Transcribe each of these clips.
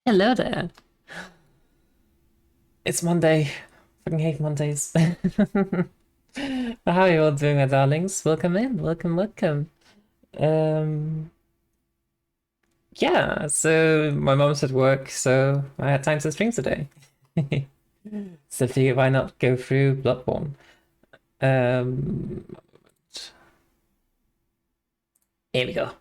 Hello there. It's Monday. Fucking hate Mondays. How are you all doing, my darlings? Welcome in. Welcome. Um, yeah, so my mom's at work, so I had time to stream today. So I figured why not go through Bloodborne? Um, Here we go.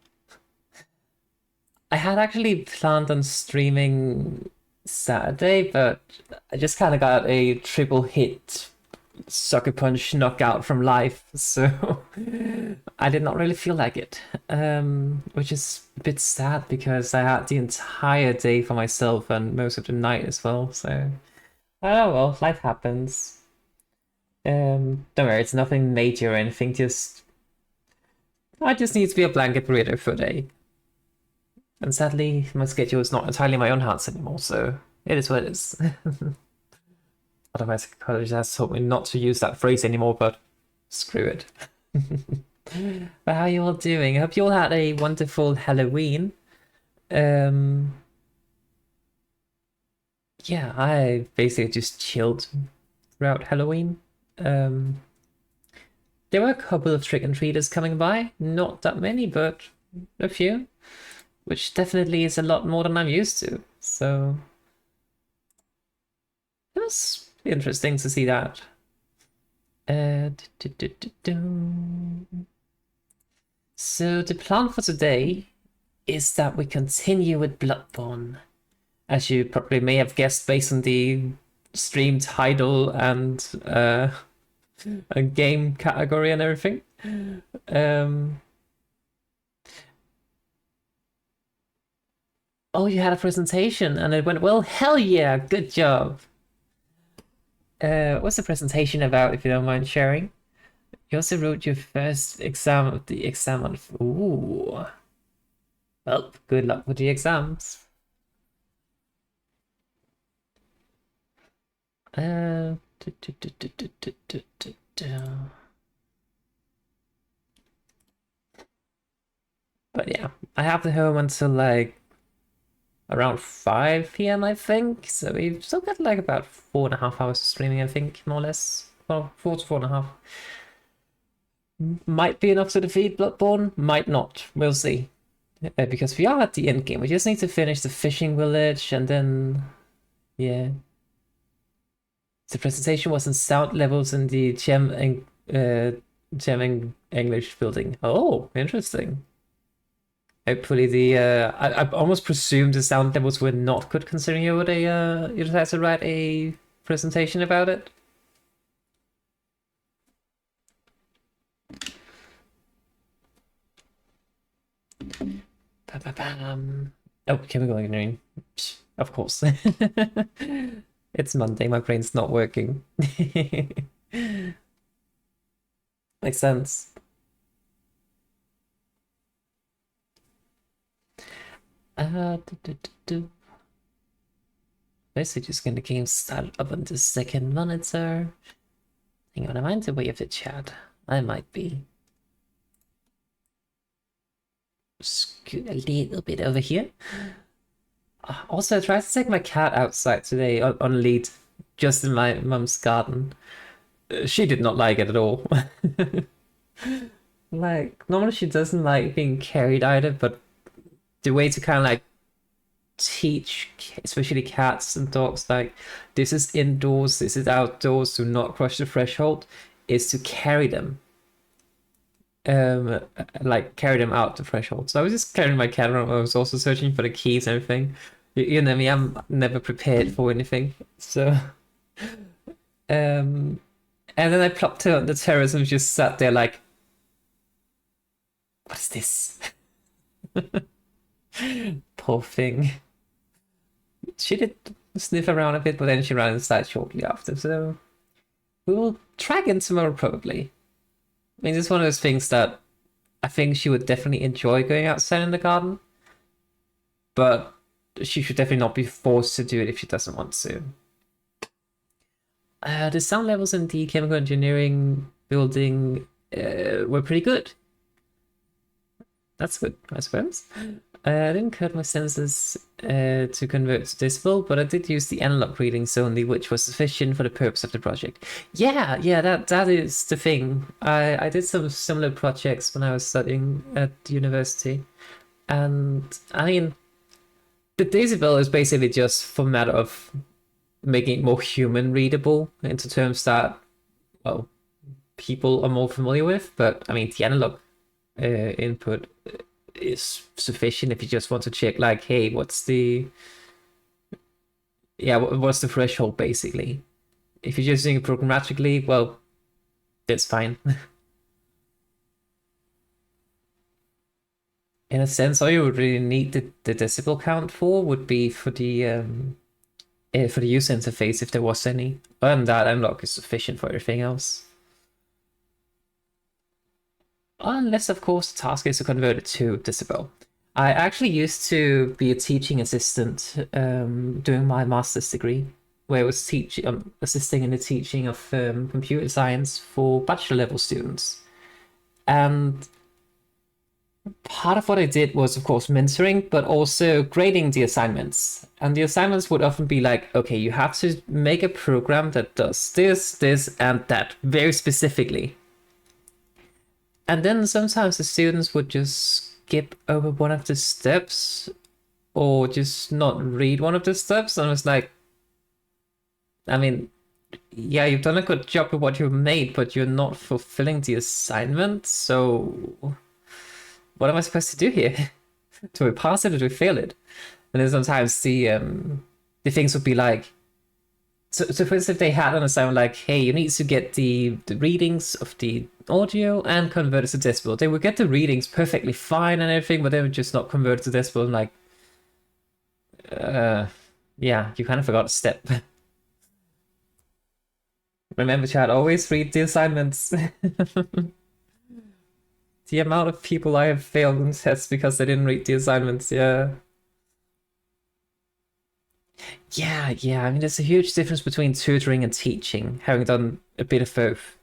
I had actually planned on streaming Saturday, but I just kind of got a triple hit sucker punch knockout from life, so I did not really feel like it. Which is a bit sad because I had the entire day for myself and most of the night as well. So oh well, life happens. Don't worry, it's nothing major or anything. Just I just need to be a blanket reader for a day. And sadly, my schedule is not entirely in my own hands anymore, so it is what it is. Otherwise, college has told me not to use that phrase anymore, but screw it. But how are you all doing? I hope you all had a wonderful Halloween. Um, yeah, I basically just chilled throughout Halloween. Um, there were a couple of trick-and-treaters coming by, not that many, but a few, which definitely is a lot more than I'm used to. So it was interesting to see that. So the plan for today is that we continue with Bloodborne. As you probably may have guessed based on the stream title and a game category and everything. Um, oh, you had a presentation and it went well. Hell yeah, good job. What's the presentation about, if you don't mind sharing? You also wrote your first exam of the exam on. Ooh. Well, good luck with the exams. Uh, du- du- du- du- du- du- du- du- du. But yeah, I have to home until like around 5 p.m. I think. So we've still got like about 4.5 hours of streaming, I think, more or less. Well, 4 to 4.5. Might be enough to defeat Bloodborne, might not. We'll see. Because we are at the end game. We just need to finish the fishing village and then, yeah. The presentation was in sound levels in the Gem English building. Oh, interesting. Hopefully I almost presumed the sound levels were not good considering you had to write a presentation about it. Ba-ba-bam. Oh, chemical engineering. Of course. It's Monday, my brain's not working. Makes sense. Do. Basically just gonna game start up on the second monitor. Hang on, am I in the way of the chat? I might be. Scoot a little bit over here. Also, I tried to take my cat outside today on lead, just in my mum's garden. She did not like it at all. Like, normally she doesn't like being carried either, but the way to kind of like teach, especially cats and dogs, like, this is indoors, this is outdoors, do not cross the threshold, is to carry them. Like, carry them out the threshold. So I was just carrying my cat around. I was also searching for the keys and everything. You know me, I'm never prepared for anything. So, and then I plopped her on the terrace and just sat there like, what is this? Poor thing. She did sniff around a bit, but then she ran inside shortly after. So we will try again tomorrow, probably. I mean, it's one of those things that I think she would definitely enjoy going outside in the garden, but she should definitely not be forced to do it if she doesn't want to. The sound levels in the chemical engineering building were pretty good. That's good, I suppose. I didn't cut my senses to convert to decibel, but I did use the analog readings only, which was sufficient for the purpose of the project. Yeah, yeah, that is the thing. I did some similar projects when I was studying at university, and I mean, the decibel is basically just for a matter of making it more human readable into terms that, well, people are more familiar with. But I mean, the analog input is sufficient if you just want to check, like, hey, what's the what's the threshold basically. If you're just doing it programmatically, well, that's fine. In a sense, all you would really need the decibel count for would be for the user interface, if there was any. Other than that, analog is sufficient for everything else. Unless, of course, the task is to convert it to decibel. I actually used to be a teaching assistant doing my master's degree, where I was assisting in the teaching of computer science for bachelor level students. And part of what I did was, of course, mentoring, but also grading the assignments. And the assignments would often be like, okay, you have to make a program that does this, and that very specifically. And then sometimes the students would just skip over one of the steps or just not read one of the steps. And I was like, I mean, yeah, you've done a good job with what you made, but you're not fulfilling the assignment. So what am I supposed to do here? Do we pass it or do we fail it? And then sometimes the things would be like, so for instance, if they had an assignment like, hey, you need to get the readings of the audio and convert it to decibel. They would get the readings perfectly fine and everything, but they would just not convert it to decibel. And like, yeah, you kind of forgot a step. Remember, chat, always read the assignments. The amount of people I have failed in tests because they didn't read the assignments, yeah. Yeah, I mean, there's a huge difference between tutoring and teaching, having done a bit of both.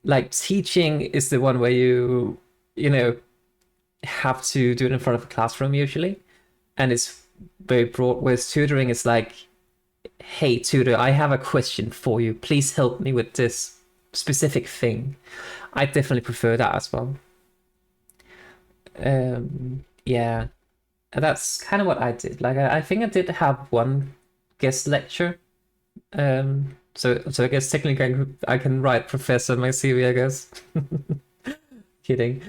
Like, teaching is the one where you know, have to do it in front of a classroom usually, and it's very broad, whereas tutoring is like, hey, tutor, I have a question for you. Please help me with this specific thing. I definitely prefer that as well. Yeah. And that's kind of what I did. Like, I think I did have one guest lecture. So I guess technically I can write professor on my CV, I guess. Kidding.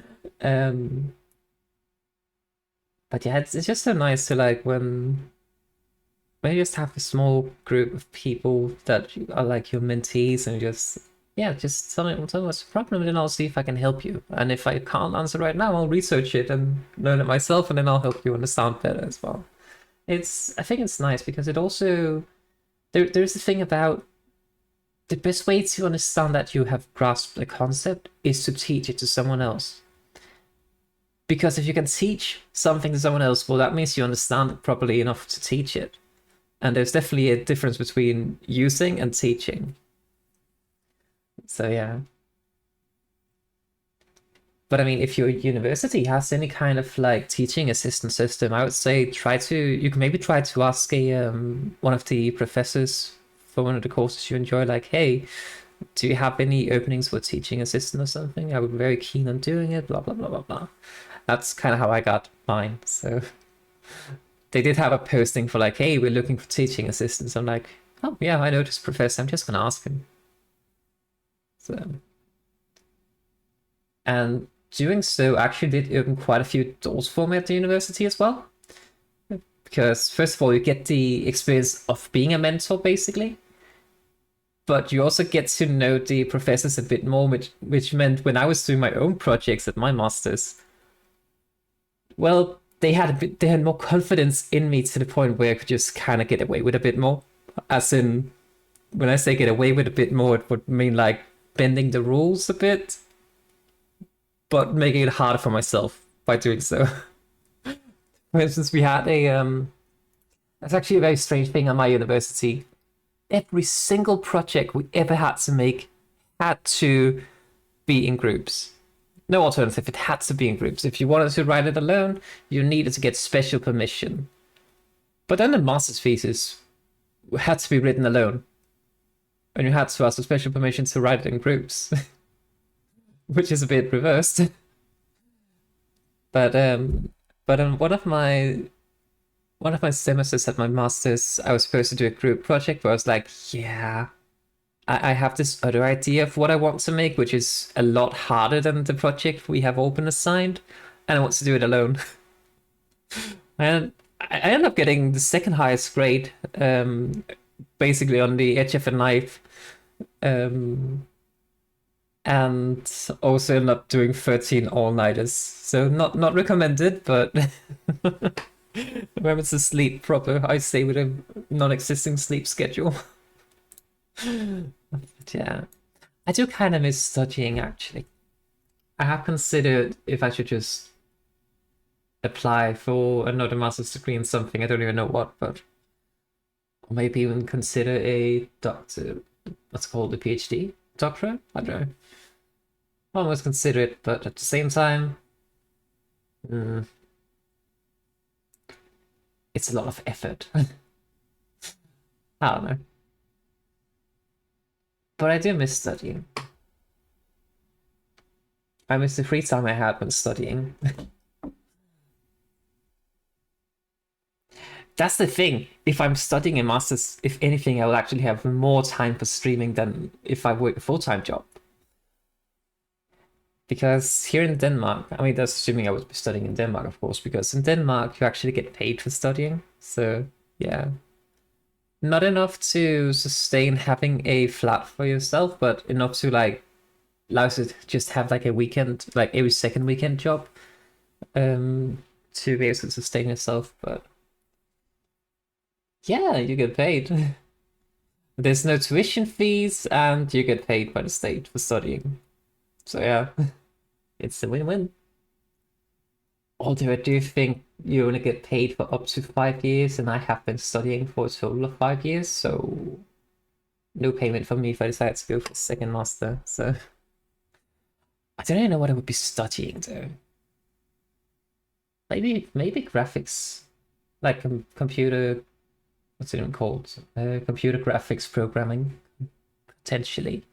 But yeah, it's just so nice to, like, when you just have a small group of people that are like your mentees, and just tell me what's the problem, and then I'll see if I can help you. And if I can't answer right now, I'll research it and learn it myself, and then I'll help you understand better as well. I think it's nice because it also, there's a thing about the best way to understand that you have grasped a concept is to teach it to someone else. Because if you can teach something to someone else, well, that means you understand it properly enough to teach it. And there's definitely a difference between using and teaching. So yeah. But I mean, if your university has any kind of like teaching assistant system, I would say you can maybe try to ask one of the professors for one of the courses you enjoy, like, hey, do you have any openings for teaching assistant or something? I would be very keen on doing it, blah, blah, blah, blah, blah. That's kind of how I got mine. So they did have a posting for like, hey, we're looking for teaching assistants. I'm like, oh yeah, I know this professor. I'm just gonna ask him. So, and doing so actually did open quite a few doors for me at the university as well. Because first of all, you get the experience of being a mentor, basically. But you also get to know the professors a bit more, which meant when I was doing my own projects at my master's, well, they had more confidence in me to the point where I could just kind of get away with a bit more. As in, when I say get away with a bit more, it would mean like bending the rules a bit, but making it harder for myself by doing so. For instance, we had that's actually a very strange thing at my university. Every single project we ever had to make had to be in groups. no alternative. It had to be in groups. If you wanted to write it alone, you needed to get special permission. But then the master's thesis had to be written alone, and you had to ask for special permission to write it in groups, which is a bit reversed. But one of my semesters at my master's, I was supposed to do a group project where I was like, yeah, I have this other idea of what I want to make, which is a lot harder than the project we have all been assigned, and I want to do it alone. And I ended up getting the second highest grade, basically on the edge of a knife. And also not doing 13 all-nighters. So not recommended, but remember to sleep proper. I stay with a non-existing sleep schedule. But yeah. I do kind of miss studying, actually. I have considered if I should just apply for another master's degree in something. I don't even know what, but or maybe even consider a doctor. What's called a PhD? Doctorate? I don't know. Almost consider it, but at the same time, it's a lot of effort. I don't know. But I do miss studying. I miss the free time I had when studying. That's the thing. If I'm studying a master's, if anything, I will actually have more time for streaming than if I work a full-time job. Because here in Denmark, I mean, that's assuming I would be studying in Denmark, of course, because in Denmark, you actually get paid for studying. So, yeah. Not enough to sustain having a flat for yourself, but enough to, like, allow you to just have, like, a weekend, like, every second weekend job, to be able to sustain yourself, but yeah, you get paid. There's no tuition fees, and you get paid by the state for studying. So yeah, it's a win-win. Although I do think you only get paid for up to 5 years, and I have been studying for a total of 5 years, so no payment from me if I decide to go for a second master. So I don't even know what I would be studying though. Maybe graphics, like computer. What's it even called? Computer graphics programming, potentially.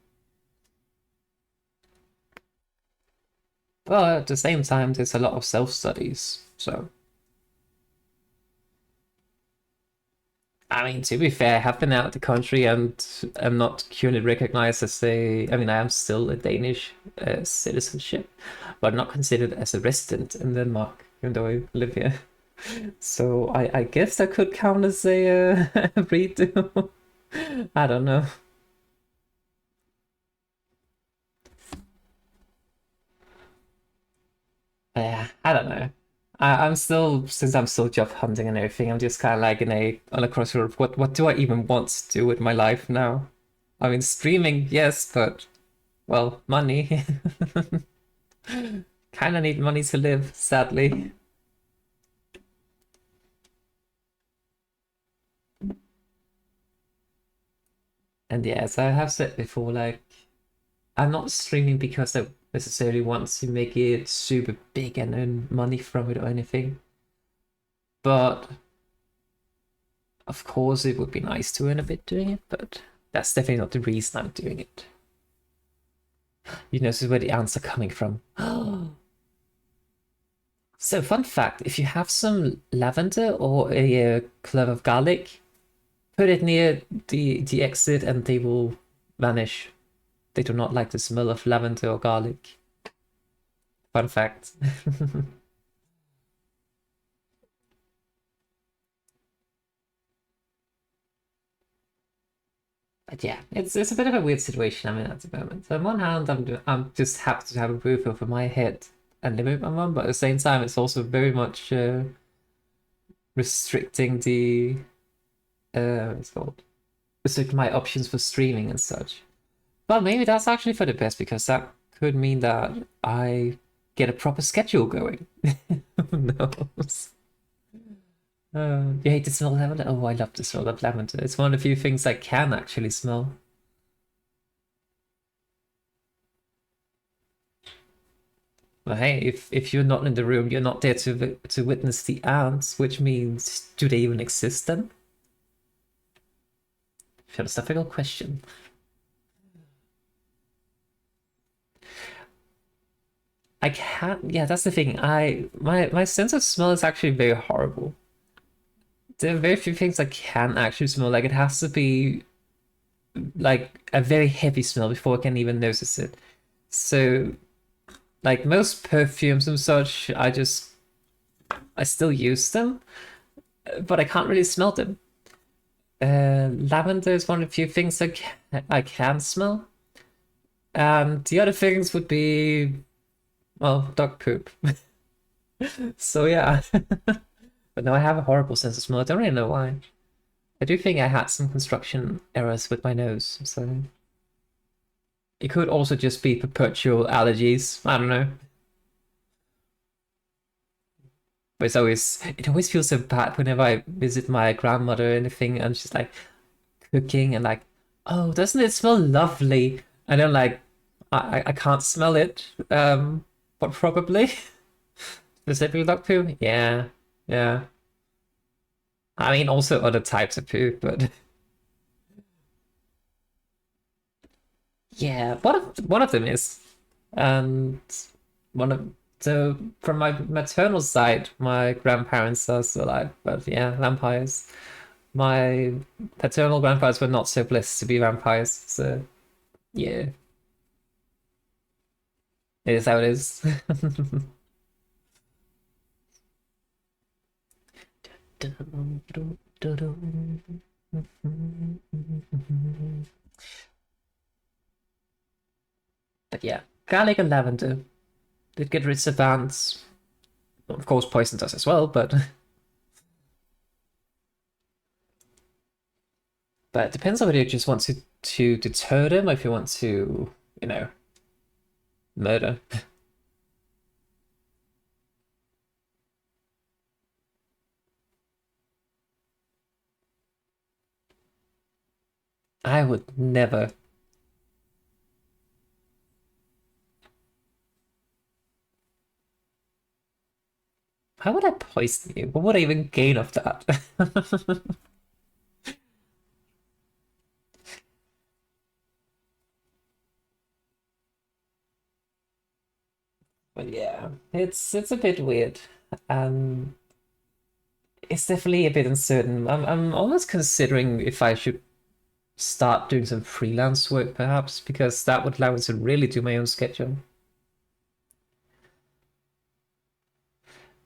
But at the same time, there's a lot of self-studies, so... I mean, to be fair, I have been out of the country and am not currently recognized as a... I mean, I am still a Danish citizenship, but not considered as a resident in Denmark, even though I live here. So I guess that could count as a redo. I don't know. Yeah, I don't know. I'm still, since I'm still job hunting and everything, I'm just kind of like on a crossroad. What do I even want to do with my life now? I mean, streaming, yes, but well, money. Kind of need money to live, sadly. And yeah, as I have said before, like, I'm not streaming because I necessarily want to make it super big and earn money from it or anything. But of course, it would be nice to earn a bit doing it, but that's definitely not the reason I'm doing it. You know, this is where the ants are coming from. So, fun fact, if you have some lavender or a clove of garlic, put it near the exit and they will vanish. They do not like the smell of lavender or garlic. Fun fact. But yeah, it's a bit of a weird situation I'm in at the moment. So on one hand, I'm just happy to have a roof over my head and live with my mum, but at the same time, it's also very much restricting the what's it called, restricting my options for streaming and such. But maybe that's actually for the best because that could mean that I get a proper schedule going. Who knows? You hate the smell of lavender? Oh, I love the smell of lavender. It's one of the few things I can actually smell. But hey, if you're not in the room, you're not there to witness the ants, which means do they even exist then? Philosophical question. I can't. Yeah, that's the thing. My sense of smell is actually very horrible. There are very few things I can actually smell. Like it has to be like a very heavy smell before I can even notice it. So like most perfumes and such, I still use them, but I can't really smell them. Lavender is one of the few things I can smell. And the other things would be, well, dog poop. So yeah. But no, I have a horrible sense of smell. I don't really know why. I do think I had some construction errors with my nose, so it could also just be perpetual allergies. I don't know. But it always feels so bad whenever I visit my grandmother or anything, and she's like cooking and like, oh, doesn't it smell lovely? And I'm like, I can't smell it. But probably. Does it dog poo? Yeah, yeah. I mean, also other types of poo, but yeah, one of them is, and one of so from my maternal side, my grandparents are still alive, but yeah, vampires. My paternal grandparents were not so blessed to be vampires, so yeah, it is how it is. But yeah, garlic and lavender. They get rid of ants. Of course, poison does as well, but it depends on whether you just want to deter them or if you want to, you know, murder. I would never. How would I poison you? What would I even gain of that? But yeah, it's a bit weird. Um, it's definitely a bit uncertain. I'm almost considering if I should start doing some freelance work, perhaps, because that would allow me to really do my own schedule.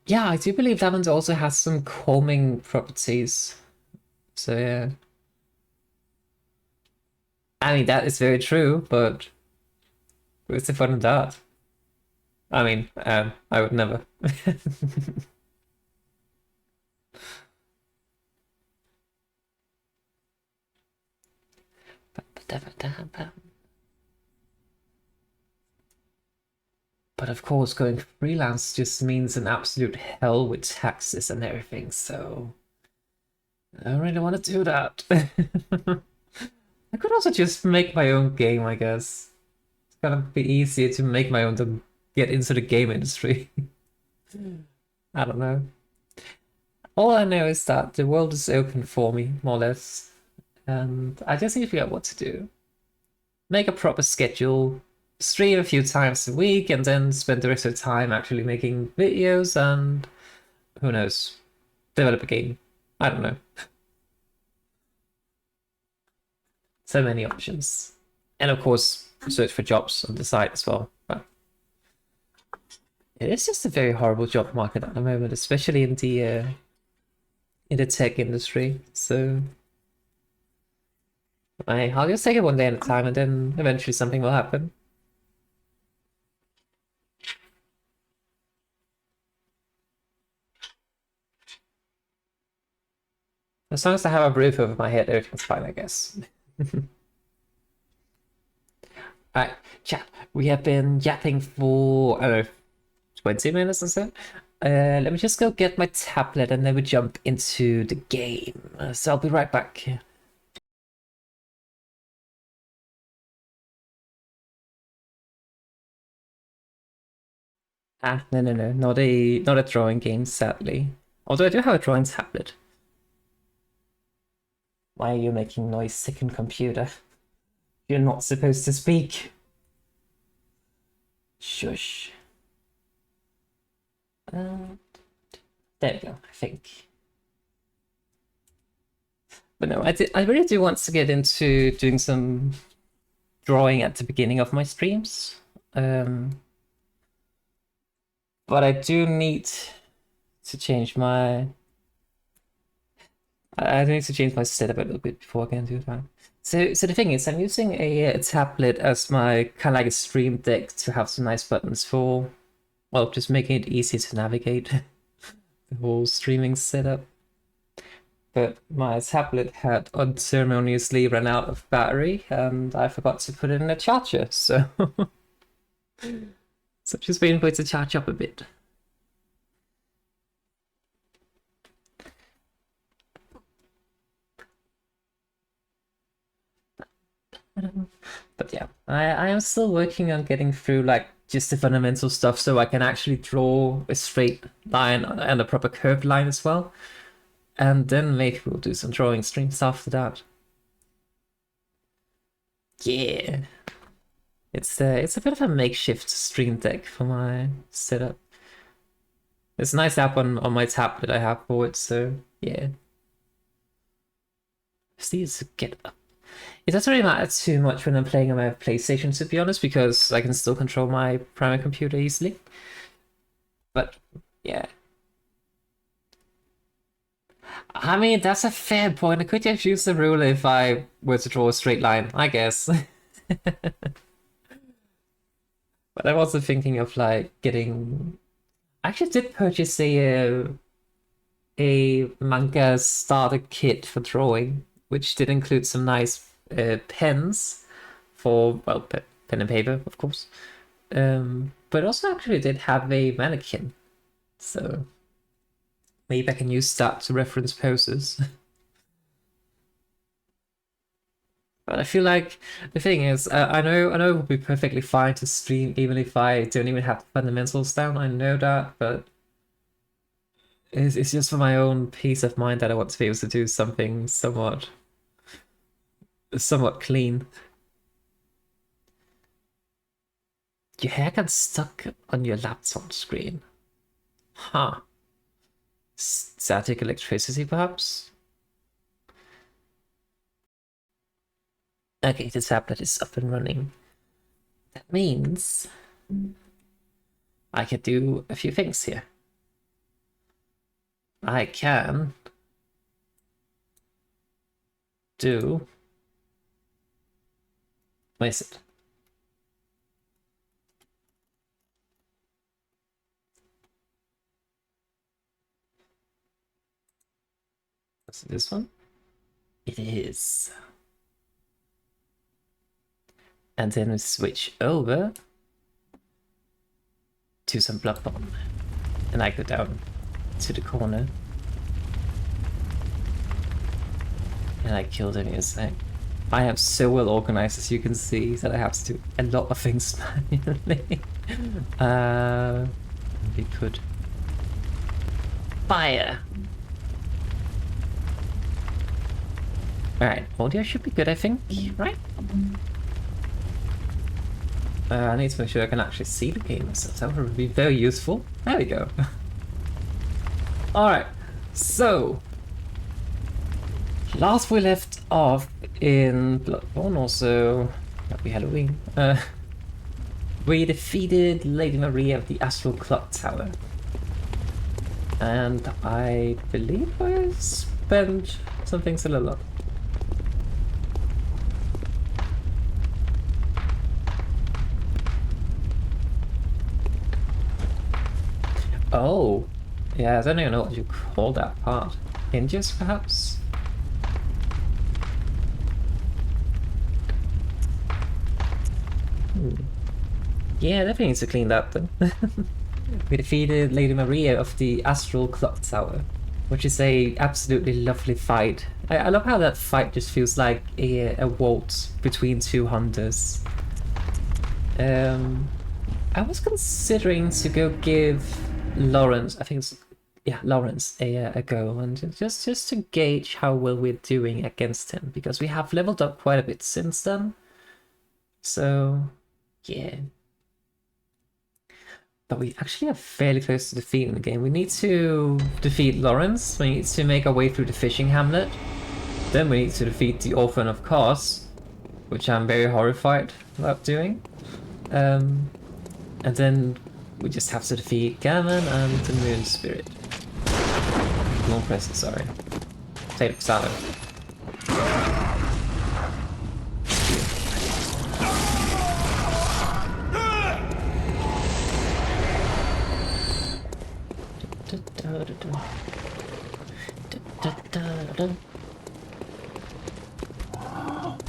Yeah, I do believe lavender also has some calming properties. So yeah, I mean that is very true, but what's the fun in that? I mean, I would never. But of course, going freelance just means an absolute hell with taxes and everything, so I don't really want to do that. I could also just make my own game, I guess. It's gonna be easier to make my own than get into the game industry. I don't know. All I know is that the world is open for me, more or less, and I just need to figure out what to do. Make a proper schedule, stream a few times a week, and then spend the rest of the time actually making videos and who knows, develop a game. I don't know. So many options. And of course, search for jobs on the side as well. But it is just a very horrible job market at the moment, especially in the tech industry. So I'll just take it one day at a time, and then eventually something will happen. As long as I have a roof over my head, everything's fine, I guess. Alright, chat. We have been yapping for, I don't know, 20 minutes or so. Let me just go get my tablet and then we jump into the game. So I'll be right back. No, not a drawing game, sadly. Although I do have a drawing tablet. Why are you making noise, second computer? You're not supposed to speak. Shush. There we go, I think. But no, I really do want to get into doing some drawing at the beginning of my streams. But I do need to change my... I need to change my setup a little bit before I can do that. So the thing is, I'm using a tablet as my kind of like a stream deck to have some nice buttons for, well, just making it easy to navigate the whole streaming setup. But my tablet had unceremoniously run out of battery, and I forgot to put it in a charger, so... So just waiting for it to charge up a bit. But yeah, I am still working on getting through like just the fundamental stuff so I can actually draw a straight line and a proper curved line as well. And then maybe we'll do some drawing streams after that. Yeah. It's a bit of a makeshift stream deck for my setup. It's a nice app on my tablet I have for it, so yeah. Just get up. It doesn't really matter too much when I'm playing on my PlayStation, to be honest, because I can still control my primary computer easily. But yeah. I mean, that's a fair point. I could just use the ruler if I were to draw a straight line, I guess. But I'm also thinking of like getting... I actually did purchase a manga starter kit for drawing, which did include some nice pens for, well, pen and paper, of course. But also actually did have a mannequin, so maybe I can use that to reference poses. But I feel like the thing is, I know it would be perfectly fine to stream even if I don't even have the fundamentals down. I know that, but it's just for my own peace of mind that I want to be able to do something somewhat clean. Your hair got stuck on your laptop screen. Huh. Static electricity, perhaps? Okay, the tablet is up and running. That means I can do a few things here. I can do... What is it? Is it this one? It is. And then we switch over to some Bloodborne. And I go down to the corner. And I kill the music. I am so well organized, as you can see, that I have to do a lot of things manually. We could fire. Alright, audio should be good, I think, right? I need to make sure I can actually see the game, so that would be very useful. There we go. Alright, so last we left off in Bloodborne, also happy Halloween. We defeated Lady Maria of the Astral Clock Tower. And I believe I spent some things a little up. Oh, yeah, I don't even know what you call that part. Hinges, perhaps? Yeah, definitely needs to clean that then. We defeated Lady Maria of the Astral Clock Tower, which is a absolutely lovely fight. I love how that fight just feels like a waltz between two hunters. I was considering to go give Laurence, I think it's, yeah, Laurence a go, and just to gauge how well we're doing against him, because we have leveled up quite a bit since then. So, yeah. But we actually are fairly close to defeating the game. We need to defeat Laurence, we need to make our way through the fishing hamlet, then we need to defeat the Orphan of Kos, which I'm very horrified about doing. And then we just have to defeat Gammon and the Moon Spirit. Moon Princess, sorry. Potato salad.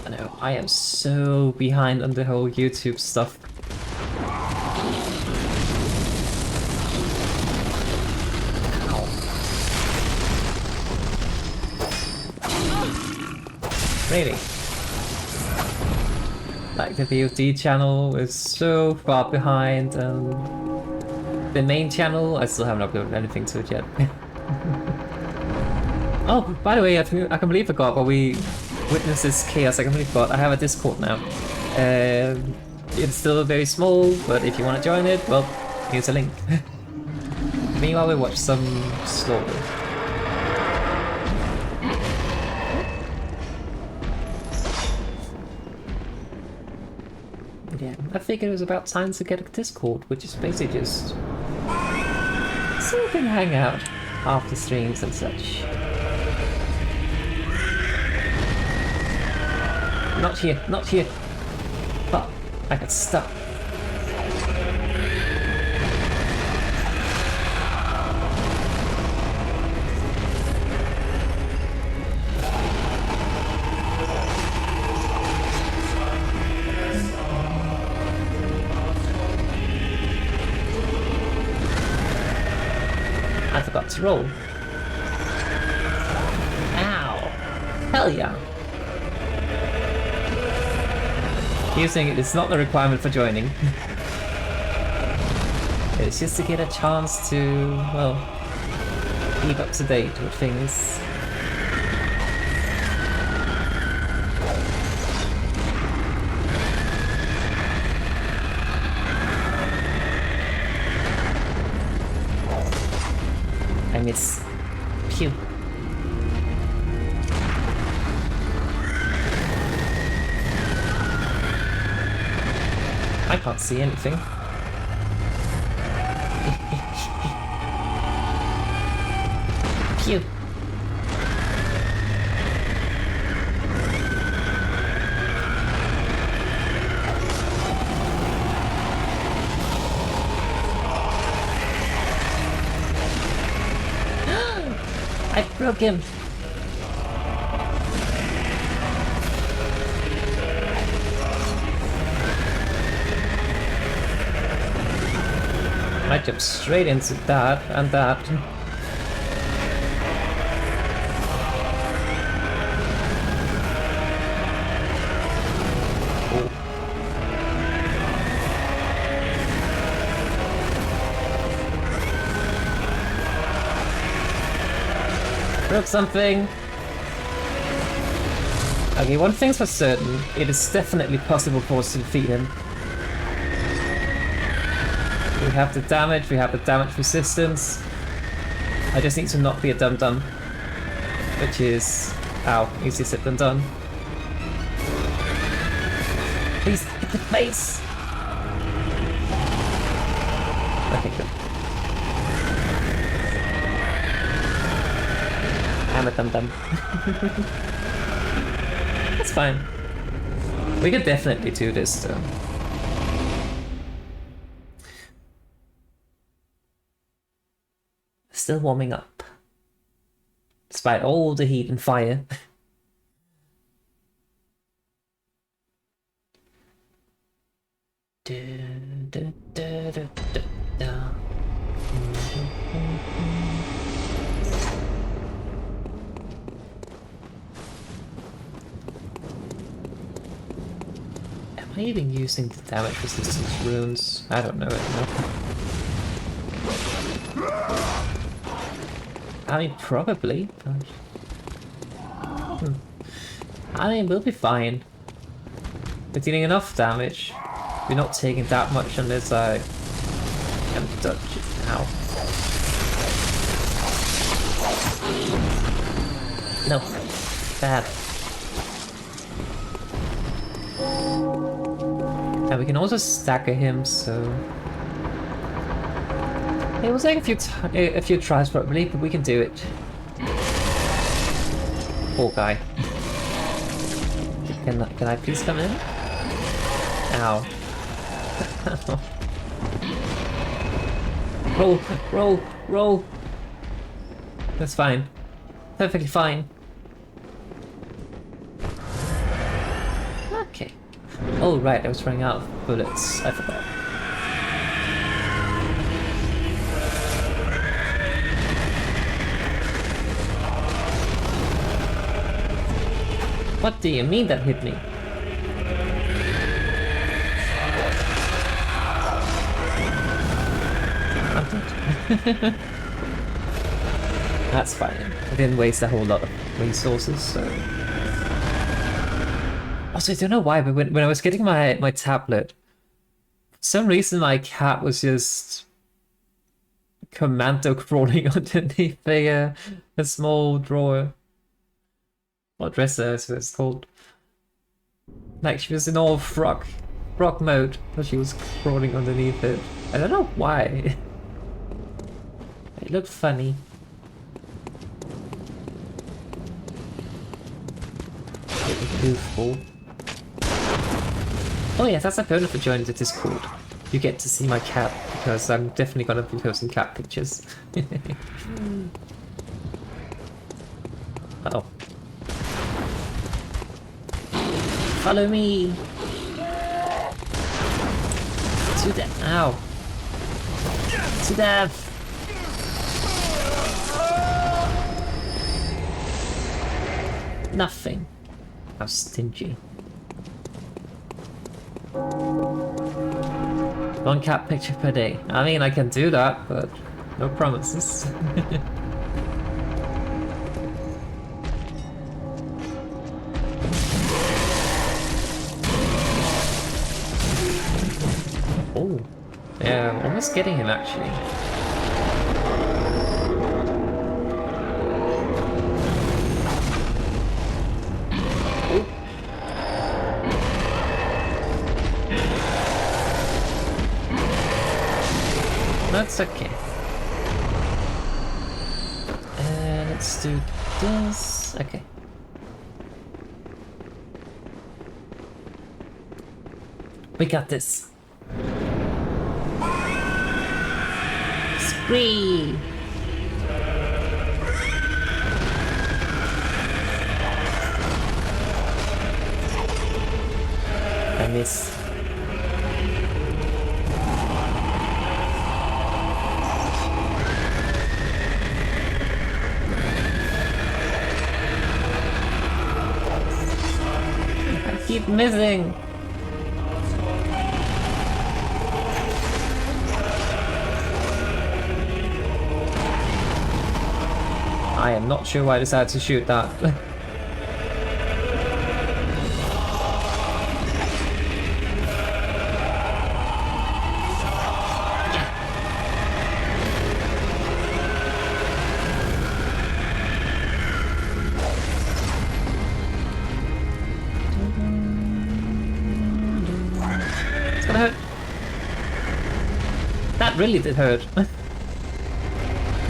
I know, I am so behind on the whole YouTube stuff. Really? Like, the VOD channel is so far behind, and the main channel, I still haven't uploaded anything to it yet. Oh, by the way, I can believe I forgot, but we witnessed this chaos. I completely forgot. I have a Discord now. It's still very small, but if you want to join it, well, here's a link. Meanwhile, we watch some slaughter. Yeah, I figured it was about time to get a Discord, which is basically just so we can hang out after streams and such. Not here, not here. Fuck, I got stuck. I forgot to roll. Ow! Hell yeah! Using it is not the requirement for joining. It's just to get a chance to, well, keep up to date with things. I miss. Pew. I can't see anything. Pew. I broke him. I jumped straight into that and that. Oh. Broke something. Okay, one thing's for certain, it is definitely possible for us to defeat him. We have the damage, we have the damage resistance. I just need to not be a dum-dum. Which is, ow, easier said than done. Please, hit the face! Okay, good. I'm a dum-dum. That's fine. We could definitely do this though. Still warming up. Despite all the heat and fire. Am I even using the damage resistance runes? I don't know anymore. I mean, probably, but... I mean, we'll be fine. We're dealing enough damage. We're not taking that much unless I can dodge it now. No. Bad. And we can also stagger him, so... It will take a few tries probably, but we can do it. Poor guy. Can I please come in? Ow. Roll, roll, roll! That's fine. Perfectly fine. Okay. Oh right, I was running out of bullets. I forgot. What do you mean that hit me? I'm dead. That's fine. I didn't waste a whole lot of resources, so... Also, I don't know why, but when I was getting my tablet, for some reason my cat was just commando crawling underneath a small drawer. Or dresser, as it's called. Like, she was in all frog mode, but she was crawling underneath it. I don't know why. It looked funny. Goofball. Oh yeah, that's a bonus for joining the Discord. You get to see my cat, because I'm definitely gonna be posting cat pictures. Uh oh. Follow me! To death! Ow! To death! Nothing. How stingy. One cat picture per day. I mean, I can do that, but no promises. Oh, yeah, I'm almost getting him actually. That's okay. Let's do this. Okay. We got this. Spree! I miss. Keep missing. I am not sure why I decided to shoot that. Really did hurt.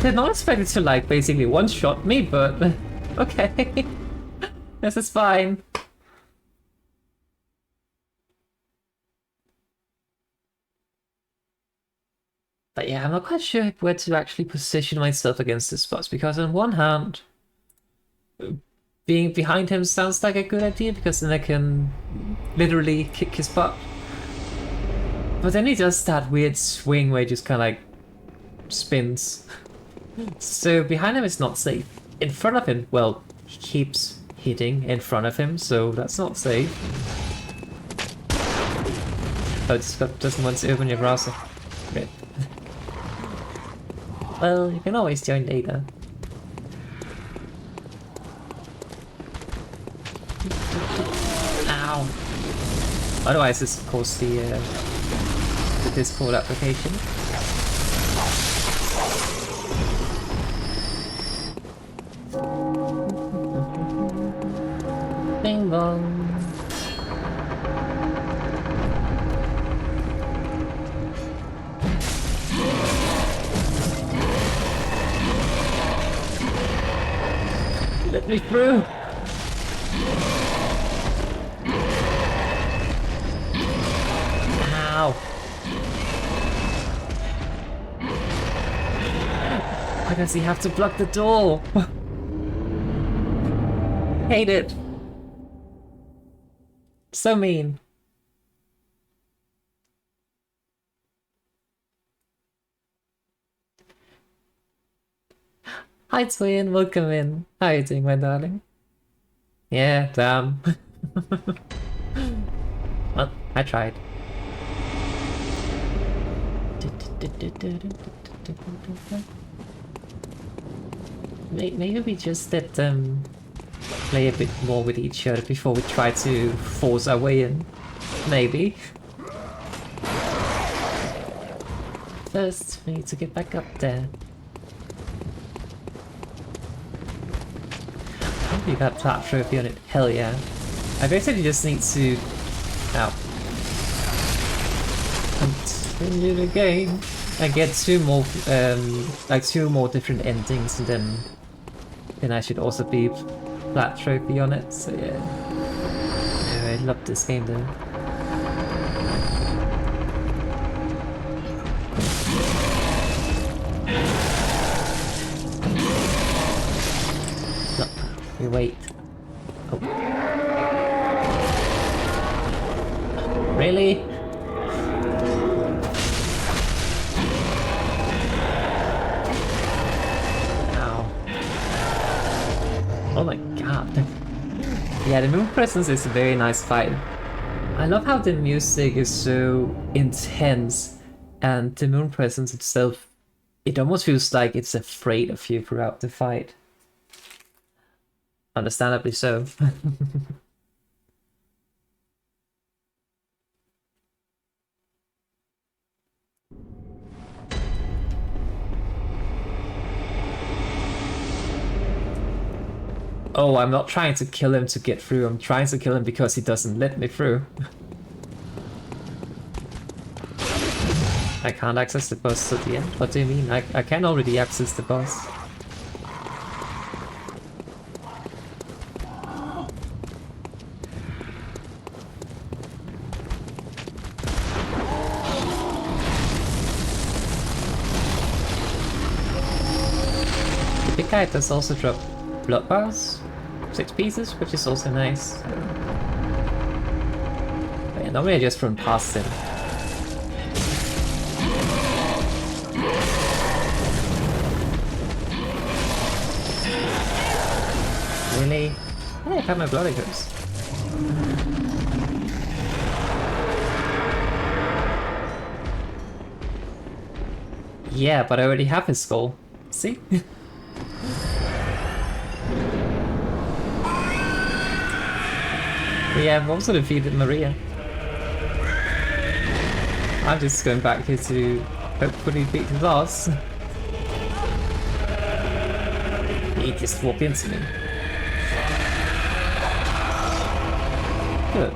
Did not expect it to like basically one-shot me, but okay. This is fine. But yeah, I'm not quite sure where to actually position myself against this boss, because on one hand, being behind him sounds like a good idea, because then I can literally kick his butt. But then he does that weird swing where he just kind of like spins. So behind him is not safe. In front of him, well, he keeps hitting in front of him, so that's not safe. Oh, it doesn't want to open your browser. Great. Well, you can always join later. Ow! Otherwise, it's of course the Discord application. Bing bong. Let me through. Ow. Why does he have to block the door? Hate it. So mean. Hi Twin, welcome in. How are you doing, my darling? Yeah, damn. Well, I tried. Maybe we just let them play a bit more with each other before we try to force our way in. Maybe. First, we need to get back up there. You got top trophy on it. Hell yeah. I basically just need to... Ow. Continue the game. And get two more, like two more different endings, and then I should also be flat trophy on it, so yeah. I love this game though. No, we wait. Oh. Really? Oh my god. Yeah, the Moon Presence is a very nice fight. I love how the music is so intense, and the Moon Presence itself, it almost feels like it's afraid of you throughout the fight. Understandably so. Oh, I'm not trying to kill him to get through, I'm trying to kill him because he doesn't let me through. I can't access the boss at the end? What do you mean? I can already access the boss. The big guy does also drop blood bars. 6 pieces, which is also nice. But yeah, normally I just run past him. Really? Hey, I got my bloody ghost. Yeah, but I already have his skull. See? Yeah, I've also defeated Maria. I'm just going back here to hopefully beat the boss. He just walked into me. Good.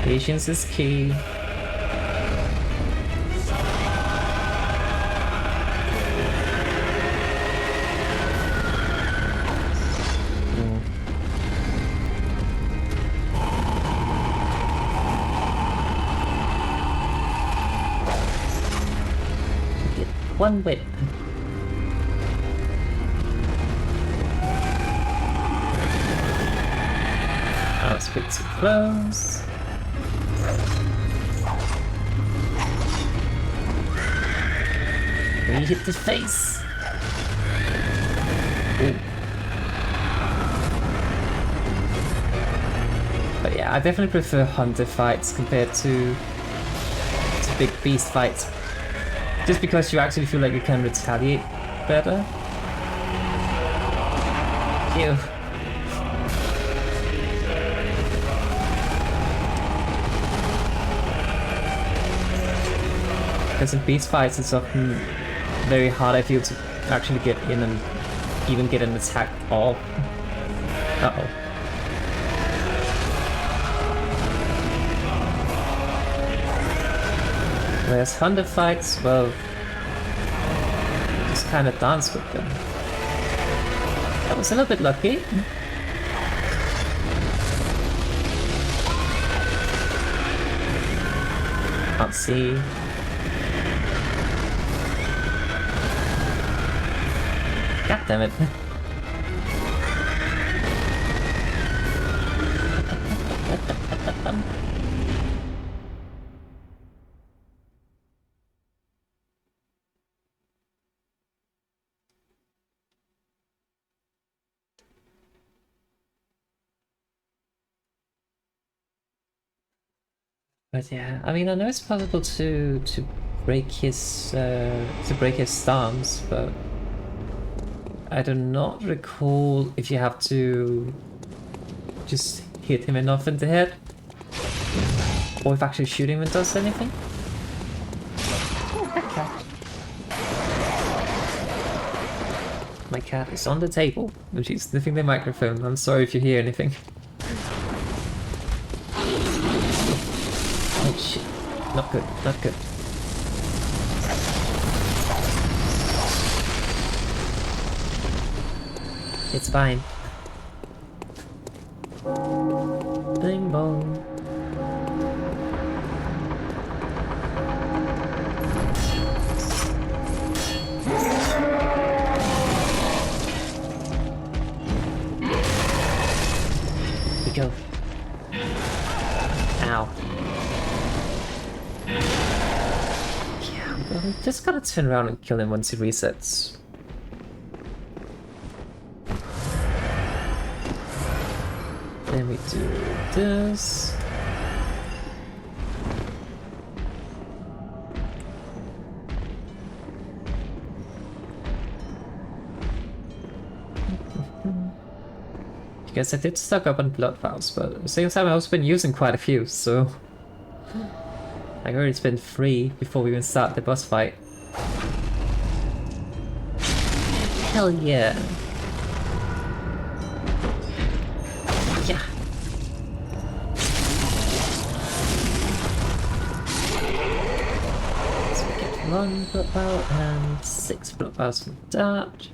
Patience is key. Get one whip. bit too close. We hit the face. Ooh. But yeah, I definitely prefer hunter fights compared to big beast fights. Just because you actually feel like you can retaliate better. Ew. Because in beast fights it's often very hard, I feel, to actually get in and even get an attack off. Uh-oh. Whereas hunter fights, well, just kind of dance with them. That was a little bit lucky. Can't see. God damn it. But yeah, I mean, I know it's possible to break his stance, but I do not recall if you have to just hit him enough in the head, or if actually shooting him does anything. Oh, that cat. My cat is on the table, and she's sniffing the microphone. I'm sorry if you hear anything. Oh shit. Not good, not good. It's fine. Bing bong. We go. Ow. Yeah, well, just gotta turn around and kill him once he resets. Then we do this. Because I did stock up on blood vials, but at the same time I've also been using quite a few, so I already spent 3 before we even start the boss fight. Hell yeah! Yeah! So we get 1 blood vial and 6 blood vials from that.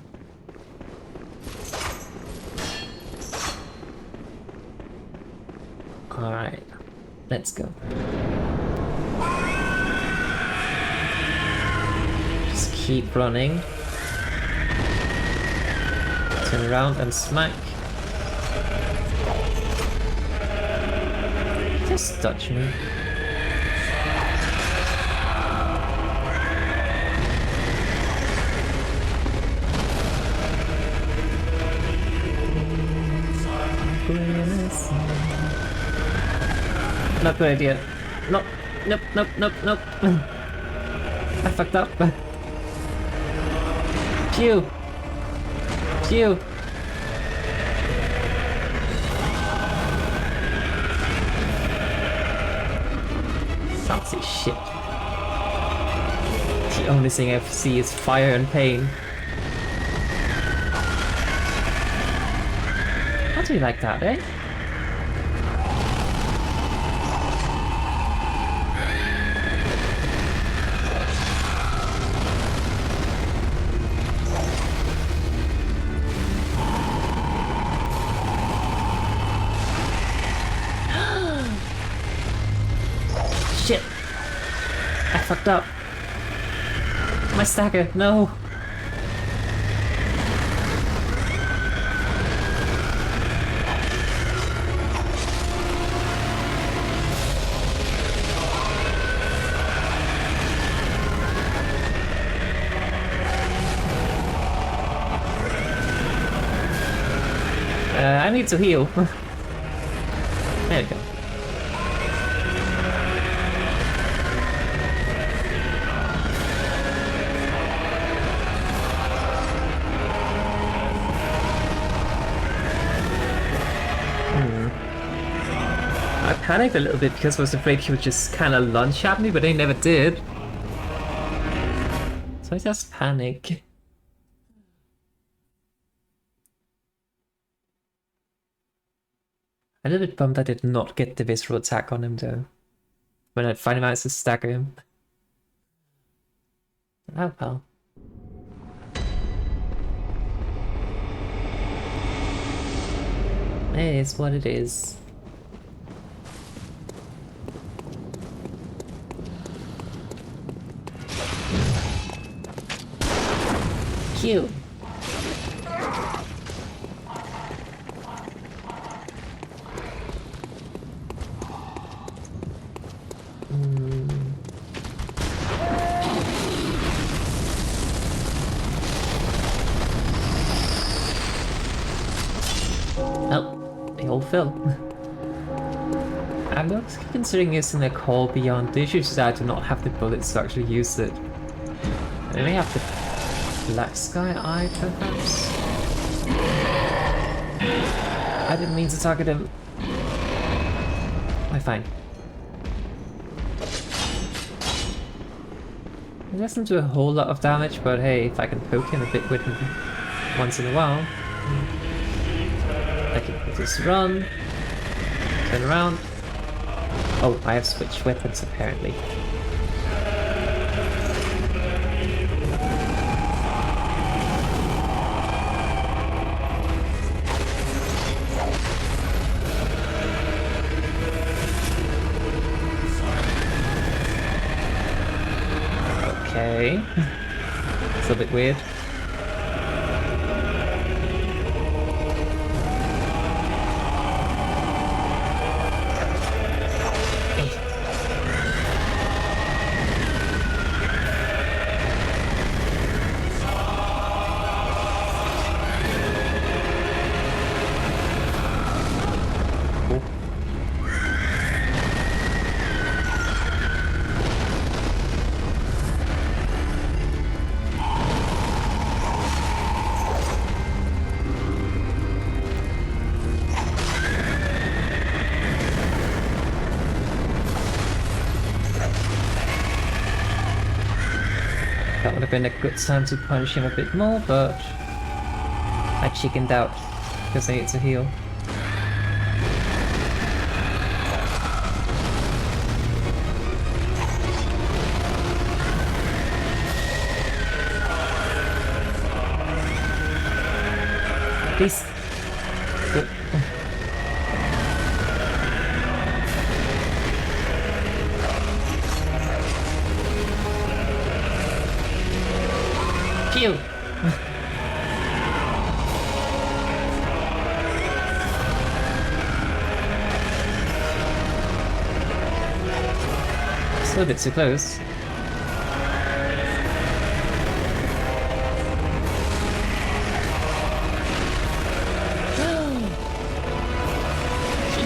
Alright, let's go. Just keep running. Turn around and smack. Just touch me. Not good idea. Nope, nope, nope, nope, nope. I fucked up. Pew! Pew! Can't see shit. The only thing I see is fire and pain. How do you like that, eh? Shit! I fucked up. My stagger, no! I need to heal. There we go. I panicked a little bit because I was afraid he would just kind of lunge at me, but they never did. So I just panic. I'm a little bit bummed I did not get the visceral attack on him though. When I finally managed to stagger him. Oh well. It is what it is. Q. Oh, they all fell. I'm not considering using a call beyond. The issue is that I do not have the bullets to actually use it. I only have the Black Sky Eye, perhaps? I didn't mean to target him. I'm fine. It doesn't do a whole lot of damage, but hey, if I can poke him a bit with him once in a while. I can just run, turn around. Oh, I have switched weapons apparently. Okay. It's a bit weird. That would have been a good time to punish him a bit more, but I chickened out because I need to heal. Please. Good. Phew. Still a bit too close.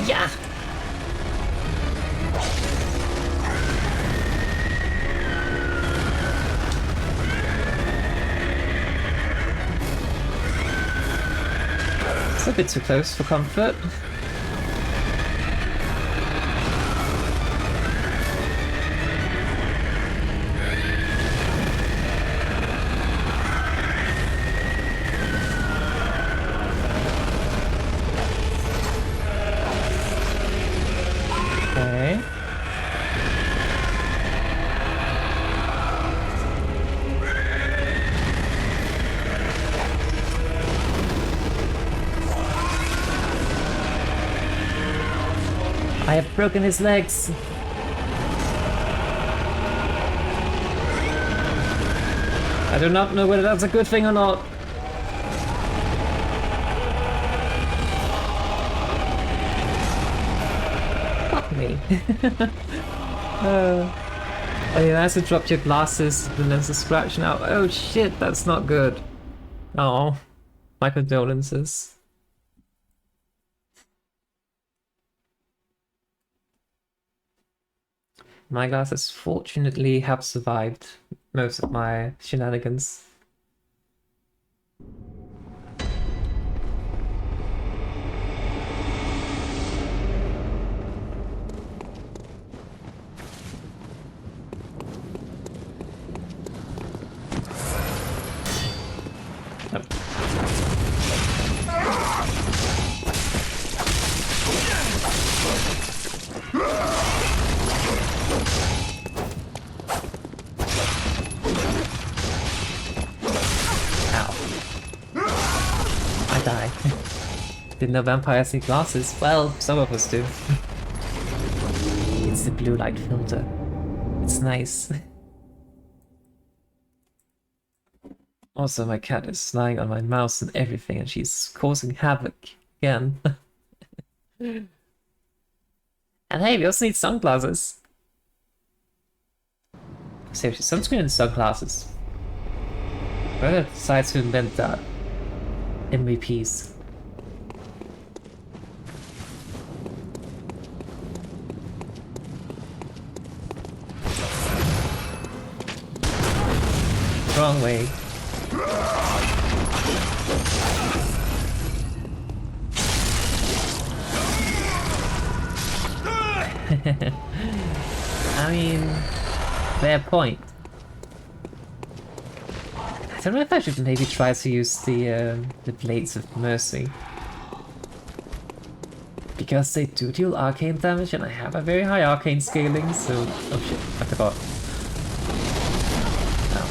Yeah. It's a bit too close for comfort. Okay. I have broken his legs. I do not know whether that's a good thing or not. Fuck me. Oh yeah, that's to drop your glasses, and there's a scratch now. Oh shit, that's not good. Oh, my condolences. My glasses fortunately have survived most of my shenanigans. Die. Didn't know vampires need glasses? Well, some of us do. It's the blue light filter. It's nice. Also, my cat is lying on my mouse and everything, and she's causing havoc again. And hey, we also need sunglasses. Seriously, sunscreen and sunglasses. Whoever decides to invent that, MVPs. Wrong way. I mean, fair point. I don't know if I should maybe try to use the Blades of Mercy. Because they do deal arcane damage and I have a very high arcane scaling, so... Oh shit, I forgot. Oh.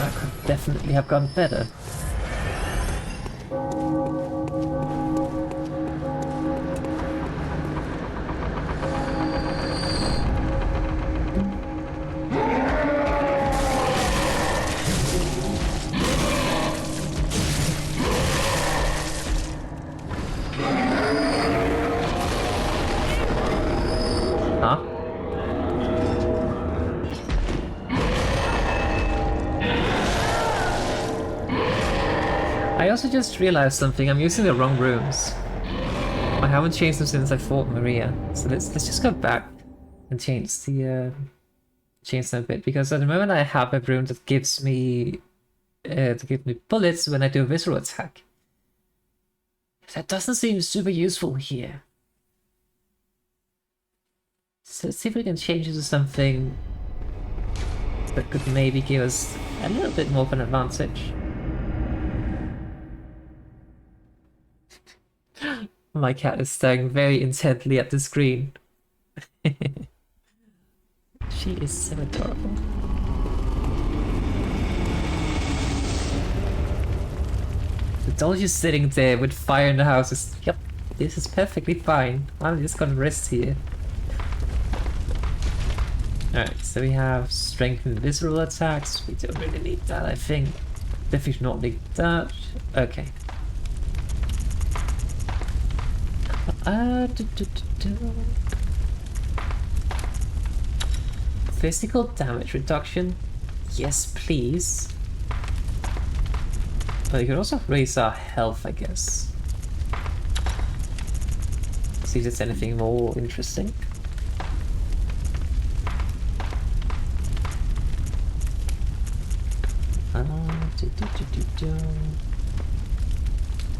I could definitely have gone better. I also just realized something. I'm using the wrong rooms. I haven't changed them since I fought Maria. So let's just go back and change the change them a bit, because at the moment I have a room that gives me bullets when I do a visceral attack. That doesn't seem super useful here. So let's see if we can change it to something that could maybe give us a little bit more of an advantage. My cat is staring very intently at the screen. She is so adorable. The doll just sitting there with fire in the house is... Yep, this is perfectly fine. I'm just gonna rest here. Alright, so we have strength and visceral attacks. We don't really need that, I think. Definitely not need that. Okay. Physical damage reduction? Yes, please. But you can also raise our health, I guess. See if there's anything more interesting.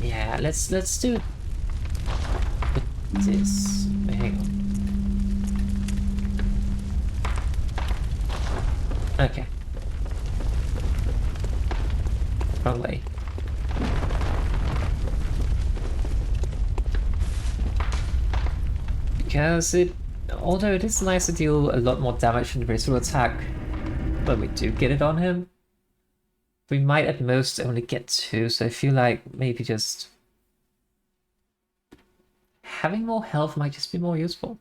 Yeah, let's do this. Hang on. Okay. Wrong way. Because although it is nice to deal a lot more damage from the visceral attack when we do get it on him, we might at most only get 2, so I feel like maybe just having more health might just be more useful.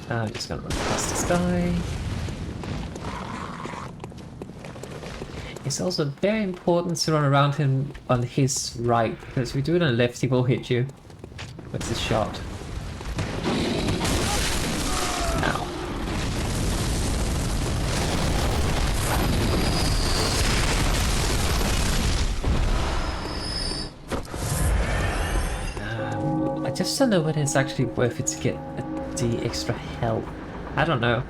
I'm just gonna run past this guy. Is It's also very important to run around him on his right, because if you do it on the left, he will hit you with the shot. Ow. I just don't know whether it's actually worth it to get the extra health. I don't know.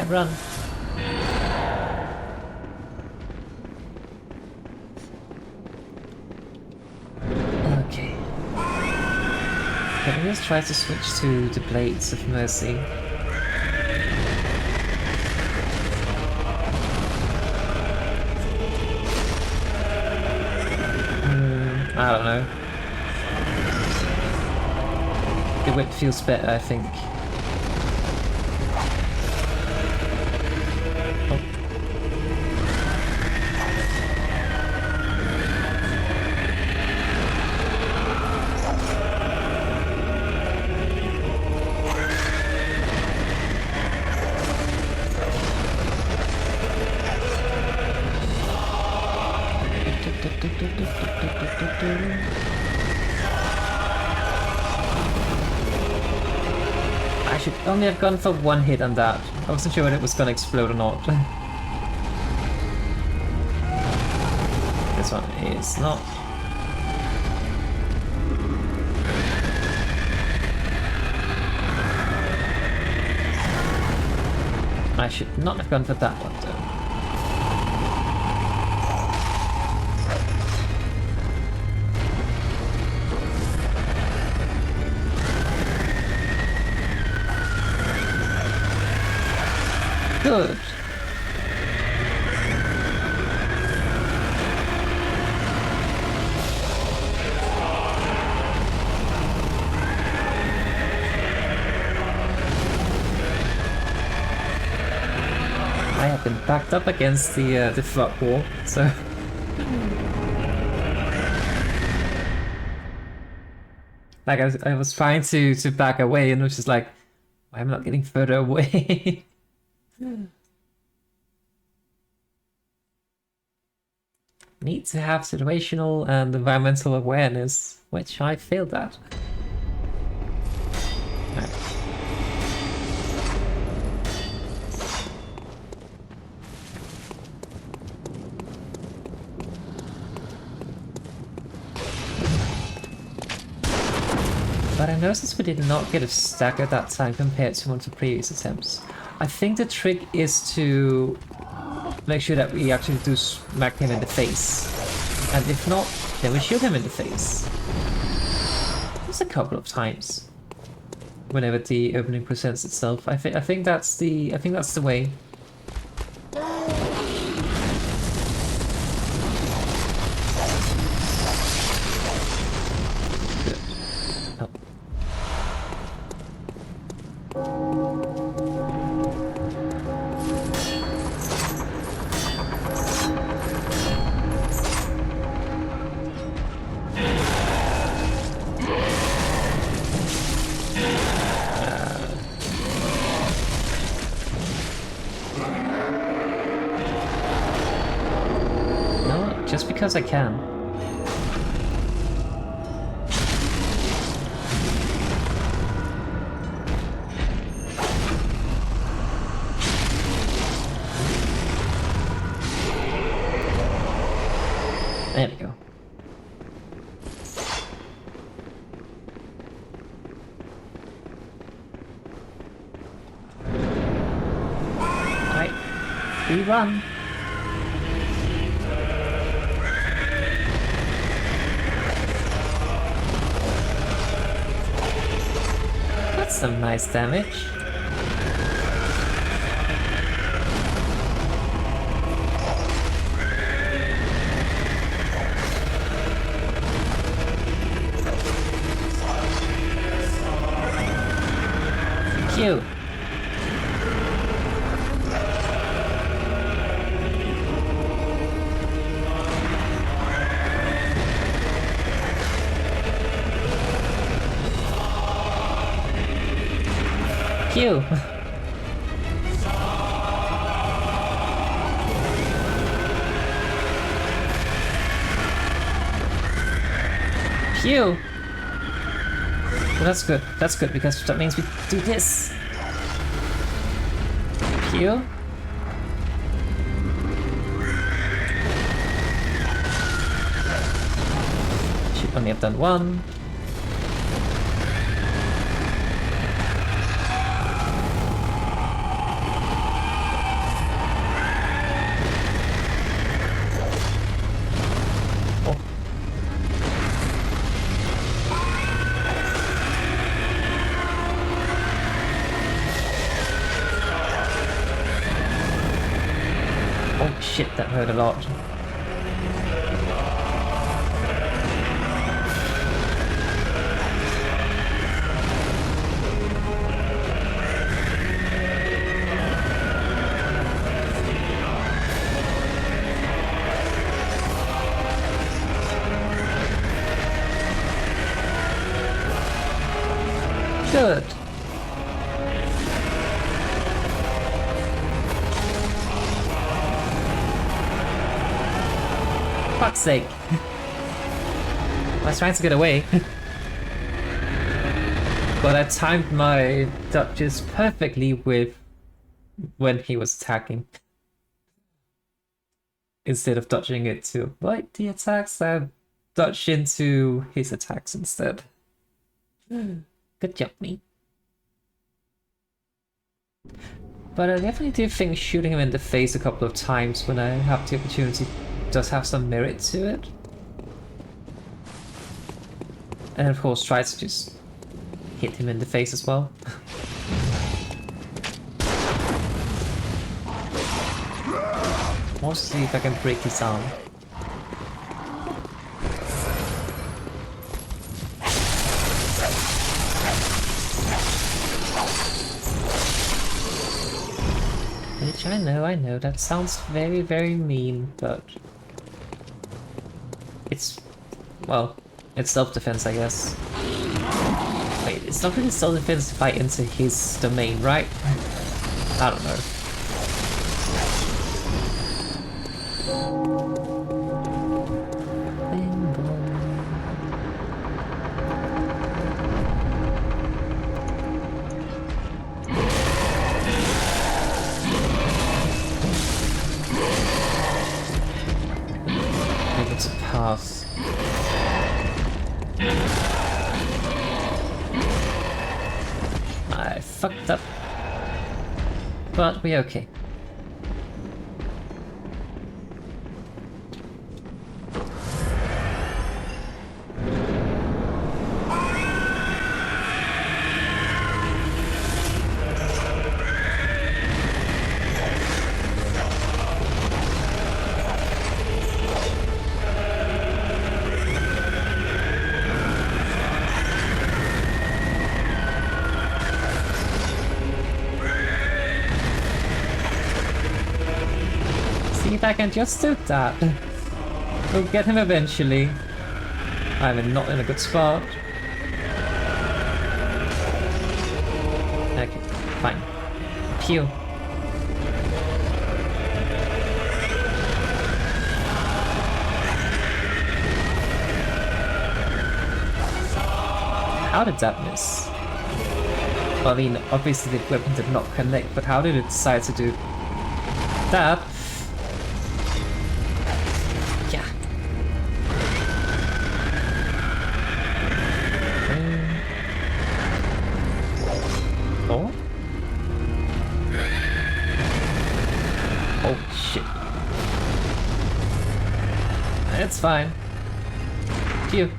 Run. Okay. Let me just try to switch to the Blades of Mercy. I don't know. The whip feels better, I think. I should only have gone for one hit on that. I wasn't sure whether it was gonna explode or not. This one is not. I should not have gone for that one though. Good. I have been backed up against the fog wall, so like I was trying to back away, and it was just like, I'm not getting further away. Need to have situational and environmental awareness, which I failed at. Right. But I noticed we did not get a stagger that time compared to one of the previous attempts. I think the trick is to make sure that we actually do smack him in the face. And if not, then we shoot him in the face. Just a couple of times. Whenever the opening presents itself. I think that's the way. Just because I can. There we go. Alright, we run. Some nice damage. Thank you. Phew! Phew! Well, that's good. That's good because that means we do this. Phew! Should only have done one. Oh shit, that hurt a lot. Good. Fuck's sake. I was trying to get away. But I timed my dodges perfectly with when he was attacking. Instead of dodging it to avoid the attacks, I dodged into his attacks instead. Good job, me. But I definitely do think shooting him in the face a couple of times when I have the opportunity does have some merit to it. And of course try to just hit him in the face as well. Also see if I can break his arm. Which I know, that sounds very, very mean, but it's, well, it's self-defense, I guess. Wait, it's not really self-defense to fight into his domain, right? I don't know. I fucked up, but we're okay. If I can just do that, we'll get him eventually. I'm not in a good spot. Okay, fine. Pew. How did that miss? Well, I mean, obviously the weapon did not connect, but how did it decide to do that? It's fine. Phew.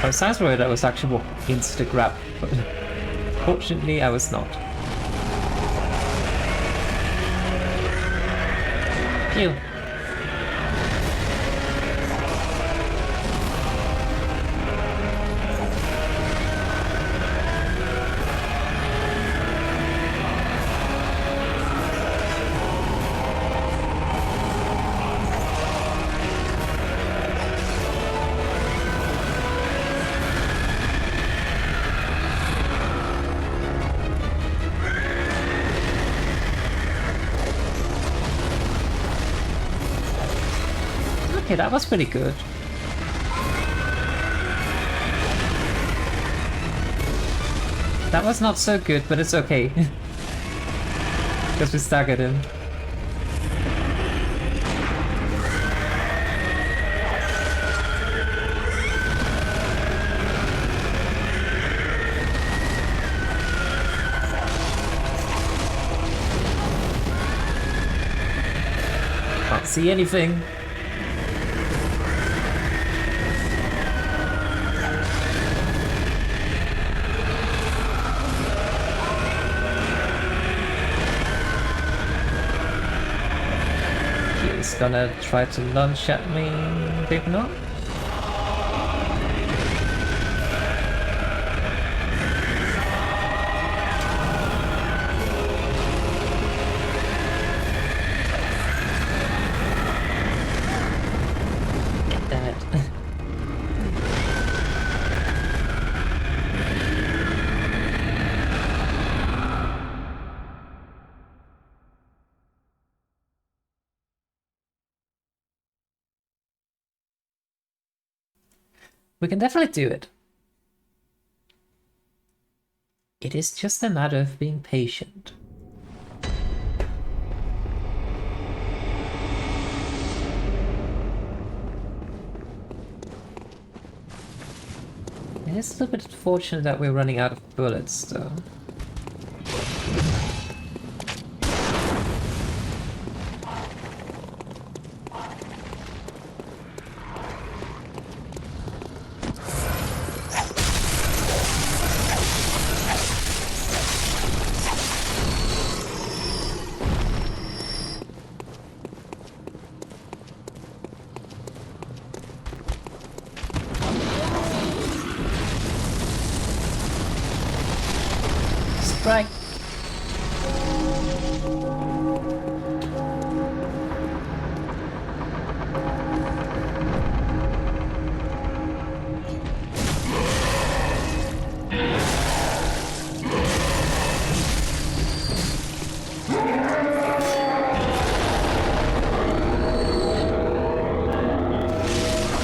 I was sounds worried I was actually walking into the grab, but fortunately I was not. Phew. Okay, that was pretty good. That was not so good, but it's okay. Because we staggered him. Can't see anything. He's gonna try to lunge at me, maybe not. Damn it. We can definitely do it. It is just a matter of being patient. It is a little bit unfortunate that we're running out of bullets, though. Strike!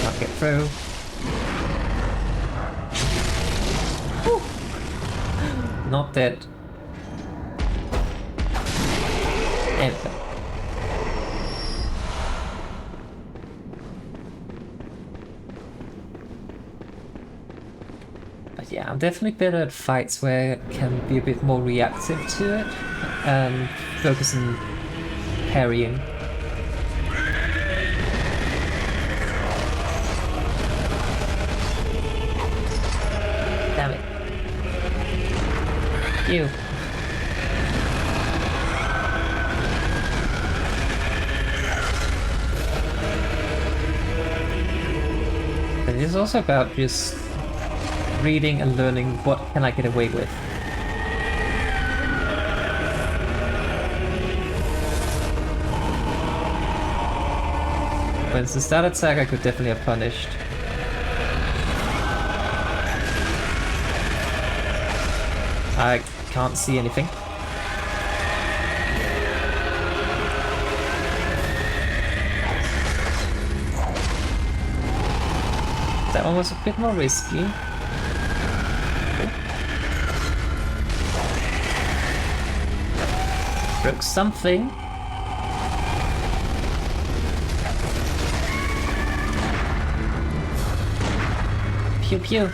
Can't get through. Whew. Not dead. Enter. But yeah, I'm definitely better at fights where I can be a bit more reactive to it and focus on parrying. Damn it. You. But it is also about just reading and learning what can I get away with. For instance, that attack I could definitely have punished. I can't see anything. That one was a bit more risky. Broke something. Pew pew.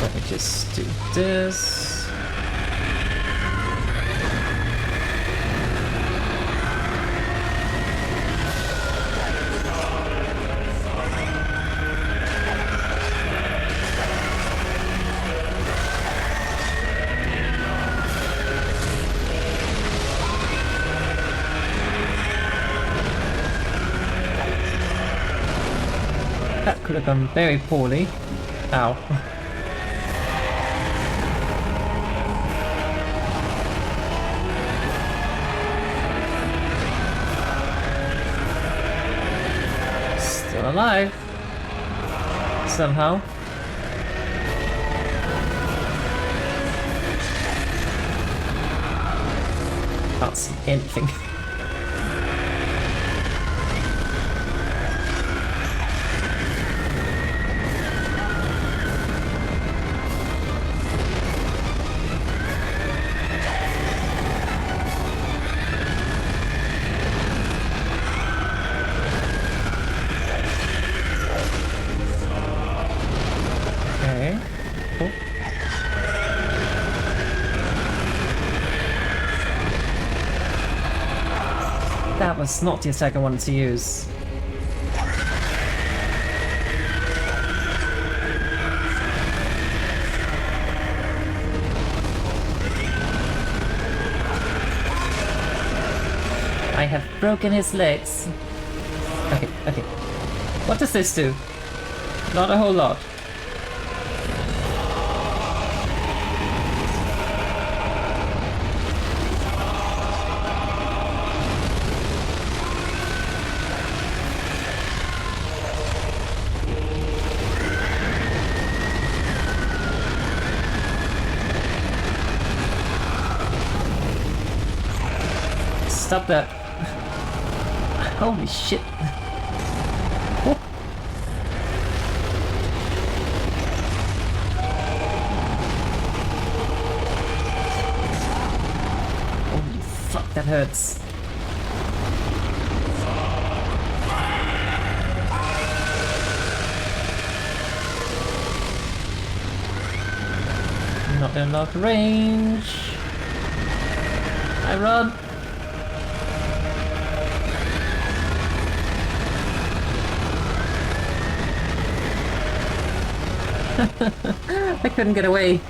Let me just do this. That could have gone very poorly. Ow. Still alive. Somehow. Can't see anything. Okay. Cool. That was not the attack I wanted to use. I have broken his legs. Okay, okay. What does this do? Not a whole lot. Stop that. Holy shit. Oh. Holy fuck, that hurts. Not enough range. I run. I couldn't get away.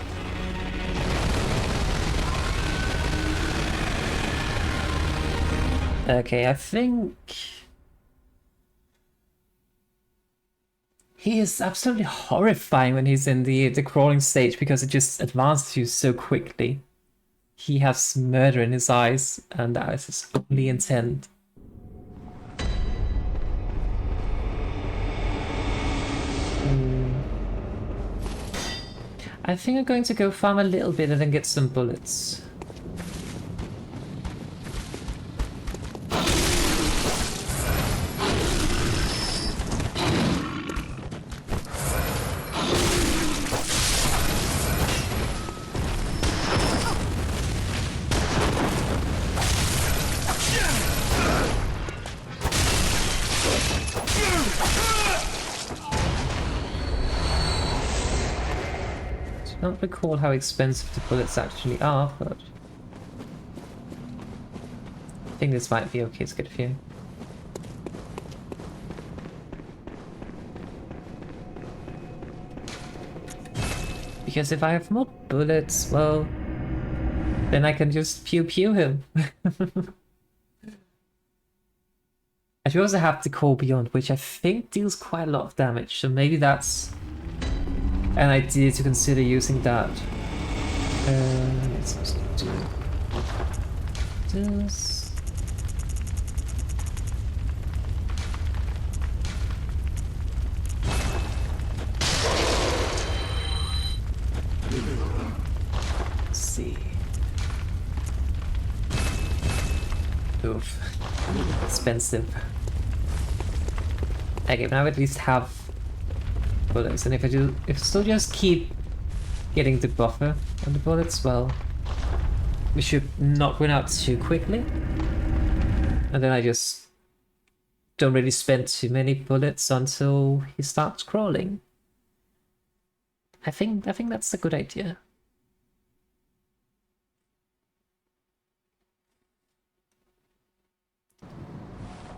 Okay, I think he is absolutely horrifying when he's in the crawling stage because it just advances you so quickly. He has murder in his eyes, and that is his only intent. I think I'm going to go farm a little bit and then get some bullets. I don't recall how expensive the bullets actually are, but I think this might be okay to get a few. Because if I have more bullets, well, then I can just pew him. I do also have the Core Beyond, which I think deals quite a lot of damage, so maybe that's an idea to consider using that. Let's just do this. Let's see. Oof. Expensive. Okay, now I at least have bullets, and if I still just keep getting the buffer on the bullets, well, we should not run out too quickly. And then I just don't really spend too many bullets until he starts crawling. I think that's a good idea.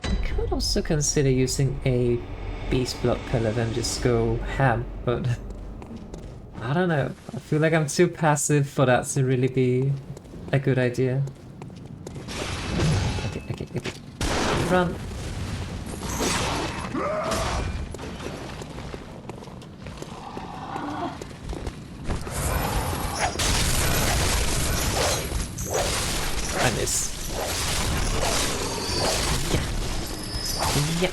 I could also consider using a beast blood pellet and just go ham, but I don't know. I feel like I'm too passive for that to really be a good idea. Okay. Run. I miss. Yeah.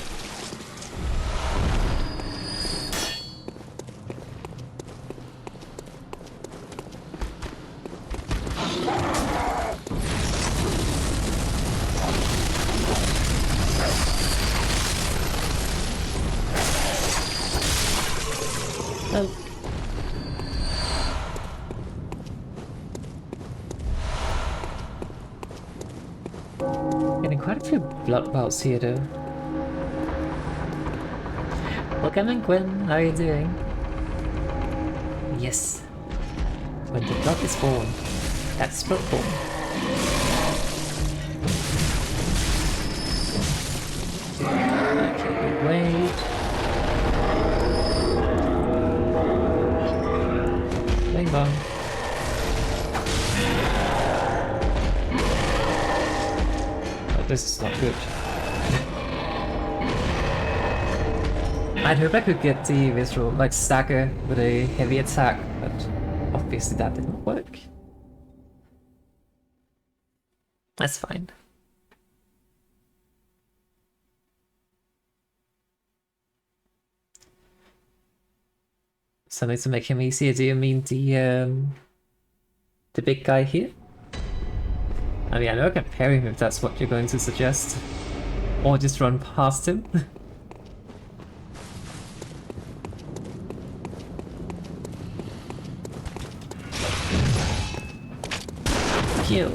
Oh. Getting quite a few blood bouts here though. Welcome in, Gwen. How are you doing? Yes. When the blood is born, that's Bloodborne. Okay, wait. Hang on. Oh, this is not good. I'd hope I could get the visceral, like, stagger with a heavy attack, but obviously that didn't work. That's fine. Something to make him easier, do you mean the big guy here? I mean, I know I can parry him if that's what you're going to suggest. Or just run past him. Kill.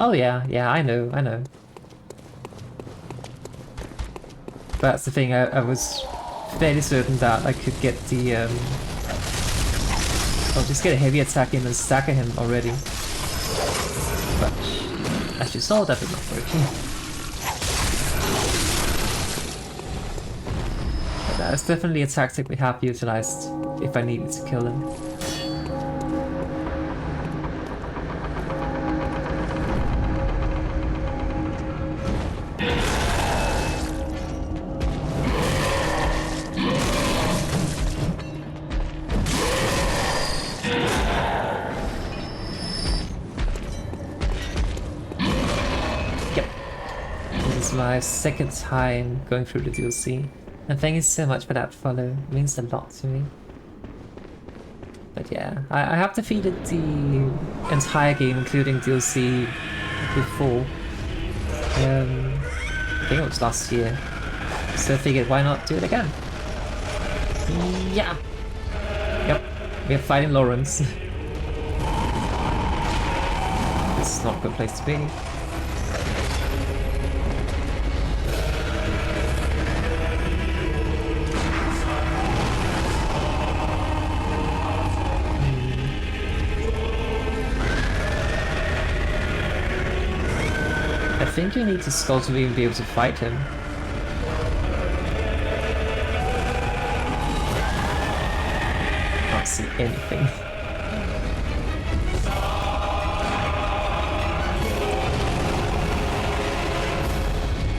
Oh yeah, I know. That's the thing, I was fairly certain that I could get the, I'll just get a heavy attack in and stagger him already. But, as you saw, that did not work. But that's definitely a tactic we have utilized if I needed to kill him. My second time going through the DLC, and thank you so much for that follow, it means a lot to me. But yeah, I have defeated the entire game including DLC before, I think it was last year, so I figured why not do it again. Yeah! Yep, we are fighting Laurence. This is not a good place to be. I think you need to skull to even be able to fight him. Can't see anything.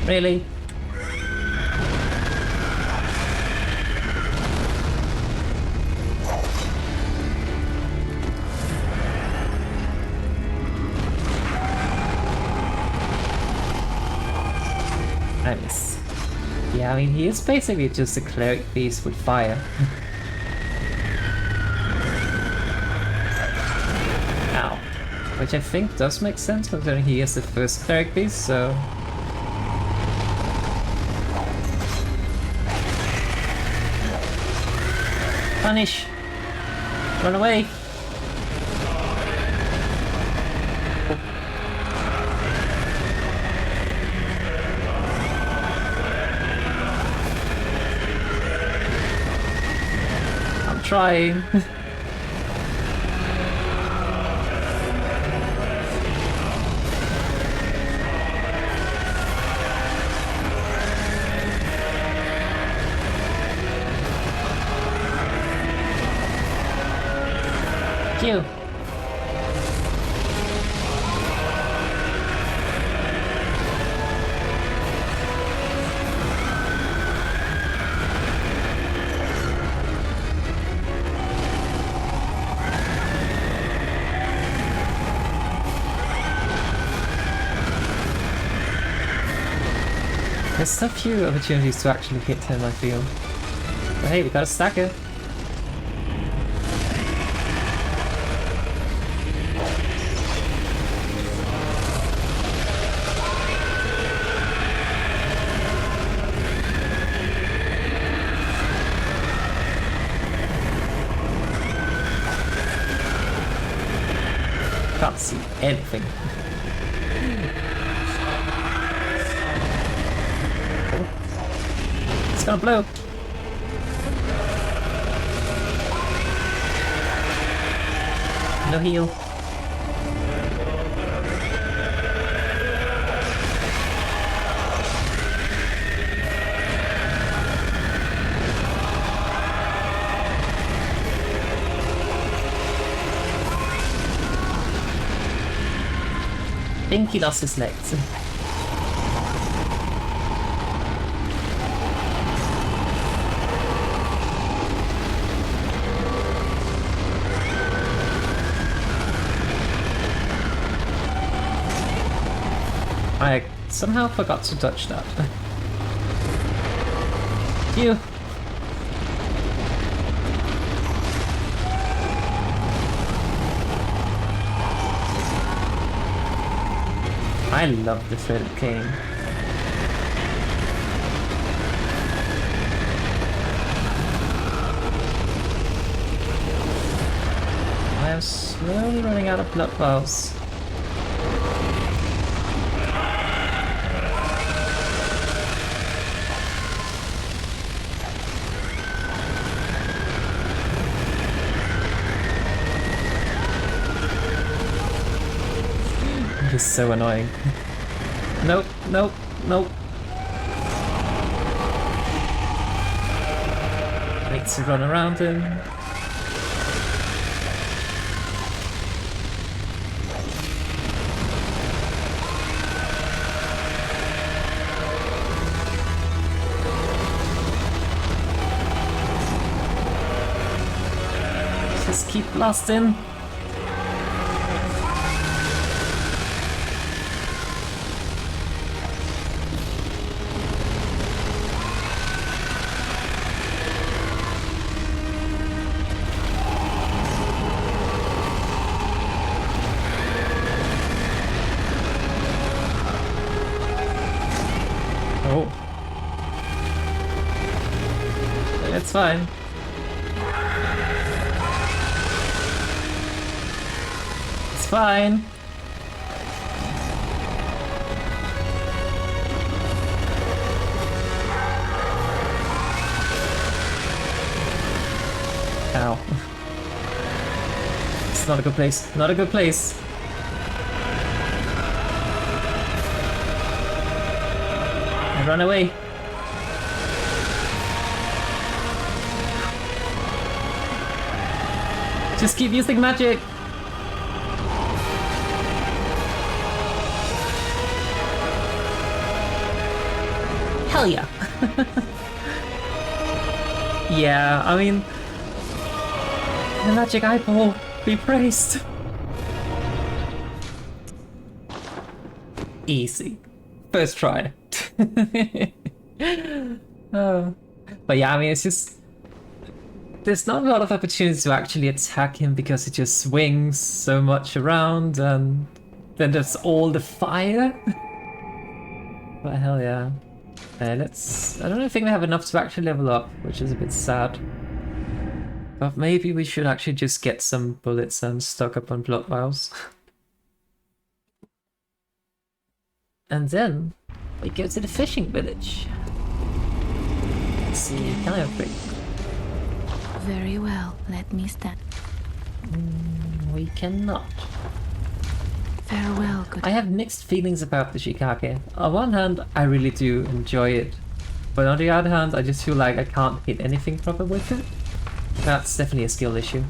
Really? Nice. Yeah, I mean, he is basically just a cleric beast with fire. Ow. Which I think does make sense considering he is the first cleric beast, so... Punish! Run away! Trying. Q. There's so few opportunities to actually hit him, I feel. But hey, we got a stacker. Can't see anything. It's gonna blow. No heal. I think he lost his legs. I somehow forgot to touch that. You. I love the threaded cane. I am slowly running out of blood vials. It's so annoying. Nope, nope, nope. I need to run around him. Just keep blasting. It's fine. It's fine. Ow. It's not a good place. Not a good place. I run away. Just keep using magic! Hell yeah! Yeah, I mean... The magic eyeball, be praised! Easy. First try. Oh. But yeah, I mean, it's just... There's not a lot of opportunities to actually attack him because he just swings so much around, and then there's all the fire. But hell yeah. Let's... I don't think we have enough to actually level up, which is a bit sad. But maybe we should actually just get some bullets and stock up on blood vials. And then we go to the fishing village. Let's see, can I upgrade? Very well, let me stand. We cannot. Farewell, good. I have mixed feelings about the Shikage. On one hand, I really do enjoy it. But on the other hand, I just feel like I can't hit anything proper with it. That's definitely a skill issue.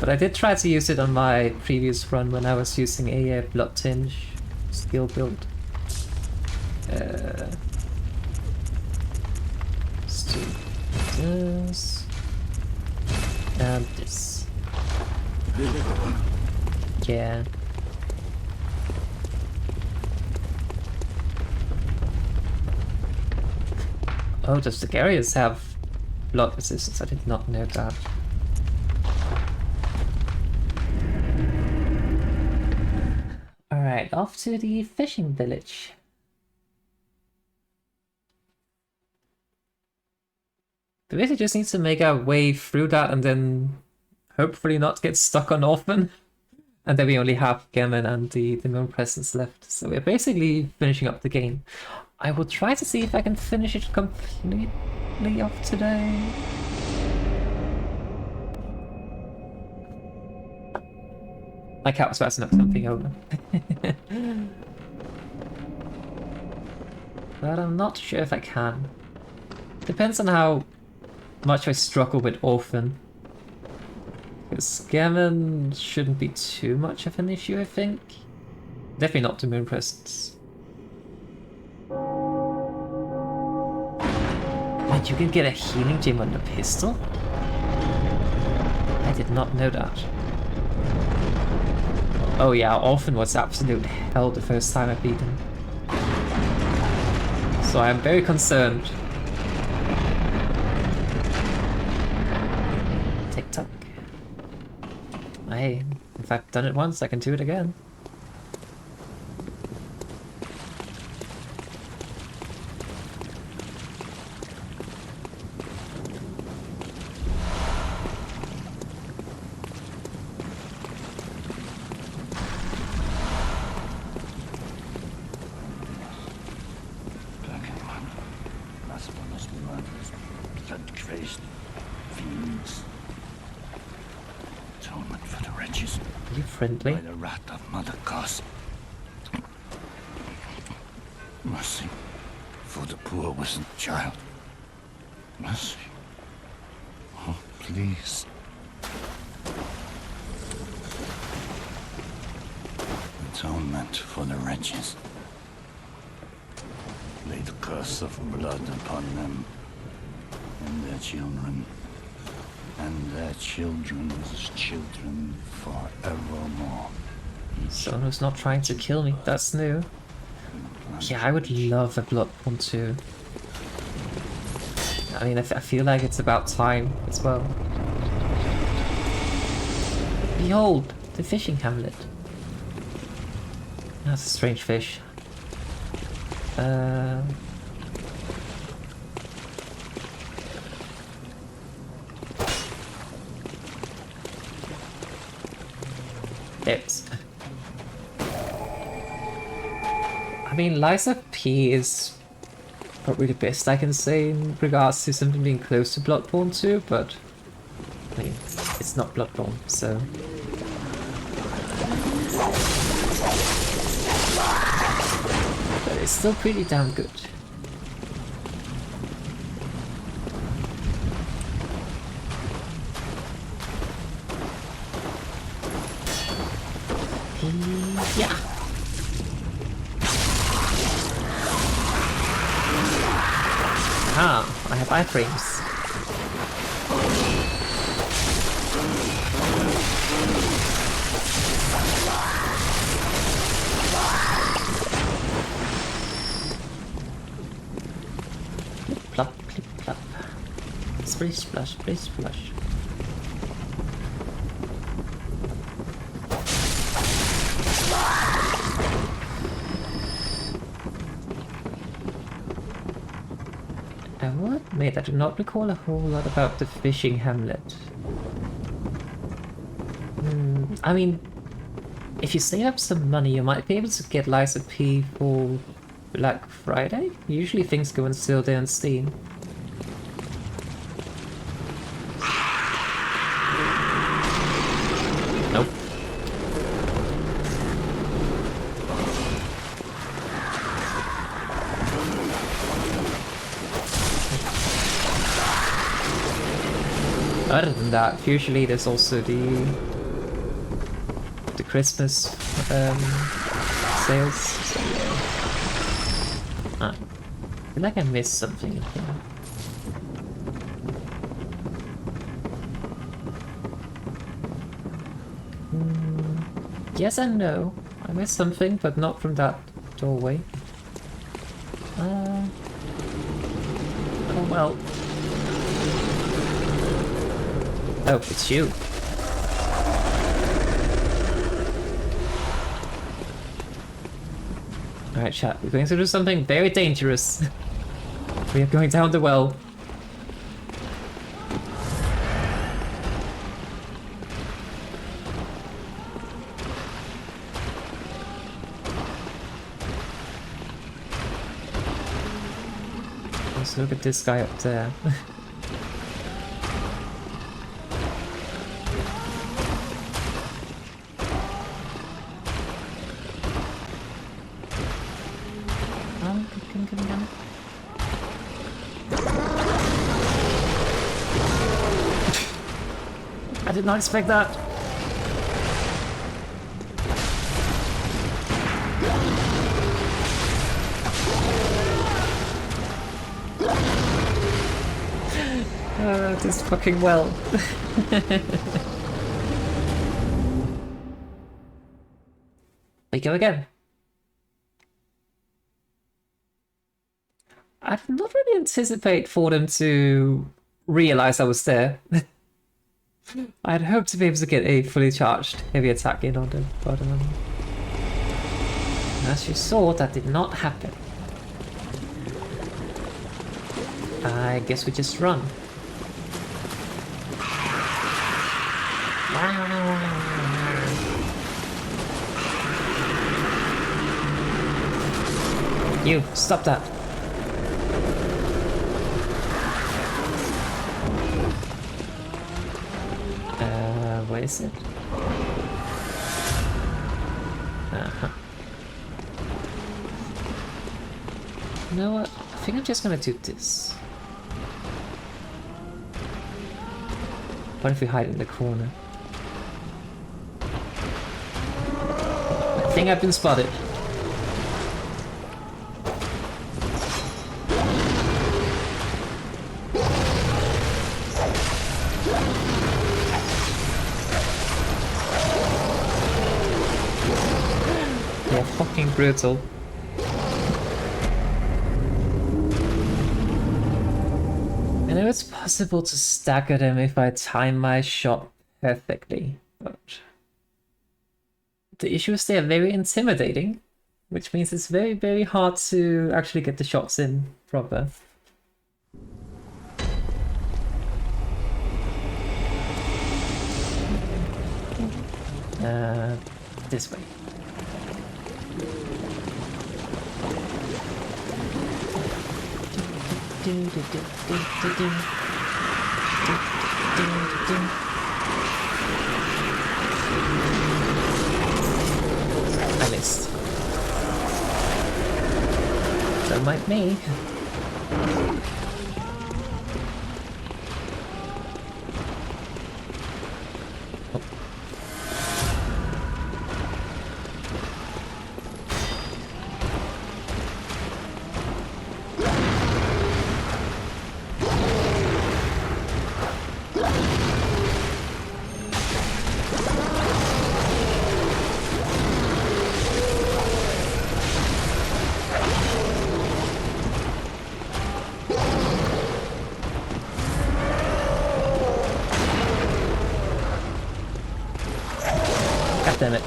But I did try to use it on my previous run when I was using a blood tinge skill build. Let's do this and this. Yeah. Oh, does the Garius have blood resistance? I did not know that. Alright, off to the fishing village. We basically just need to make our way through that and then hopefully not get stuck on Orphan. And then we only have Gammon and the Moon Presence left. So we're basically finishing up the game. I will try to see if I can finish it completely off today. My cat was about to knock something over. But I'm not sure if I can. Depends on how much I struggle with Orphan. Because Gammon shouldn't be too much of an issue, I think. Definitely not the Moon Presence. Wait, you can get a healing gem on the pistol? I did not know that. Oh yeah, Orphan was absolute hell the first time I beat him. So I am very concerned. Tick-tock. Hey, if I've done it once, I can do it again. Blood-crazed fiends. Atonement for the wretches. Are you friendly? By the wrath of Mother Kos. Mercy for the poor wasn't child. Mercy. Oh, please. Atonement for the wretches. Lay the curse of blood upon them and their children, and their children's children forevermore. Someone who's not trying to kill me. That's new. Yeah, I would love a Bloodborne 2. I mean, I feel like it's about time as well. Behold, the fishing hamlet. That's a strange fish. It's. I mean, Liza P is probably the best I can say in regards to something being close to Bloodborne 2, but I mean, it's not Bloodborne, so. But it's still pretty damn good. Yeah. Ah, I have iframes. Clip plop, clip plop. Splish splash, splish splash. I will admit I do not recall a whole lot about the fishing hamlet. I mean, if you save up some money, you might be able to get Liza P for Black Friday. Usually things go on sale there on Steam. Nope. Other than that, usually there's also the Christmas sales. So, I feel like I missed something in here. Yes and no. I missed something, but not from that doorway. Oh well. Oh, it's you. Alright, chat. We're going to do something very dangerous. We are going down the well. Let's look at this guy up there. I did not expect that. This fucking well. We go again. I did not really anticipate for them to realize I was there. I had hoped to be able to get a fully charged heavy attack in on them, but as you saw, that did not happen. I guess we just run. You, stop that. Where is it? Uh-huh. You know what? I think I'm just gonna do this. What if we hide in the corner? I think I've been spotted. Yeah, fucking brutal. I know it's possible to stagger them if I time my shot perfectly, but the issue is they are very intimidating, which means it's very, very hard to actually get the shots in proper. This way. I missed. Don't mind me. Damn it.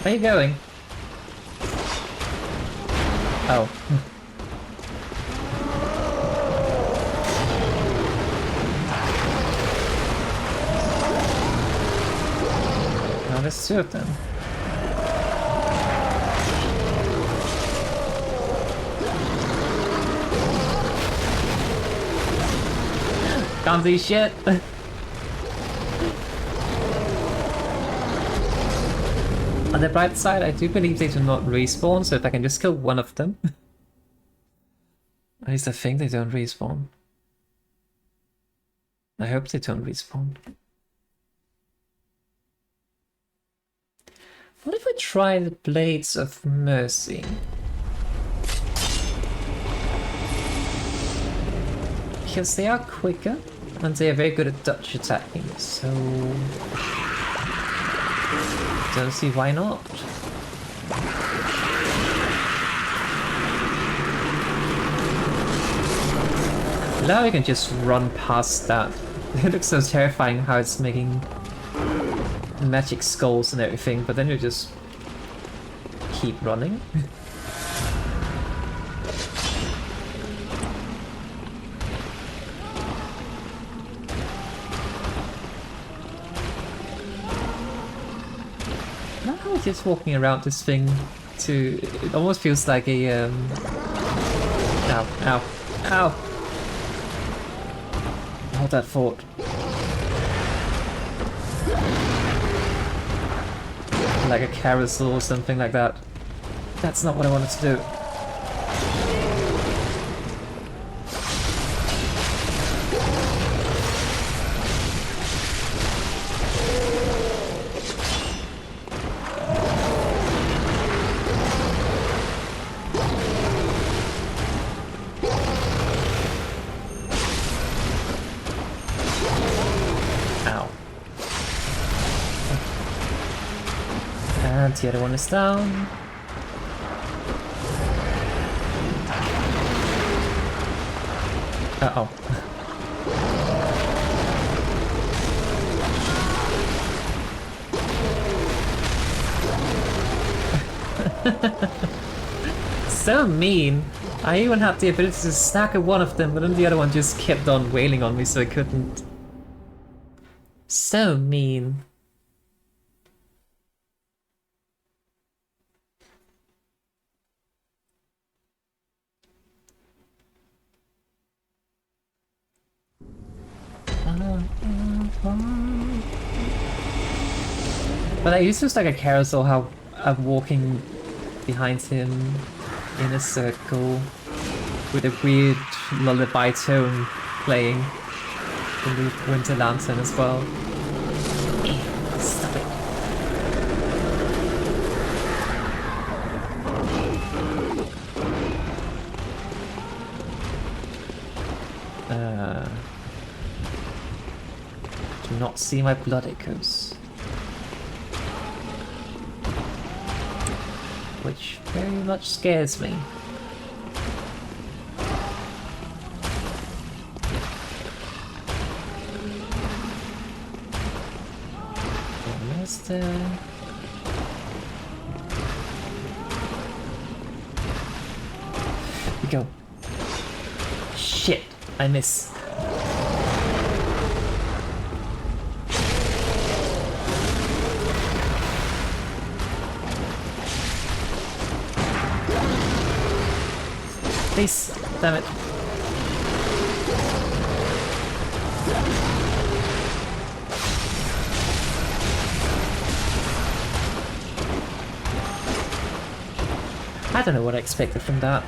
Where are you going? Oh. There's two of them. Can't do shit. On the bright side, I do believe they do not respawn, so if I can just kill one of them. At least I think they don't respawn. I hope they don't respawn. What if I try the Blades of Mercy? Because they are quicker, and they are very good at dodge attacking, so... don't see why not. Now we can just run past that. It looks so terrifying how it's making magic skulls and everything, but then you just keep running. Now we're just walking around this thing to... it almost feels like a ow, ow, ow! Hold that fort. Like a carousel or something like that. That's not what I wanted to do. The other one is down. Uh-oh. So mean. I even had the ability to snack at one of them, but then the other one just kept on wailing on me, so I couldn't. So mean. But I used to just like a carousel, how I'm walking behind him in a circle with a weird lullaby tone playing in the winter lantern as well. Stop it. Do not see my blood echoes. Which very much scares me. Where's there? We go. Shit, I miss. Please, damn it. I don't know what I expected from that.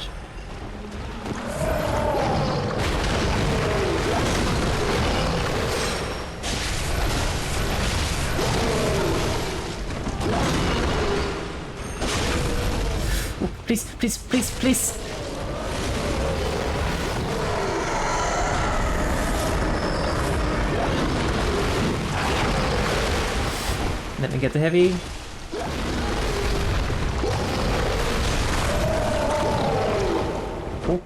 Oh, please, please, please, please. Let me get the heavy. Oh.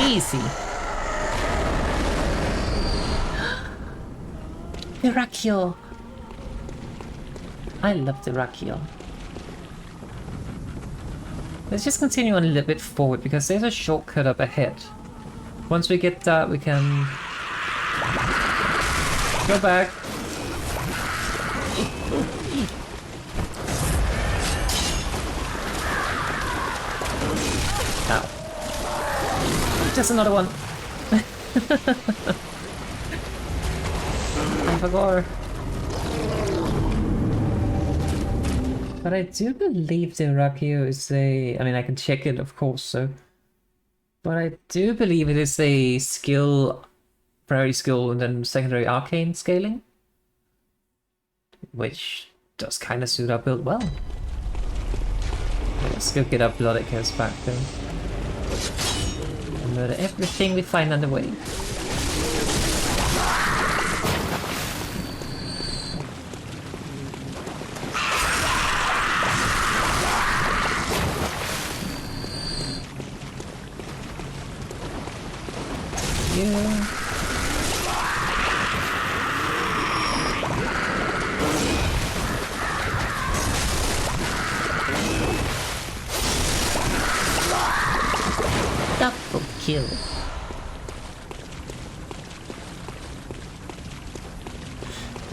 Easy. Miracle. I love the Miracle. Let's just continue on a little bit forward because there's a shortcut up ahead. Once we get that, we can go back. Ow. Just another one. I forgot. But I do believe the Rakio is a... I mean, I can check it, of course, so... But I do believe it is a skill, primary skill, and then secondary arcane scaling. Which does kind of suit our build well. Let's go get our Blood Echoes back, though. And murder everything we find on the way. Yeah. Double kill.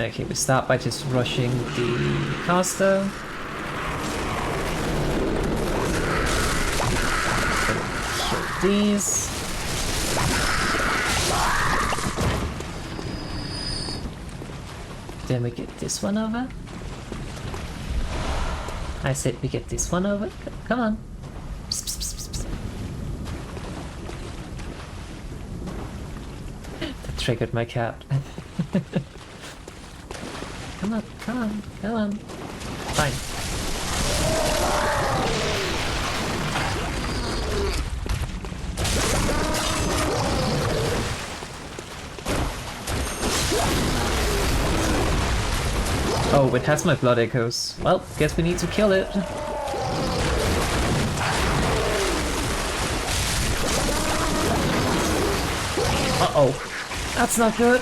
Okay, we start by just rushing the caster. Kill these. Then we get this one over. I said we get this one over. Come on. Psst, psst, psst, psst. That triggered my cat. Come on, come on, come on. Fine. Oh, it has my Blood Echoes. Well, guess we need to kill it. Uh-oh. That's not good.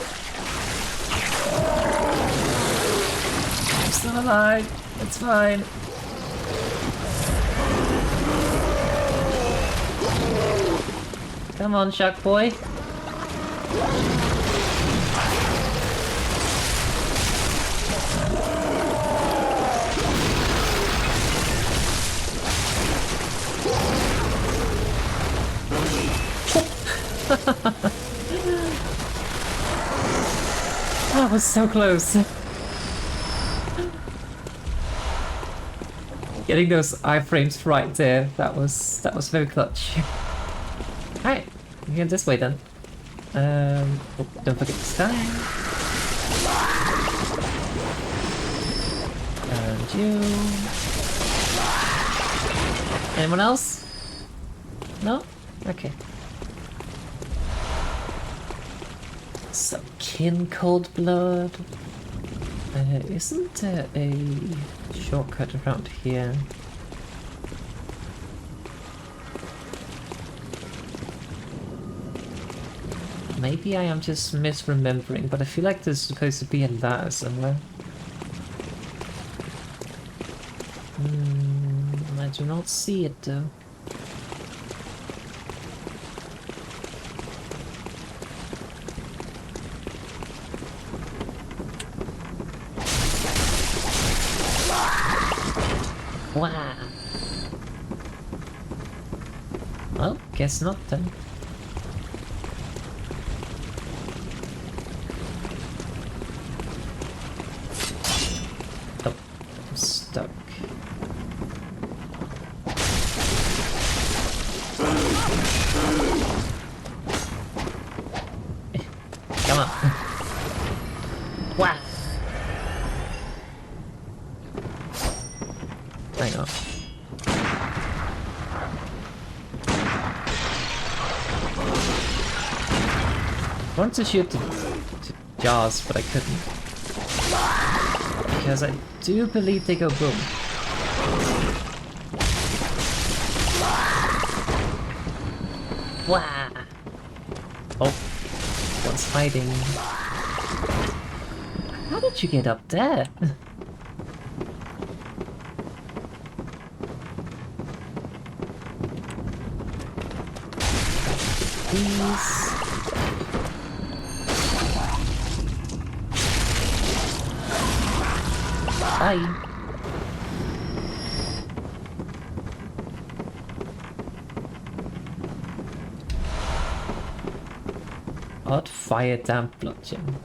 I'm still alive. It's fine. Come on, Shark Boy. That was so close. Getting those iframes right there, that was very clutch. Alright, we're going this way then. Oh, don't forget this guy. And you. Anyone else? No? Okay. Some kin cold blood. Isn't there a shortcut around here? Maybe I am just misremembering, but I feel like there's supposed to be a ladder somewhere. I do not see it though. Wow. Well, guess not then. Oh, I'm stuck. Come on. Wow. Hang on. I wanted to shoot the jars, but I couldn't. Because I do believe they go boom. Wow! Oh, one's hiding. How did you get up there? Please. Bye. Odd fire damp bludgeon.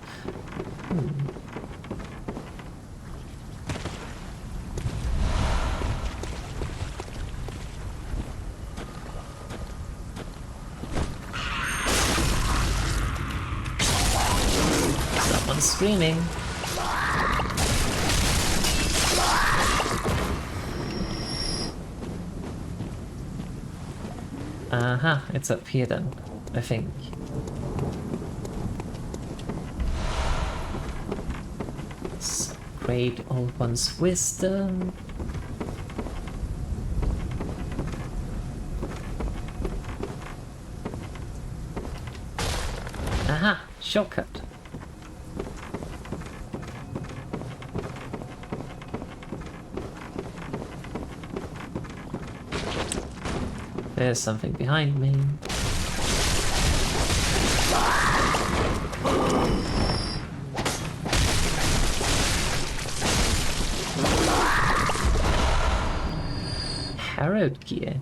screaming. Uh-huh, it's up here then, I think. Let's upgrade Old One's wisdom. Aha, shortcut. There's something behind me. Harrowed gear.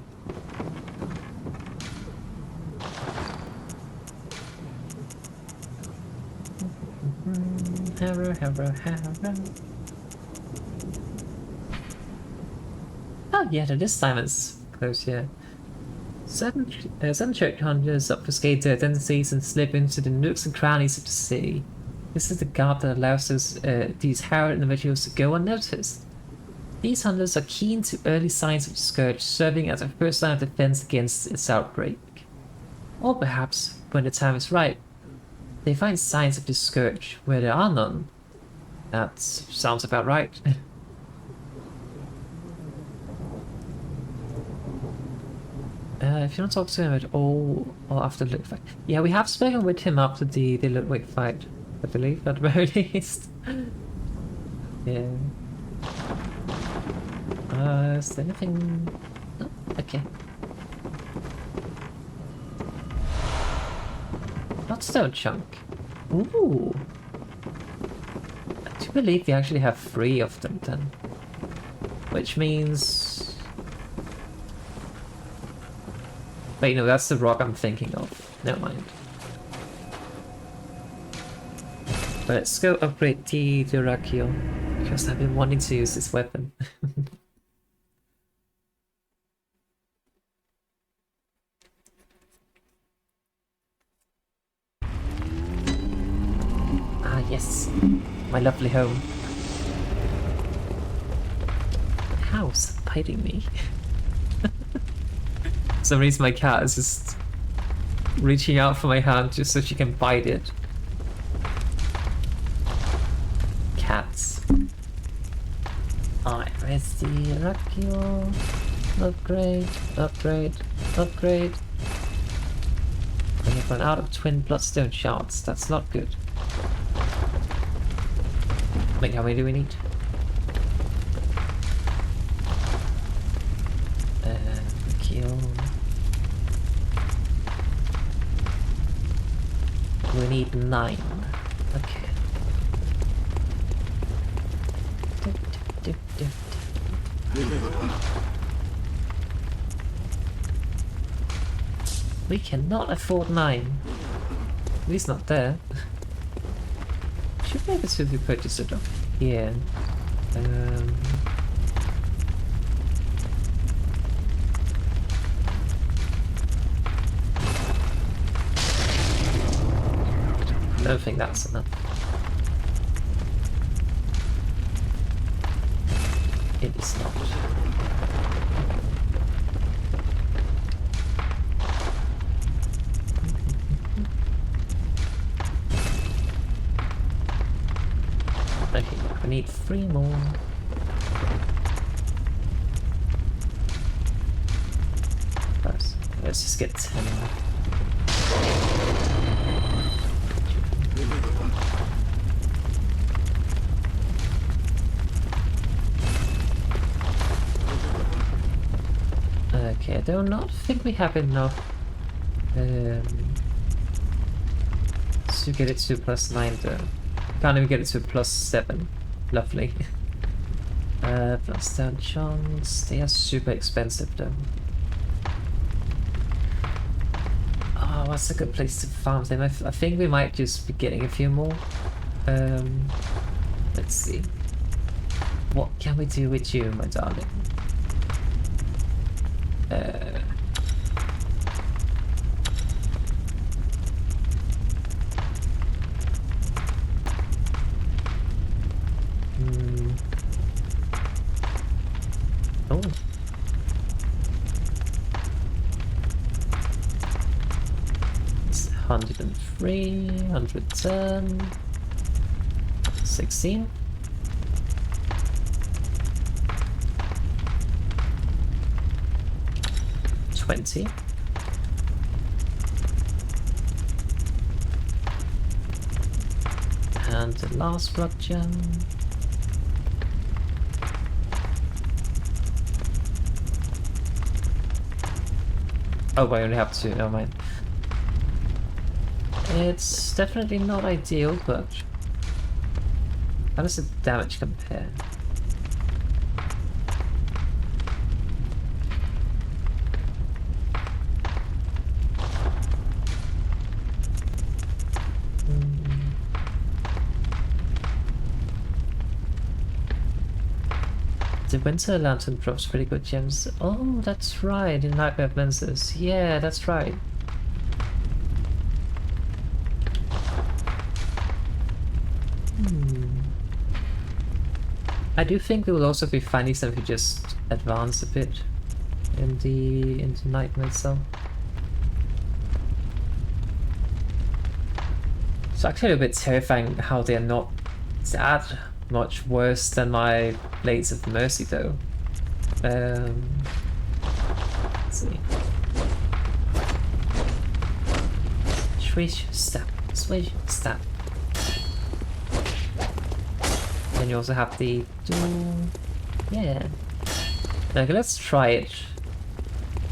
Harrow. Oh yeah, this time it's close here. Certain trick hunters obfuscate their identities and slip into the nooks and crannies of the city. This is the garb that allows these harrowed individuals to go unnoticed. These hunters are keen to early signs of the scourge, serving as a first line of defense against its outbreak. Or perhaps, when the time is right, they find signs of the scourge where there are none. That sounds about right. If you don't talk to him at all, or after the Ludwig fight. Yeah, we have spoken with him after the Ludwig fight, I believe, at the very least. Yeah. Is there anything... No? Okay. Bloodstone chunk. Ooh. I do believe we actually have 3 of them then. Which means... Wait, no, that's the rock I'm thinking of. Never mind. But let's go upgrade the Durakio, because I've been wanting to use this weapon. Ah, yes. My lovely home. How's biting me? For some reason my cat is just reaching out for my hand just so she can bite it. Cats. Alright, where's the Rakio? Upgrade, upgrade, upgrade. We've run out of twin bloodstone shards. That's not good. Wait, how many do we need? Rakio. We need 9. Okay. We cannot afford 9. At least not there. Should be able to repurchase it up here. I don't think that's enough. It is not. Okay, we need 3 more. First, let's just get 10. Okay, I do not think we have enough to get it to +9 though. Can't even get it to +7. Lovely. Plus down chunks. They are super expensive though. Oh, what's a good place to farm them? I think we might just be getting a few more. Let's see. What can we do with you, my darling? Oh. It's 103, 110, 16. $20. And the last blood gem. Oh, I only have 2, never mind. It's definitely not ideal, but how does the damage compare? The Winter Lantern drops pretty good gems. Oh, that's right, in Nightmare of Lenses. Yeah, that's right. I do think we will also be finding some if we just advance a bit in the Nightmare itself. It's actually a bit terrifying how they're not that much worse than my Blades of Mercy though. Let's see. Swish, stab, swish, stab. Then you also have the yeah. Okay, let's try it.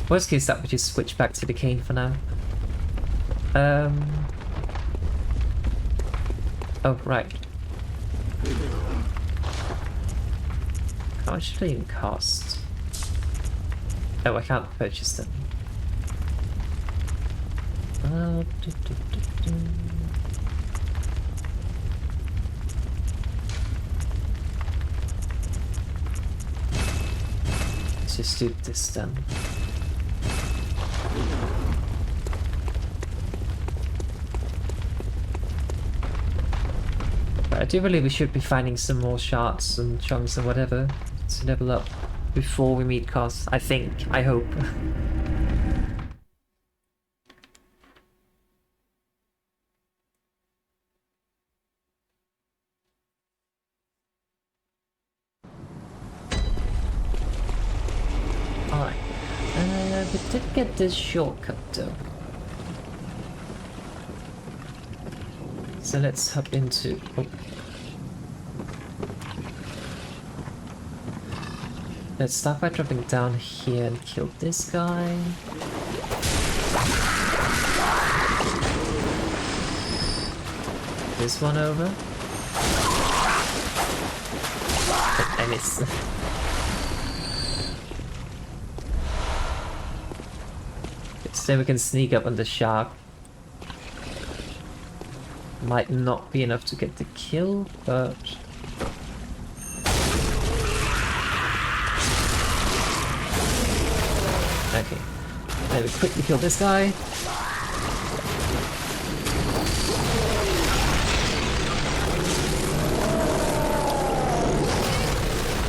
Worst case that we just switch back to the cane for now. Oh right. How much do they even cost? Oh, I can't purchase them. Let's just do this then. But I do believe we should be finding some more shards and chunks and whatever to level up before we meet Kos. I think. I hope. Alright. We did get this shortcut though. So let's hop into... Oh. Let's start by dropping down here and kill this guy. This one over. I missed. So then we can sneak up on the shark. Might not be enough to get the kill, but... Okay. Then we quickly kill this guy.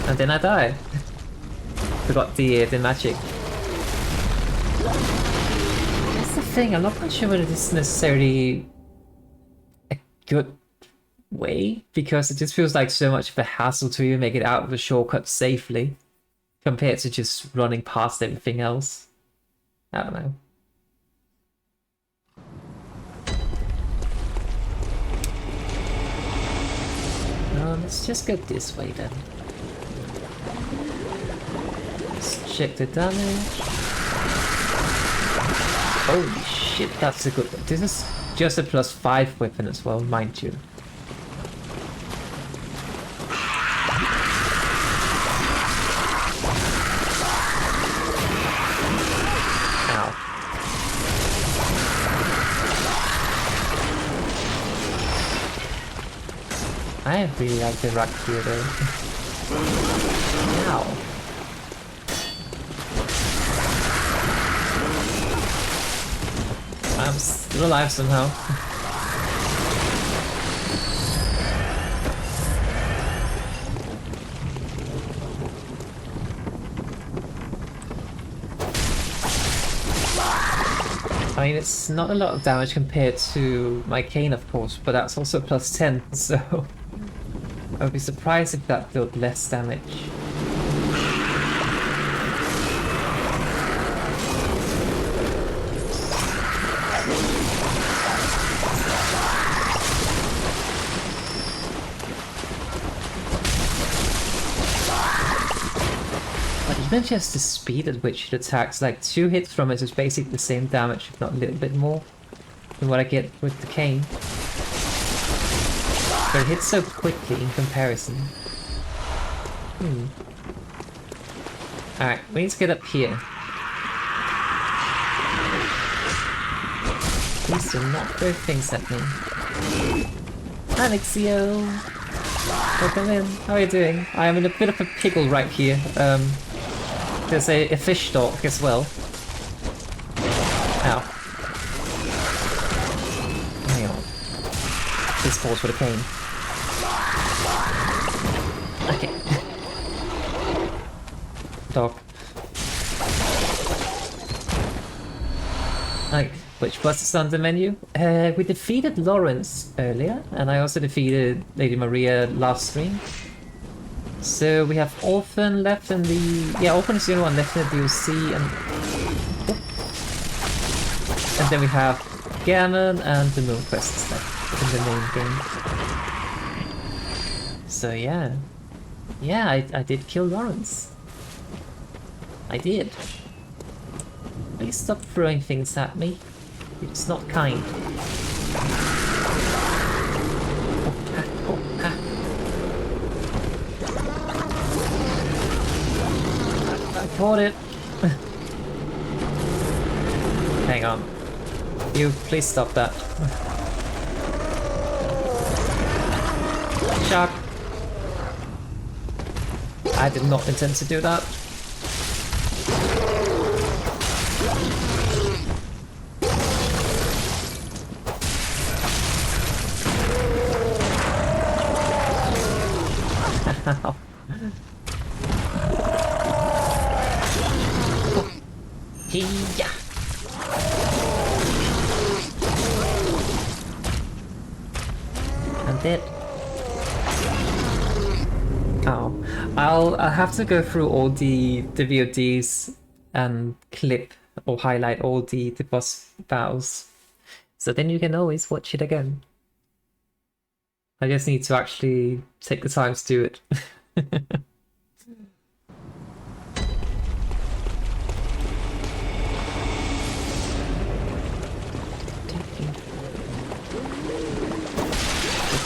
And then I die. Forgot the magic. That's the thing, I'm not quite sure whether this is necessarily a good way, because it just feels like so much of a hassle to even make it out of a shortcut safely, compared to just running past everything else. I don't know. Let's just go this way then. Let's check the damage. Holy shit, that's a good one. This is just a +5 weapon as well, mind you. Ow. I really like the rock here though. Ow. I'm still alive somehow. I mean, it's not a lot of damage compared to my cane, of course, but that's also plus 10, so I would be surprised if that dealt less damage. But even just the speed at which it attacks, like 2 hits from it is basically the same damage, if not a little bit more, than what I get with the cane. But it hits so quickly in comparison. Alright, we need to get up here. Please do not throw things at me. Alexio! Welcome in. How are you doing? I am in a bit of a pickle right here. There's a fish stalk as well. Ow. Hang on. This falls for the cane. Okay. Dog. Like, which boss is on the menu? We defeated Laurence earlier, and I also defeated Lady Maria last stream. So we have Orphan left in the... Yeah, Orphan is the only one left in the DLC, and then we have Gammon and the Moon Quests left in the main game. So yeah. Yeah, I did kill Laurence. I did. Please stop throwing things at me. It's not kind. I caught it. Hang on. You, please stop that. Shark. I did not intend to do that. Yeah. I'm dead. Oh, I'll have to go through all the VODs and clip or highlight all the boss battles, so then you can always watch it again. I just need to actually take the time to do it.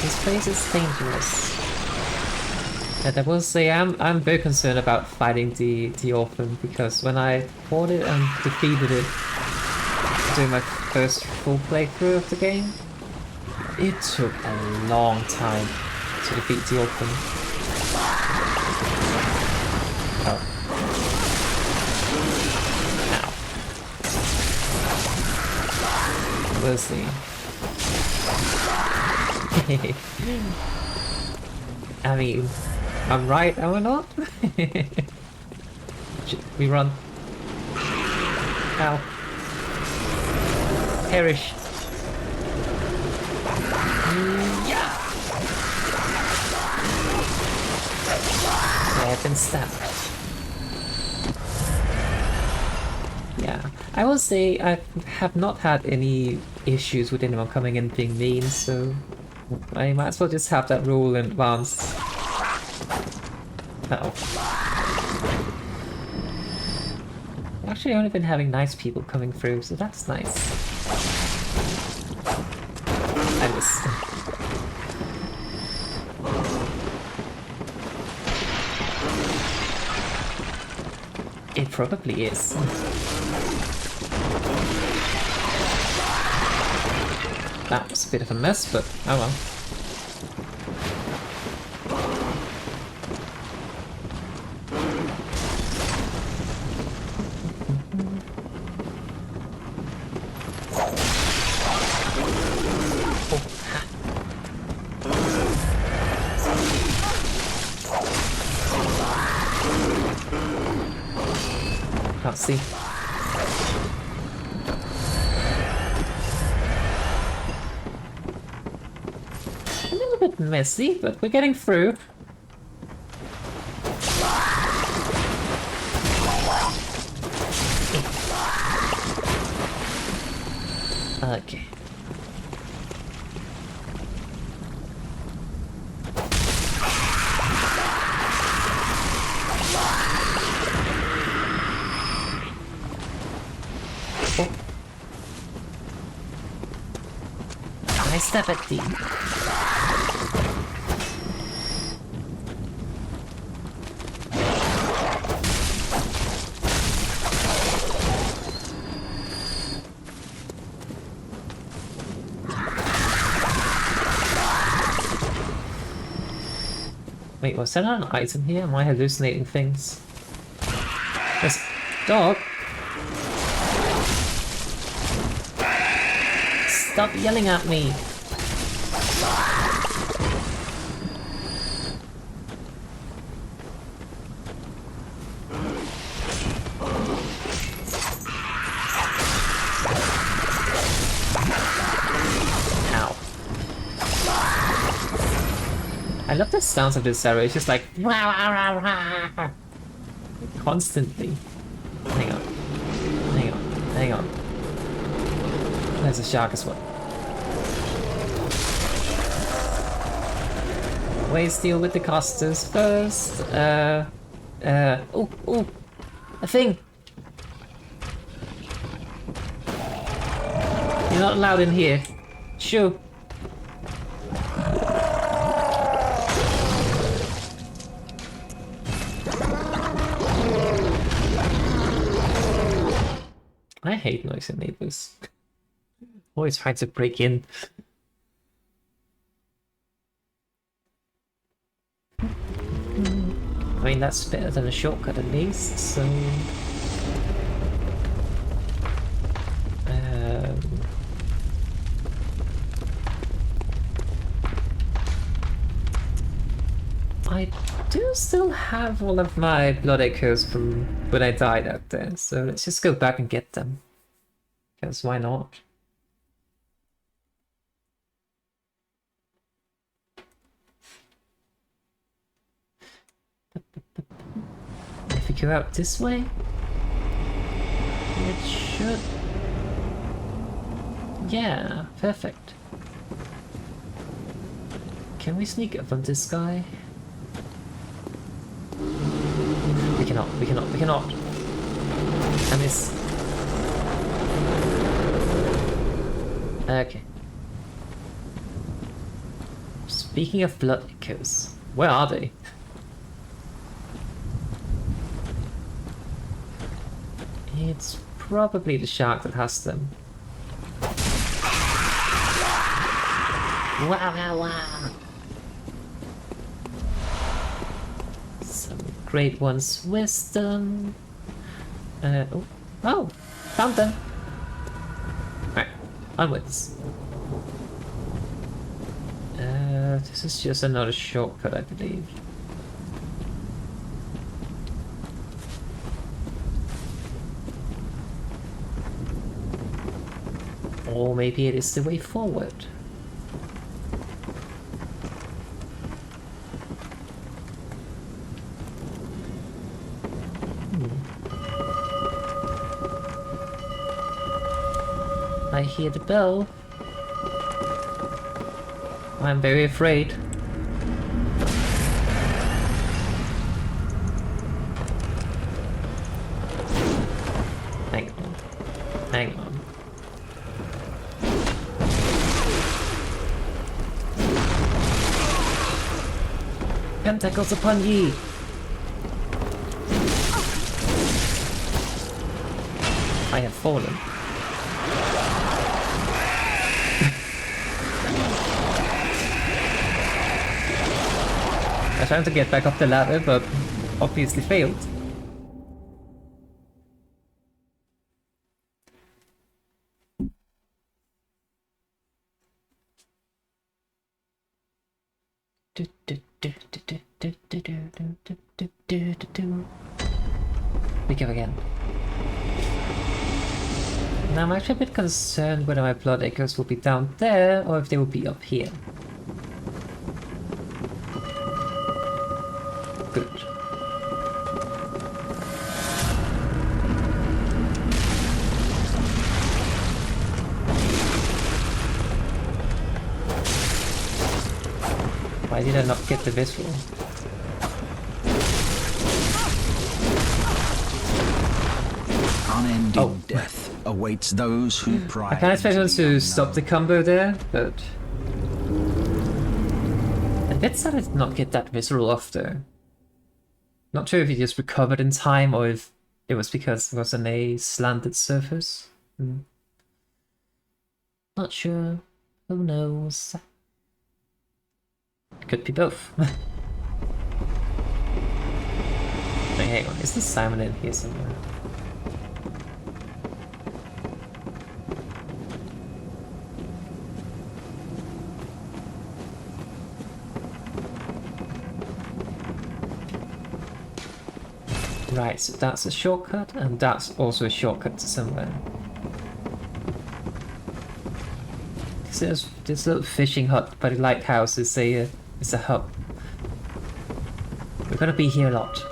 This place is dangerous. And I will say I'm very concerned about fighting the Orphan, because when I fought it and defeated it during my first full playthrough of the game, it took a long time to defeat the Orphan. Oh. Ow. We'll see. I mean, I'm right, am I not? We run. Ow. Perish. Yeah. I've been stabbed. Yeah, I will say I have not had any issues with anyone coming in being mean, so I might as well just have that rule in advance. Uh-oh. Actually, I've only been having nice people coming through, so that's nice. I miss. It probably is. That was a bit of a mess, but oh well. Can't see. bit messy, but we're getting through. Okay. Oh. I step at D. Wait, was that an item here? Am I hallucinating things? There's dog. Stop yelling at me. Ow. I love the sounds of this arrow. It's just like constantly. Hang on. Hang on. Hang on. There's a shark as well. Always deal with the casters first. Oh, a thing. You're not allowed in here. Shoo. I hate noisy neighbors. Always trying to break in. I mean, that's better than a shortcut at least, so... I do still have all of my blood echoes from when I died out there, so let's just go back and get them. Because why not? If we go out this way, it should... Yeah, perfect. Can we sneak up on this guy? We cannot, we cannot, we cannot. I miss. Okay. Speaking of blood echoes, where are they? It's probably the shark that has them. Wow, wow, wow. Some great one's wisdom. Oh, found them. Alright, onwards. This is just another shortcut, I believe. Or maybe it is the way forward. I hear the bell. I'm very afraid. Hang on. Hang on. Tentacles upon ye! I have fallen. I tried to get back up the ladder, but obviously failed. We go again. Now I'm actually a bit concerned whether my blood echoes will be down there or if they will be up here. Good. Why did I not get the visceral? Unending death awaits those who pry. I kind of expected to stop the combo there, but a bit sad I did not get that visceral off though. Not sure if he just recovered in time or if it was because it was on a slanted surface. Not sure. Who knows? Could be both. Wait, hang on. Is the Simon in here somewhere? Right, so that's a shortcut, and that's also a shortcut to somewhere. There's this little fishing hut by the lighthouse is a hub. We're gonna be here a lot.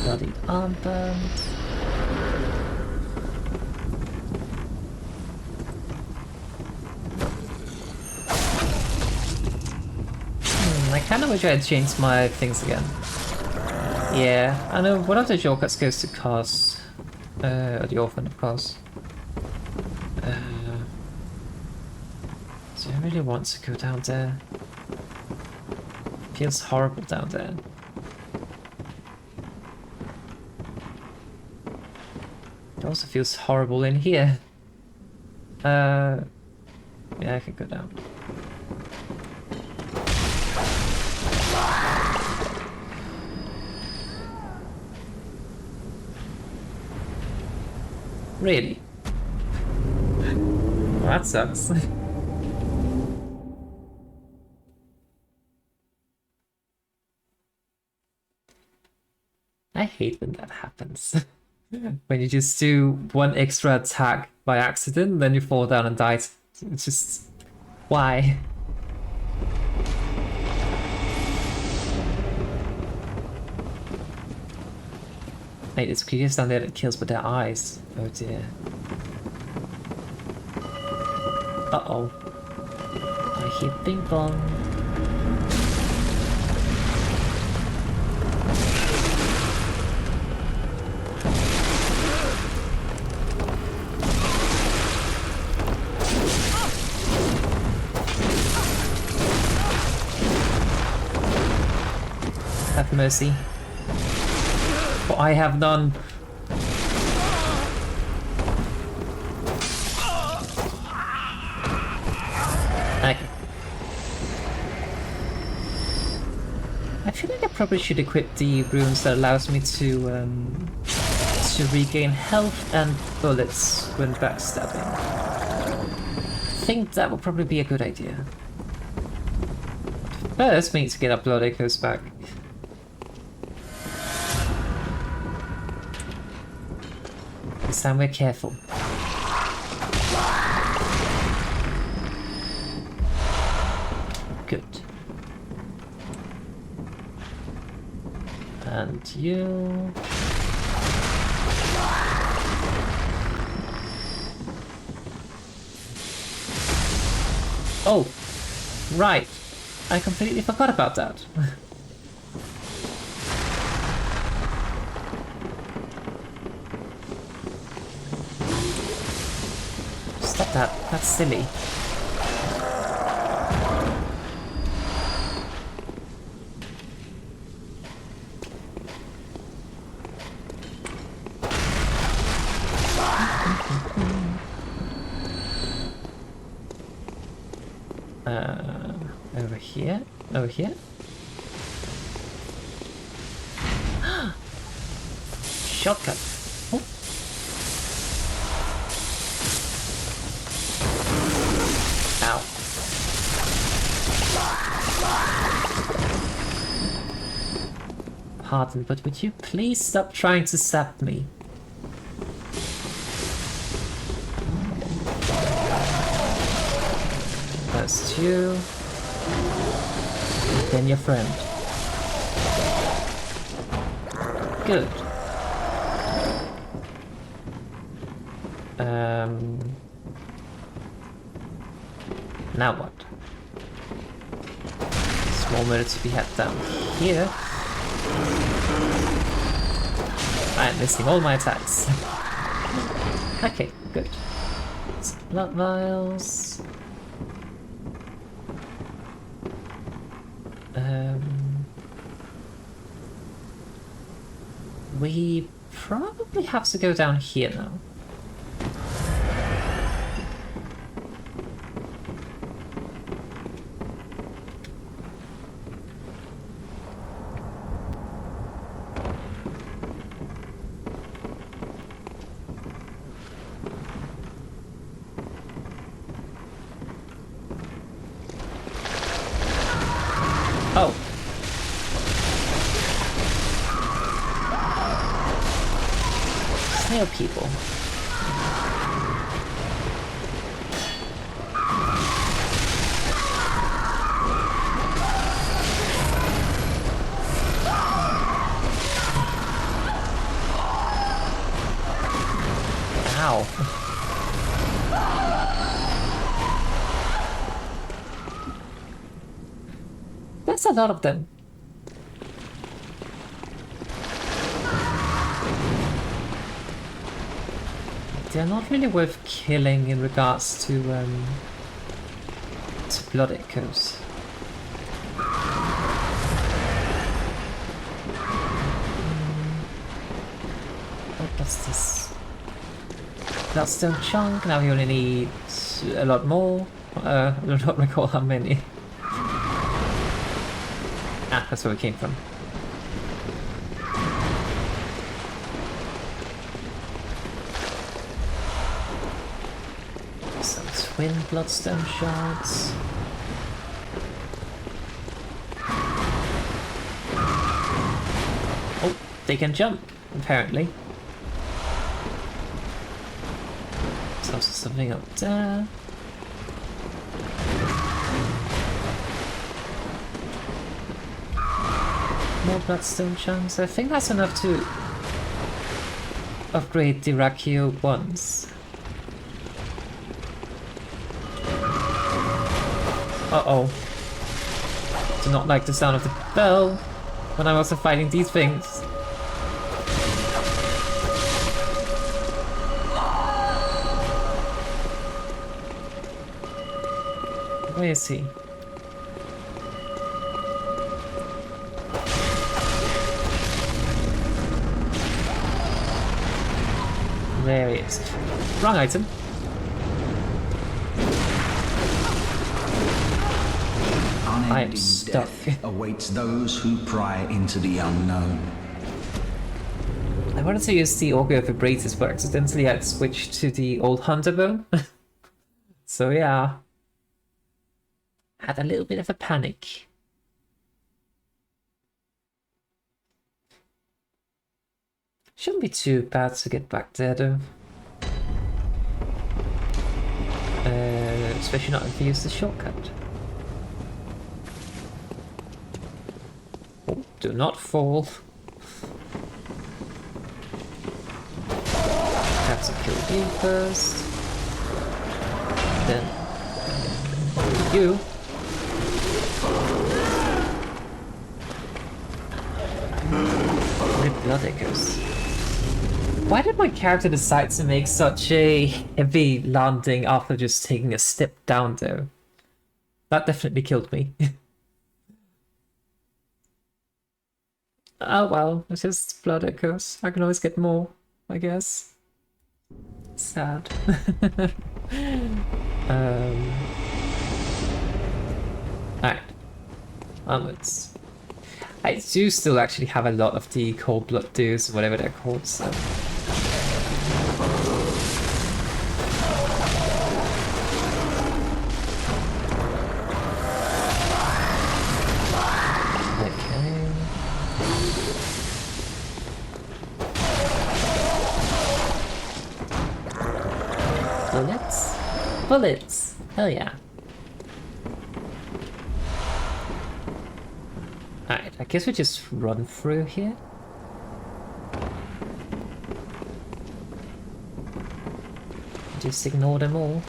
Bloody armband. I kinda wish I had changed my things again. Yeah, I know one of the shortcuts goes to Kos. Or the Orphan of Kos. Do I really want to go down there? Feels horrible down there. It also feels horrible in here. Yeah, I can go down. Really? Well, that sucks. I hate when that happens. When you just do one extra attack by accident, then you fall down and die. It's just... why? Wait, it's creatures down there that kills with their eyes. Oh dear. Uh-oh. I hear ping pong. Have mercy. For I have none. Okay. I feel like I probably should equip the runes that allows me to regain health and bullets when backstabbing. I think that would probably be a good idea. First, we need to get our blood echoes back. This time we're careful. Good. And you... Oh! Right! I completely forgot about that. Stop that. That's silly. Over here? Over here? Shortcut. Ow. Pardon, but would you please stop trying to stab me? First you, then your friend. Good. Now what? Small mirror to be had down here. I'm missing all my attacks. Okay, good. Some blood vials. We probably have to go down here now. Oh. Snail people. Ow. That's a lot of them. They're not really worth killing in regards to blood echoes. Oh, what's this? Bloodstone chunk. Now we only need a lot more. I do not recall how many. Ah, that's where we came from. Some twin bloodstone shards. Oh, they can jump, apparently. There's also something up there. More bloodstone chunks. I think that's enough to upgrade the Rakio once. Uh-oh. Do not like the sound of the bell when I'm also fighting these things. Where is he? There he is. Wrong item. I am stuck. Death awaits those who pry into the unknown. I wanted to use the Augur Vibrators, but accidentally I'd switched to the old Hunter Bow. So yeah. Had a little bit of a panic. Shouldn't be too bad to get back there though. Especially not if you use the shortcut. Oh, do not fall. Have to kill you first. Then you. Red blood echoes. Why did my character decide to make such a heavy landing after just taking a step down though? That definitely killed me. Oh well, it's just blood echoes. I can always get more, I guess. Sad. Alright. Onwards. I do still actually have a lot of the cold blood dues, whatever they're called, so. Bullets? Bullets! Hell yeah. Alright, I guess we just run through here. Just ignore them all.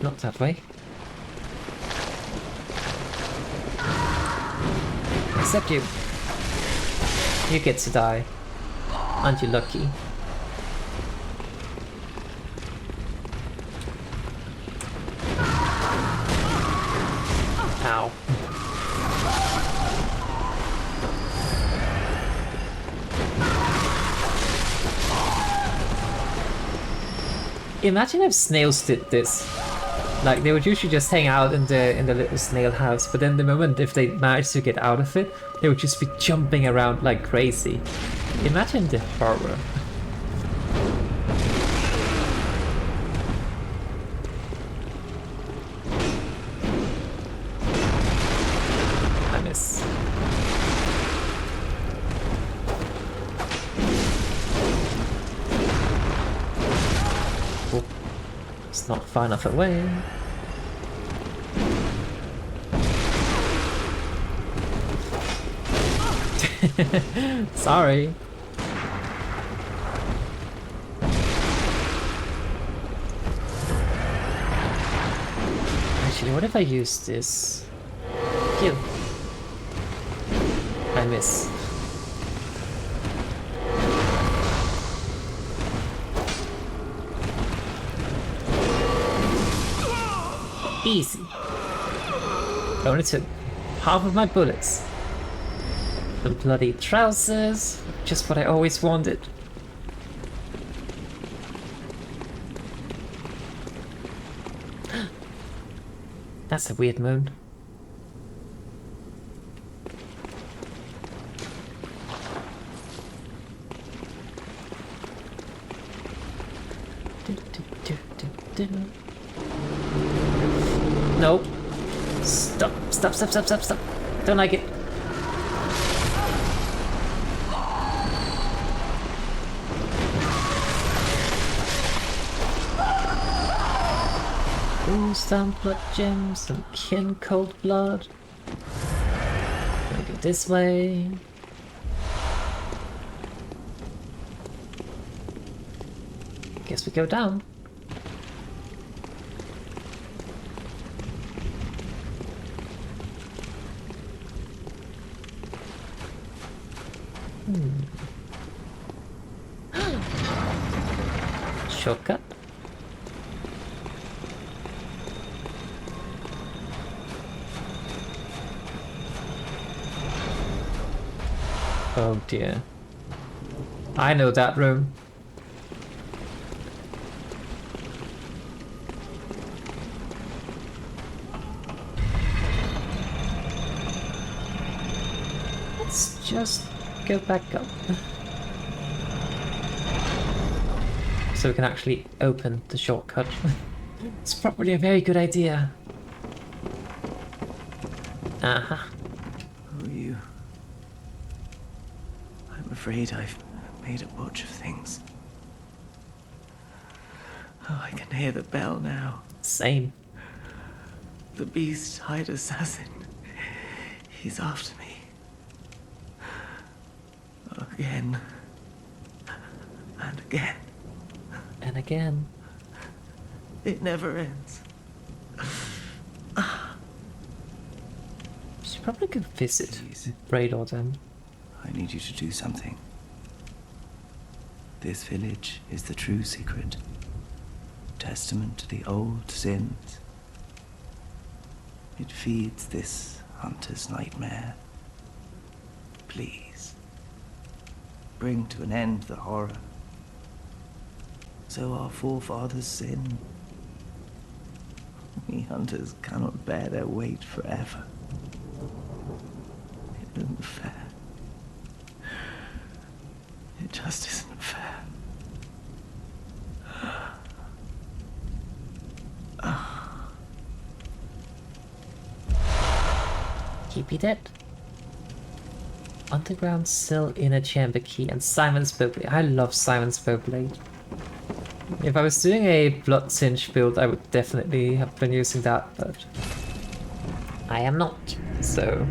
Not that way. Except you. You get to die. Aren't you lucky? Ow. Imagine if snails did this. Like, they would usually just hang out in the little snail house, but then the moment if they managed to get out of it, they would just be jumping around like crazy. Imagine the horror. I miss. Oh, it's not far enough away. Sorry. Actually, what if I use this? Kill. I miss. Easy. Only took half of my bullets. The bloody trousers, just what I always wanted. That's a weird moon. Nope. Stop, stop, stop, stop, stop, stop. Don't like it. Ooh, some blood gems, some kin cold blood. Gonna go this way. Guess we go down. Shortcut. Oh dear. I know that room. Let's just go back up. So we can actually open the shortcut. It's probably a very good idea. Uh-huh. Who are you? I'm afraid I've made a botch of things. Oh, I can hear the bell now. Same. The beast-eyed assassin. He's after me. Again. And again. And again. It never ends. Should probably go visit Please. Radar then. I need you to do something. This village is the true secret. Testament to the old sins. It feeds this hunter's nightmare. Please. Bring to an end the horror. So our forefathers sinned. We hunters cannot bear their weight forever. It isn't fair. It just isn't fair. Keep it dead. Underground sill, inner chamber key, and Simon's Bowblade. I love Simon's Bowblade. If I was doing a blood tinge build, I would definitely have been using that, but I am not, so...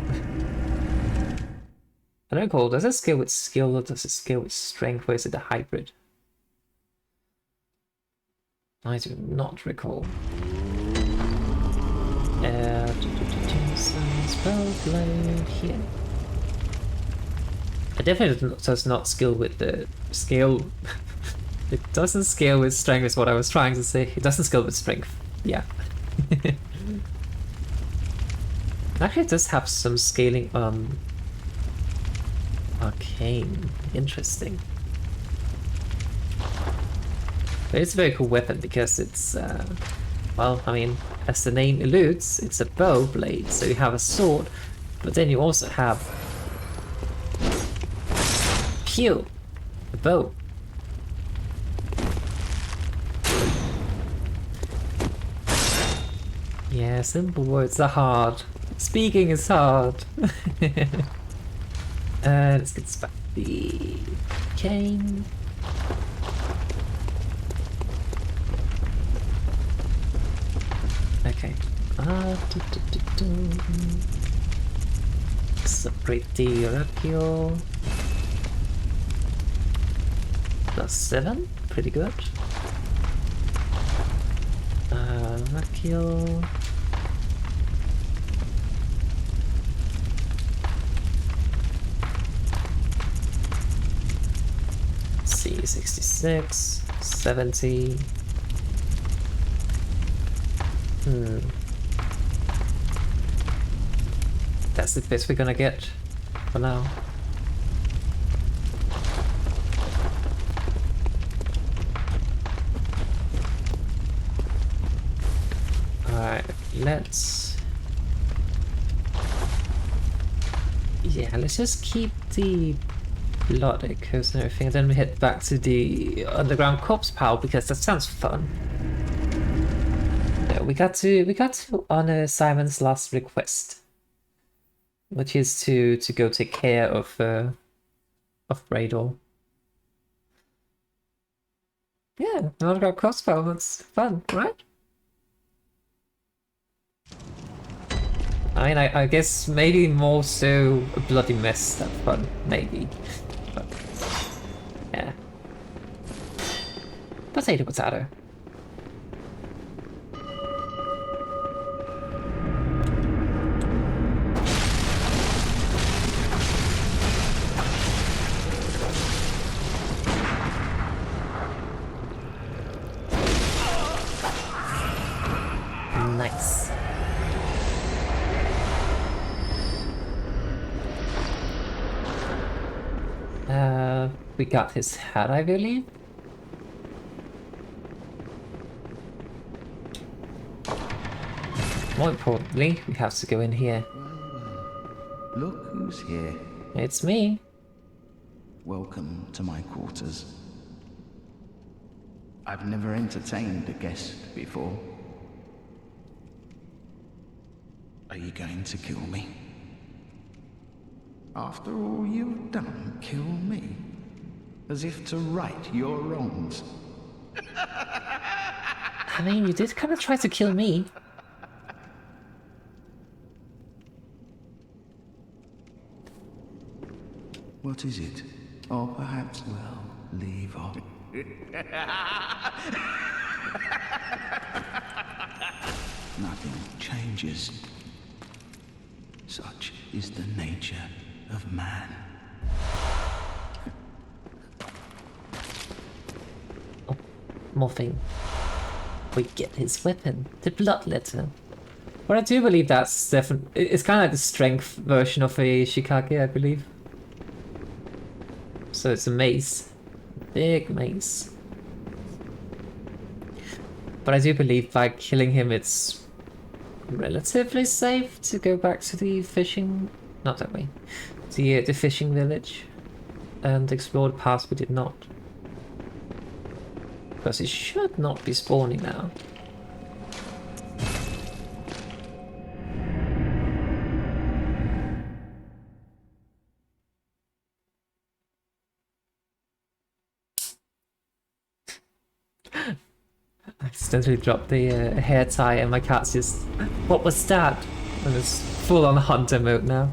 I don't recall, does it scale with skill or does it scale with strength, or is it a hybrid? I do not recall. Spell blade here. It definitely does not scale with the scale. It doesn't scale with strength is what I was trying to say. It doesn't scale with strength. Yeah. Actually, it does have some scaling on arcane. Interesting. But it's a very cool weapon because it's, well, I mean, as the name alludes, it's a bow blade. So you have a sword, but then you also have pew, a bow. Yeah, simple words are hard. Speaking is hard. Let's get back the cane. Okay. Let's upgrade the Oracle. +7, pretty good. Oracle. C66, 70. That's the best we're gonna get for now. Alright, let's... Yeah, let's just keep the blood echoes and everything, and then we head back to the underground corpse pile because that sounds fun. Yeah, we got to honor Simon's last request, which is to go take care of Brador. Yeah, underground corpse pile, that's fun, right? I mean, I guess maybe more so a bloody mess than fun, maybe. But, yeah. Potato, potato. Nice. We got his hat, I believe. More importantly, we have to go in here. Look who's here. It's me. Welcome to my quarters. I've never entertained a guest before. Are you going to kill me? After all you've done, kill me? As if to right your wrongs. I mean, you did kind of try to kill me. What is it? Or perhaps, well, leave off. Nothing changes. Such is the nature of man. Oh, morphing. We get his weapon, the blood letter. But I do believe that's definitely... It's kind of like the strength version of a Shikage, I believe. So it's a mace. Big mace. But I do believe by killing him it's relatively safe to go back to the fishing... Not that way. The fishing village. And explore the path we did not. Because he should not be spawning now. accidentally dropped the hair tie and my cat's just... What was that? And it's full on hunter mode now.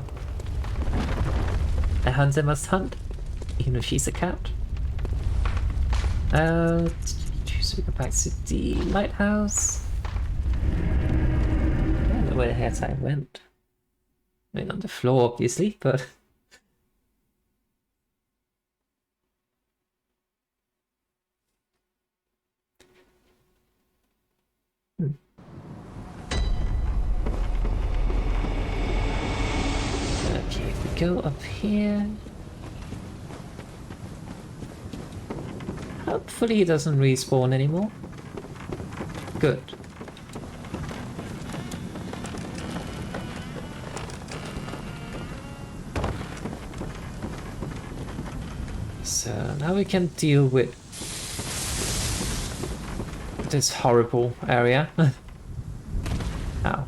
A hunter must hunt, even if she's a cat. So we go back to the lighthouse. I don't know where the hair tie went. I mean, on the floor, obviously, but... Okay, if we go up here... Hopefully he doesn't respawn anymore. Good. So now we can deal with this horrible area. Ow.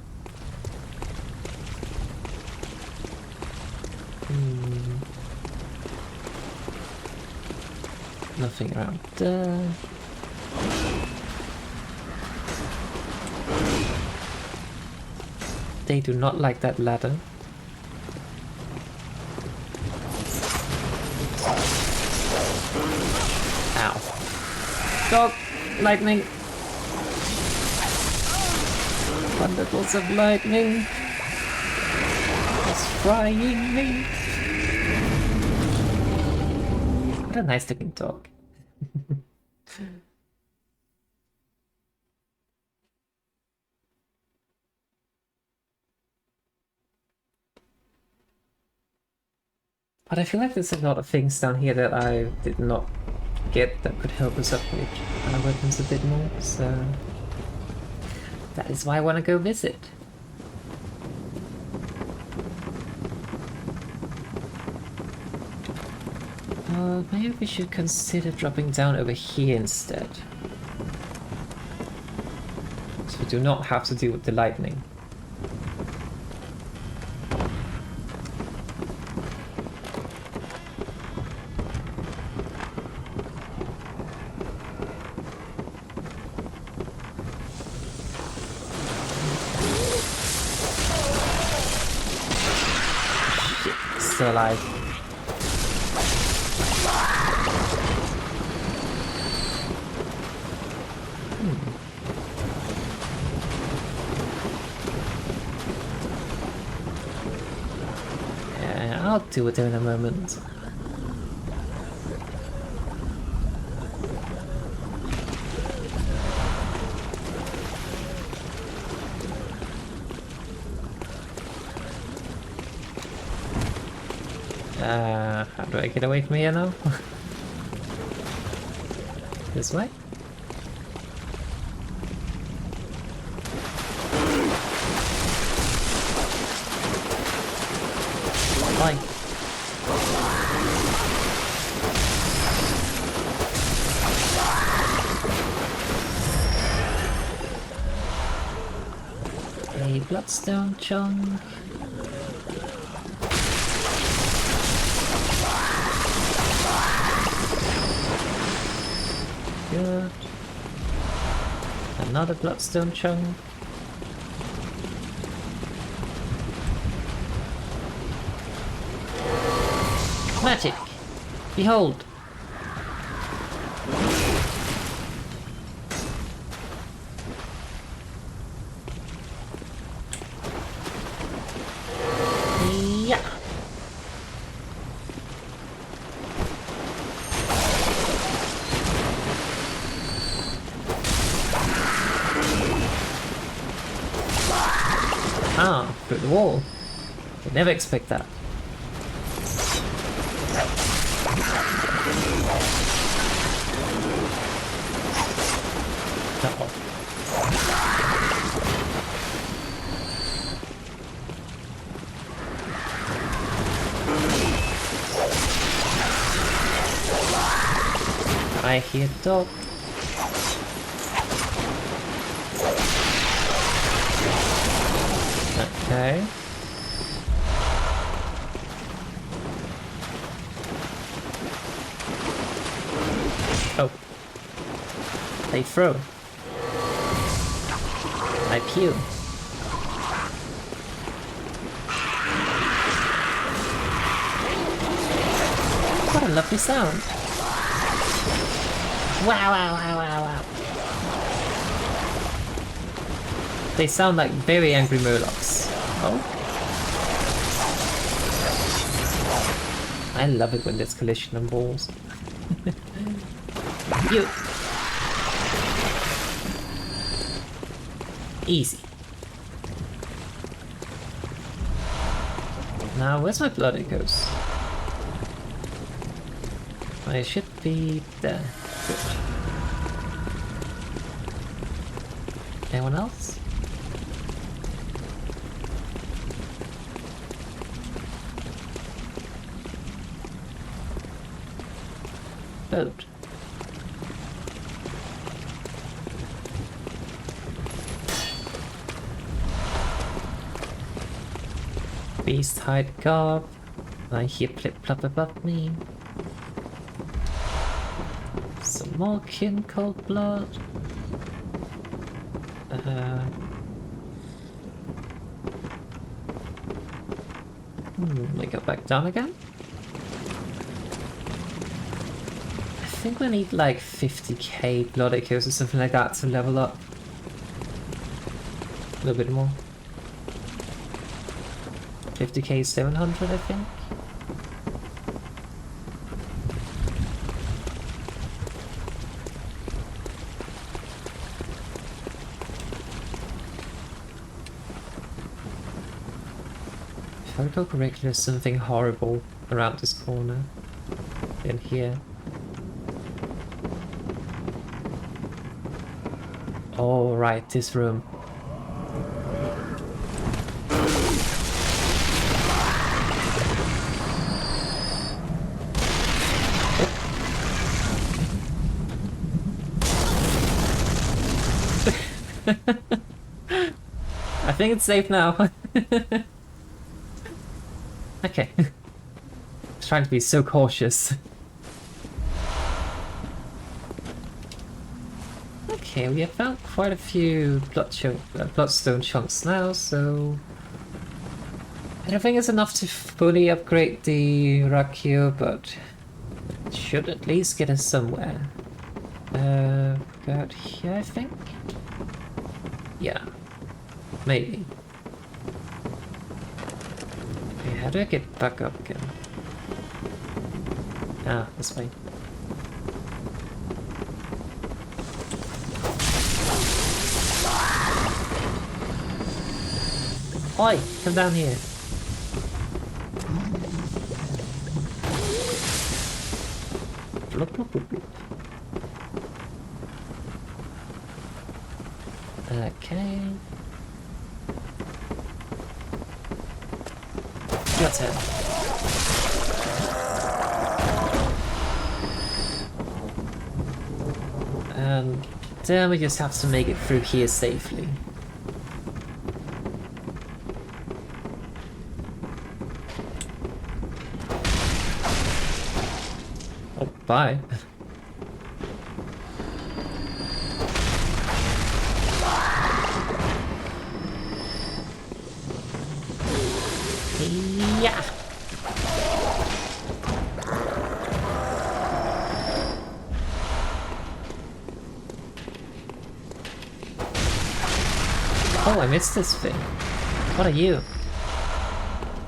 Nothing around there. They do not like that ladder. Ow. Dog! Lightning! Thunderbolts of lightning! It's frying me! What a nice looking dog. But I feel like there's a lot of things down here that I did not get that could help us upgrade our weapons a bit more, so that is why I want to go visit. Maybe we should consider dropping down over here instead. So we do not have to deal with the lightning. Shit, still alive. I'll deal with him in a moment. How do I get away from here now? This way? Fine. A bloodstone chunk. Good. Another bloodstone chunk. Magic! Behold! Yeah! Ah, through the wall. Would never expect that. I hear dog. Okay. Oh. They throw. I pew. What a lovely sound. Wow, wow, wow, wow, wow. They sound like very angry murlocs. Oh. I love it when there's collision on balls. You. Easy. Now, where's my Blood Kos? I should be there. Good. Anyone else? Boat. Beast hide guard. I hear plip plop above me. Some more kin cold blood. We go back down again. I think we need like 50k Blood Kos or something like that to level up. A little bit more. 50k 700, I think. If I recall correctly, there's something horrible around this corner. In here. Oh, right, this room. I think it's safe now. Okay. I was trying to be so cautious. Okay, we have found quite a few bloodstone chunks now, so I don't think it's enough to fully upgrade the Rakio, but it should at least get us somewhere. Go out here, I think? Yeah, maybe. Okay, how do I get back up again? Ah, this way. Oi, come down here. Bloop, bloop, bloop, bloop. Okay. Your turn. And then we just have to make it through here safely. Oh, bye. Yeah. Oh, I missed this thing. What are you?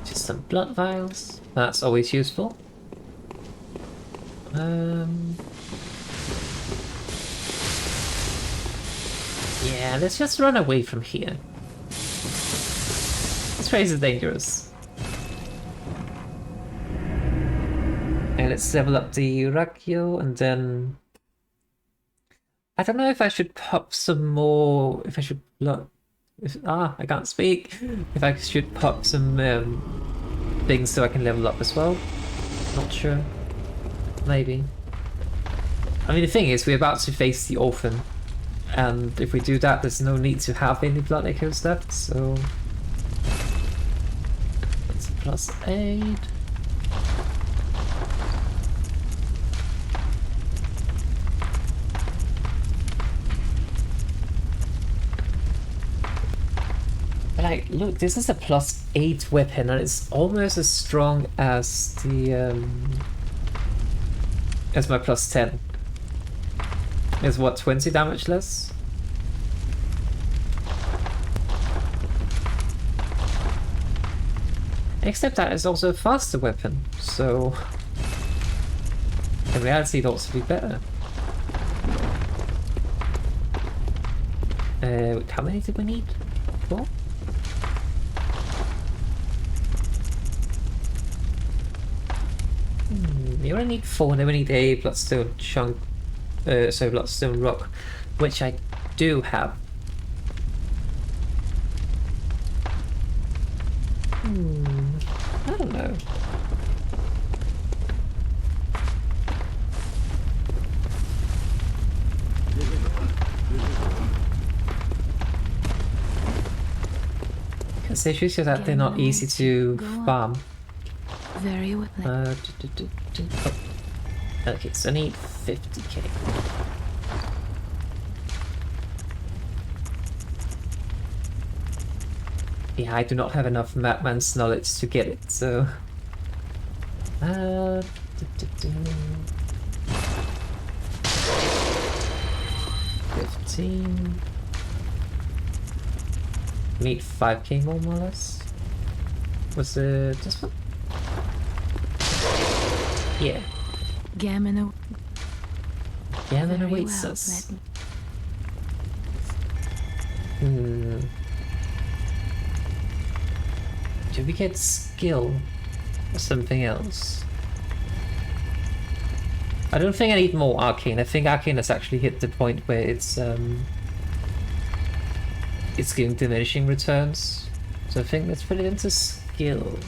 Just some blood vials. That's always useful. Yeah, let's just run away from here. This place is dangerous. And let's level up the Rakio, and then I don't know if I should pop some more. If I should I can't speak. If I should pop some things so I can level up as well. Not sure. Maybe. I mean, the thing is, we're about to face the Orphan, and if we do that, there's no need to have any Blood Kos left. So that's a +8. Like, look, this is a +8 weapon, and it's almost as strong as the as my +10. Is what, 20 damage less? Except that it's also a faster weapon, so in reality it ought to be better. How many did we need? 4? We only need 4, and then we need a Bloodstone chunk, so Bloodstone rock, which I do have. I don't know. Because the issue is that they're not easy to farm. Very well. Oh. Okay, so I need 50k. Yeah, I do not have enough Madman's knowledge to get it, so... 15... Need 5k more or less? Was it this one? Yeah. Gammon awaits us. Do we get skill or something else? I don't think I need more arcane. I think arcane has actually hit the point where it's giving diminishing returns. So I think let's put it into skill.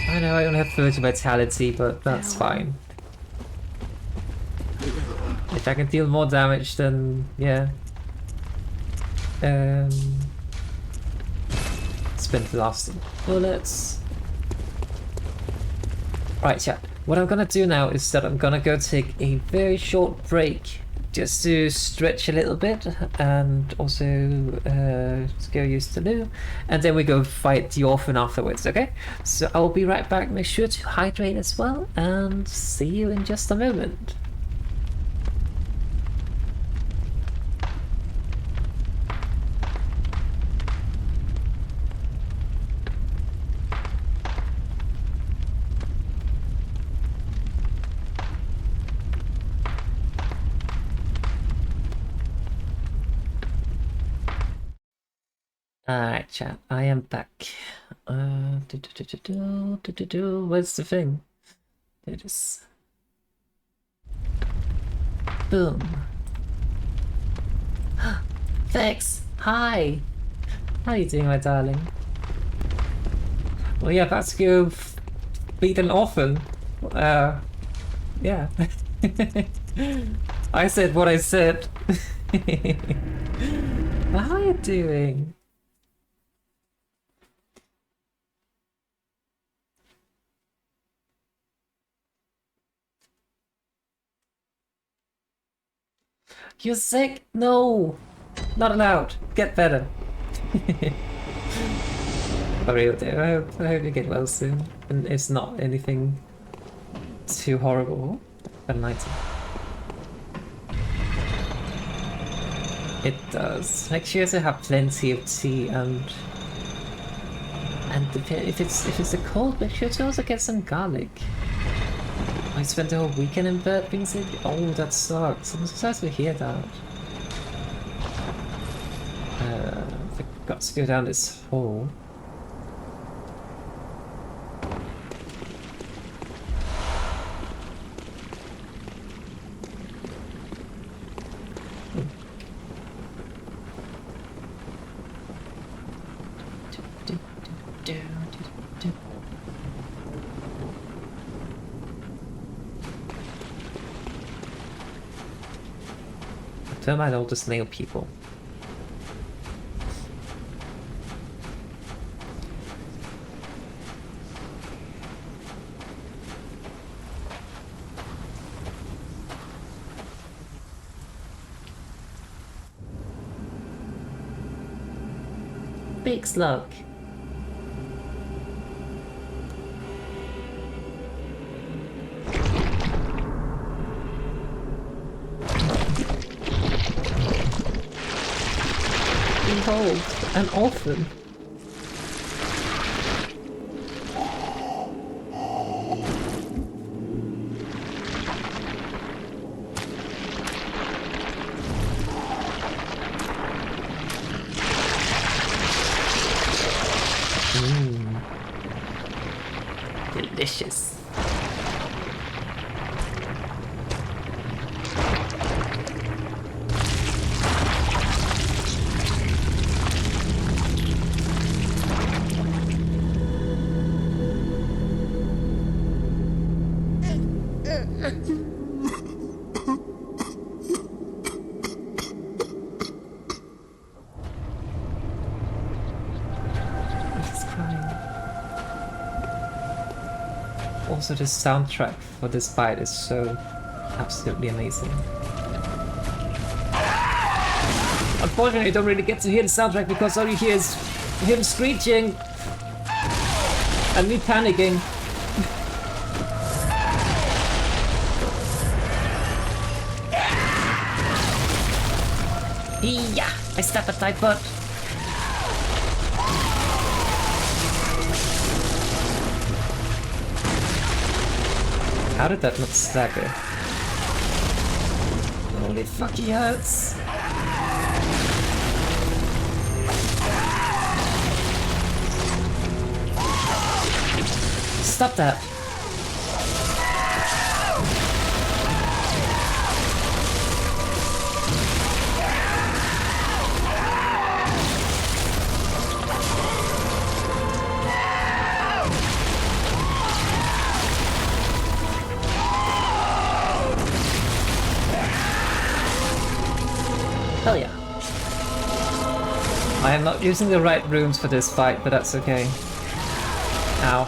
I know I only have 30 vitality, but that's fine. If I can deal more damage, then yeah. Spend the last bullets. Right, chat. What I'm gonna do now is that I'm gonna go take a very short break just to stretch a little bit and also go use the loo, and then we go fight the orphan afterwards, okay? So I'll be right back. Make sure to hydrate as well, and see you in just a moment. Alright, chat, I am back. Where's the thing? There it is. Boom. Thanks! Hi! How are you doing, my darling? Well, yeah, that's go beat an orphan. Yeah. I said what I said. How are you doing? You're sick? No! Not allowed. Get better. For real, dear. I hope you get well soon. And it's not anything too horrible. But nighty. It does. Make sure to have plenty of tea and if it's a cold, make sure to also get some garlic. I spent the whole weekend in bed being sick. Oh, that sucks. I'm so sad to hear that. Forgot to go down this hole. Don't mind all the snail people. Big slug. Behold, an orphan. Delicious. He's crying. Also, the soundtrack for this fight is so absolutely amazing. Unfortunately, you don't really get to hear the soundtrack because all you hear is him screeching and me panicking. Yeah, I step a tight butt. How did that not stagger? Holy fuck, he hurts. Stop that. Hell yeah. I am not using the right runes for this fight, but that's okay. Ow.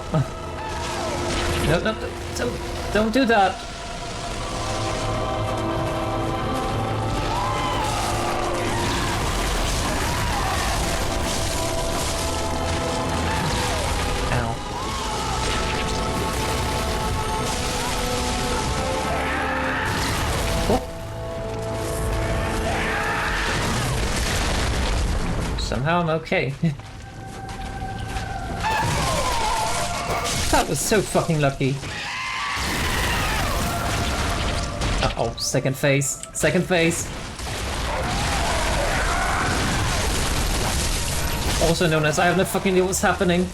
No, don't do that. Ow. Oh. Somehow I'm okay. That was so fucking lucky. Uh-oh, second phase. Second phase. Also known as I have no fucking idea what's happening.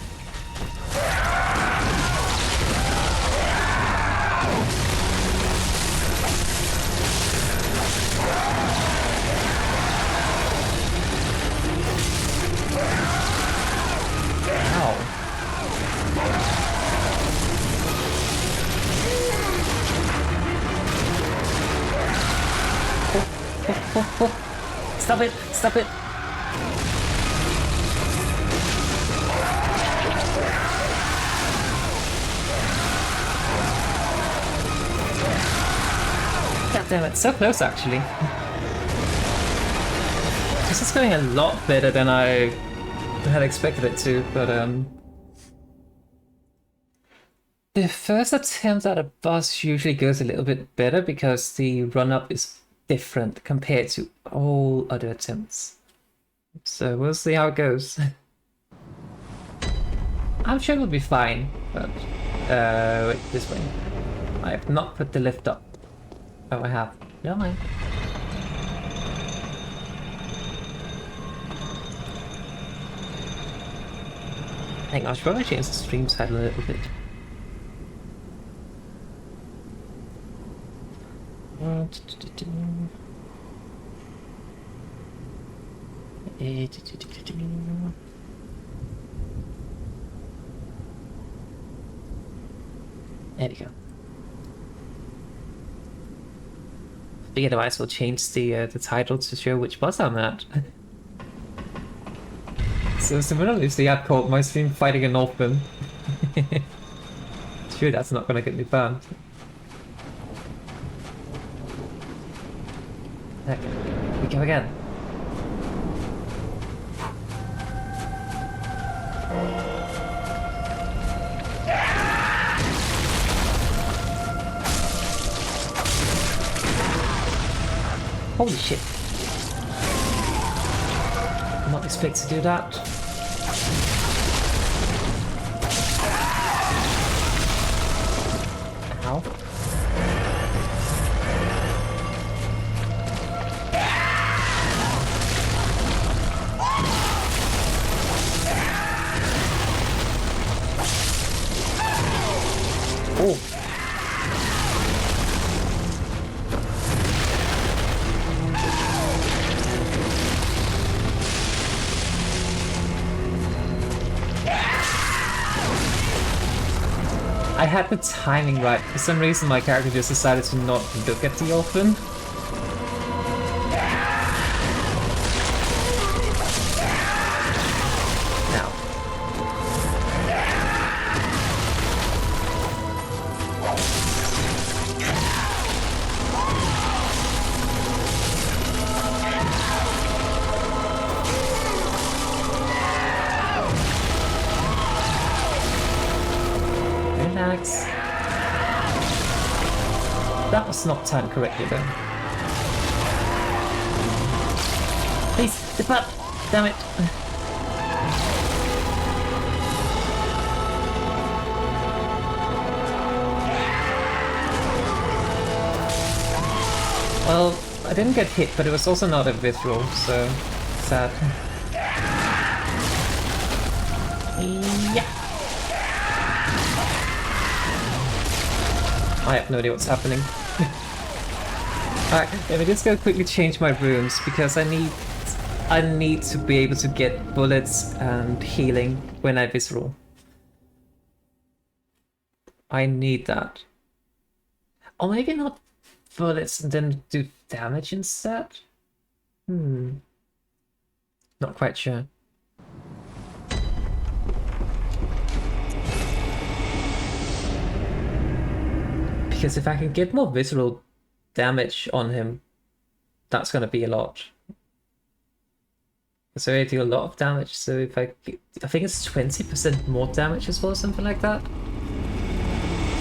Stop it! Stop it! God damn it, so close actually. This is going a lot better than I had expected it to, but the first attempt at a boss usually goes a little bit better because the run-up is different compared to all other attempts. So we'll see how it goes. I'm sure it'll be fine, but wait, this way. I have not put the lift up. Oh, I have. Never mind. Hang on, I should probably change the stream title a little bit. There we go. Figured I might as well change the title to show which boss I'm at. So similarly to the ad called my stream fighting an orphan. Sure, that's not gonna get me banned. Okay, we go again. Holy shit. Did not expect to do that. Ow. Oh. I had the timing right. For some reason my character just decided to not look at the orphan. Now. Relax. That was not timed correctly though. Please, depart! Damn it! Well, I didn't get hit, but it was also not a visceral, so sad. Yeah. I have no idea what's happening. Alright, let me just go quickly change my rooms because I need to be able to get bullets and healing when I visceral. I need that. Or maybe not bullets and then do damage instead? Not quite sure. Because if I can get more visceral damage on him, that's gonna be a lot. So I do a lot of damage, so if I think it's 20% more damage as well, something like that.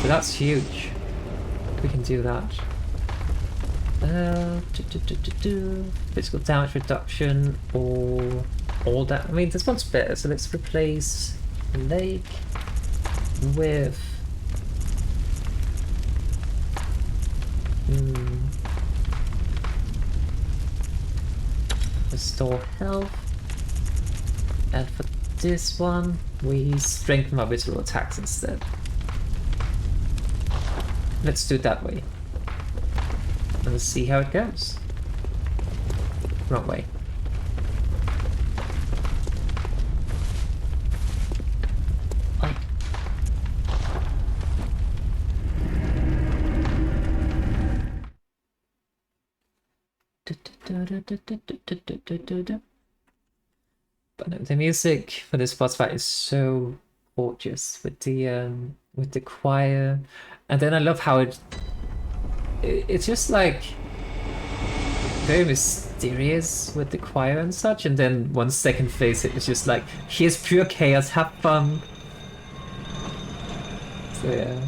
So that's huge. We can do that. Physical damage reduction or all that. I mean, this one's better, so let's replace leg with restore health, and for this one we strengthen our visual attacks instead. Let's do it that way and let's see how it goes. Wrong way. But the music for this boss fight is so gorgeous with the choir, and then I love how it's just like very mysterious with the choir and such, and then 1 second phase it was just like, here's pure chaos, have fun. So yeah.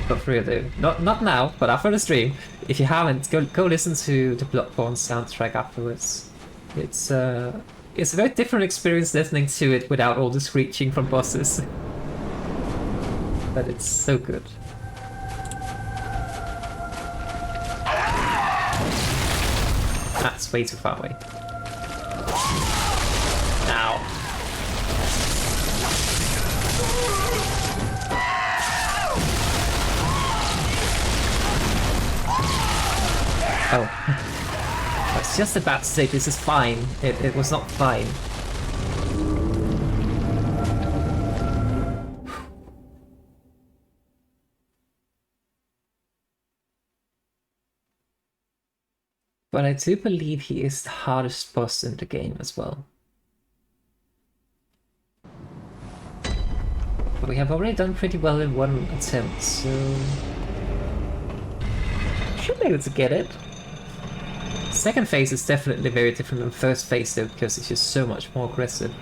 But for real though, not now, but after the stream, if you haven't, go listen to the Bloodborne soundtrack afterwards. It's a very different experience listening to it without all the screeching from bosses. But it's so good. That's way too far away. Ow. Oh. I was just about to say this is fine. It was not fine. But I do believe he is the hardest boss in the game as well. But we have already done pretty well in one attempt, so should be able to get it. Second phase is definitely very different than first phase though, because it's just so much more aggressive.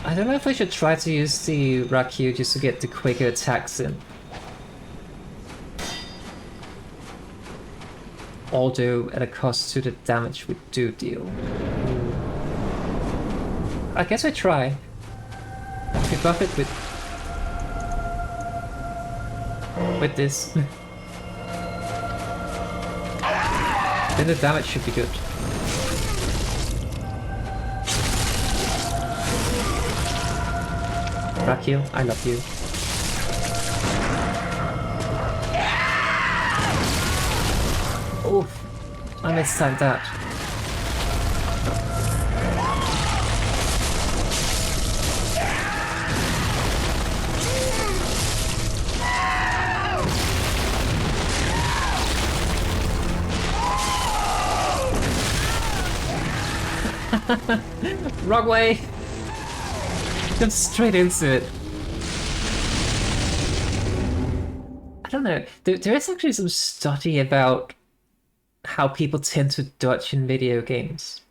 I don't know if I should try to use the Rakyu just to get the quicker attacks in. Although at a cost to the damage we do deal. I guess I try. If we buff it with this, then the damage should be good. Rakyu, I love you. Oof, I mistimed that. Wrong way! Just straight into it. I don't know. There is actually some study about how people tend to dodge in video games,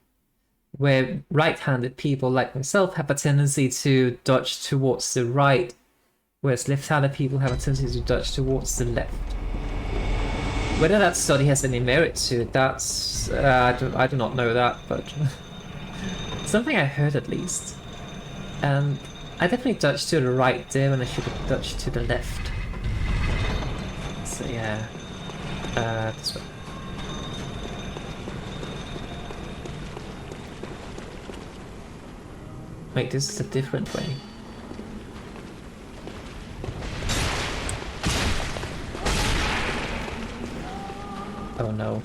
where right-handed people like myself have a tendency to dodge towards the right, whereas left-handed people have a tendency to dodge towards the left. Whether that study has any merit to it, that's I do not know that, but something I heard at least. And I definitely dodged to the right there when I should have dodged to the left. So yeah, this way. Wait, this is a different way. Oh no.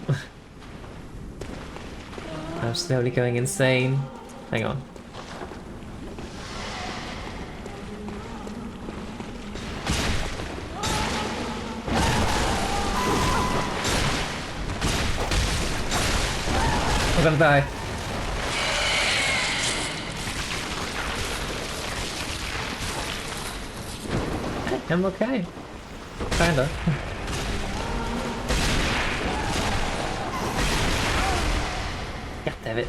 I'm slowly going insane. Hang on. I'm gonna die. I'm okay. Kinda. God damn it.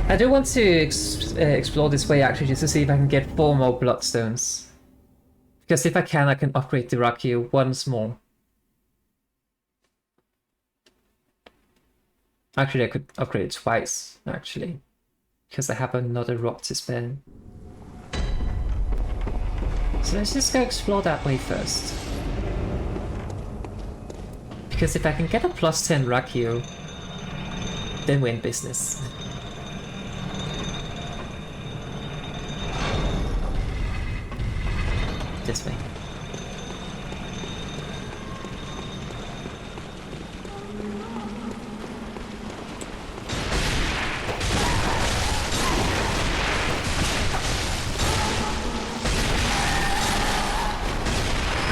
I do want to explore this way actually, just to see if I can get 4 more bloodstones. Because if I can upgrade the Rakyu once more. Actually, I could upgrade it twice, actually. Because I have another rock to spare. So let's just go explore that way first. Because if I can get a +10 Rakyu, then we're in business. This way.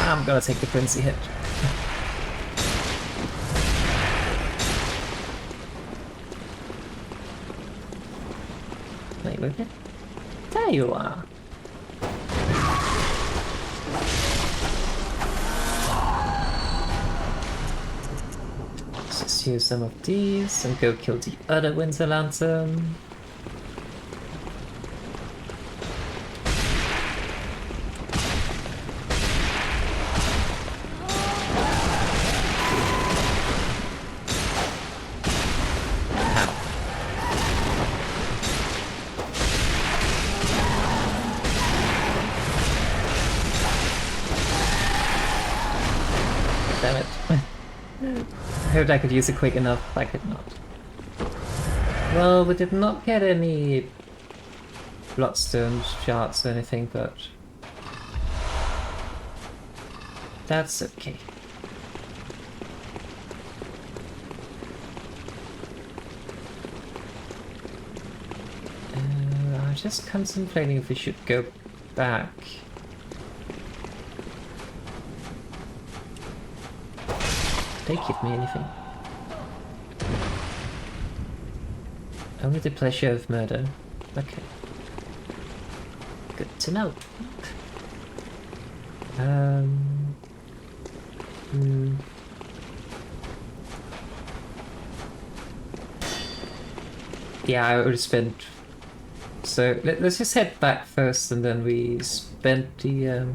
I'm gonna take the frenzy hit. Wait, where did... There you are! Let's just use some of these and go kill the other Winter Lantern. Damn it. I hoped I could use it quick enough, I could not. Well, we did not get any bloodstone shards or anything, but that's okay. I'm just contemplating if we should go back. They give me anything. Only the pleasure of murder. Okay. Good to know. Yeah, I already spent. So let's just head back first, and then we spent the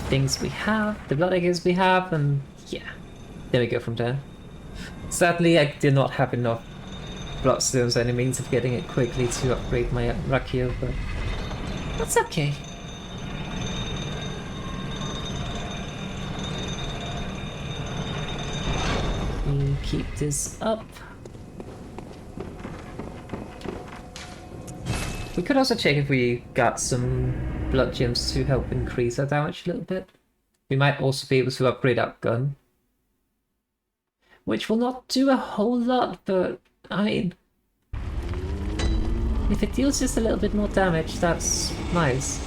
things we have, the blood eggs we have, and yeah, there we go from there. Sadly, I did not have enough bloodstones any means of getting it quickly to upgrade my Rakio, but that's okay. We keep this up. We could also check if we got some blood gems to help increase our damage a little bit. We might also be able to upgrade our gun, which will not do a whole lot, but I mean, if it deals just a little bit more damage, that's nice.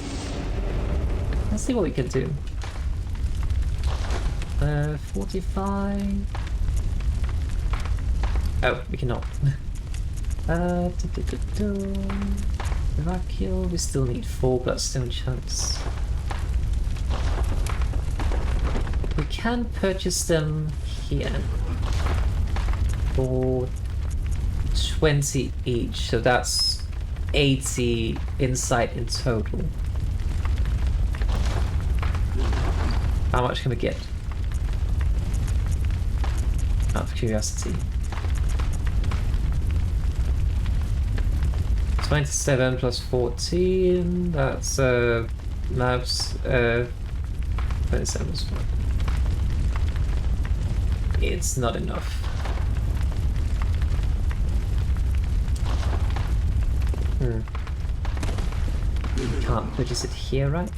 Let's see what we can do. 45. Oh, we cannot. Rakio, we still need 4 bloodstone chunks. We can purchase them here for 20 each, so that's 80 insight in total. How much can we get? Out of curiosity. 27 plus 14, that's maps 27 as well. It's not enough. You can't purchase it here, right?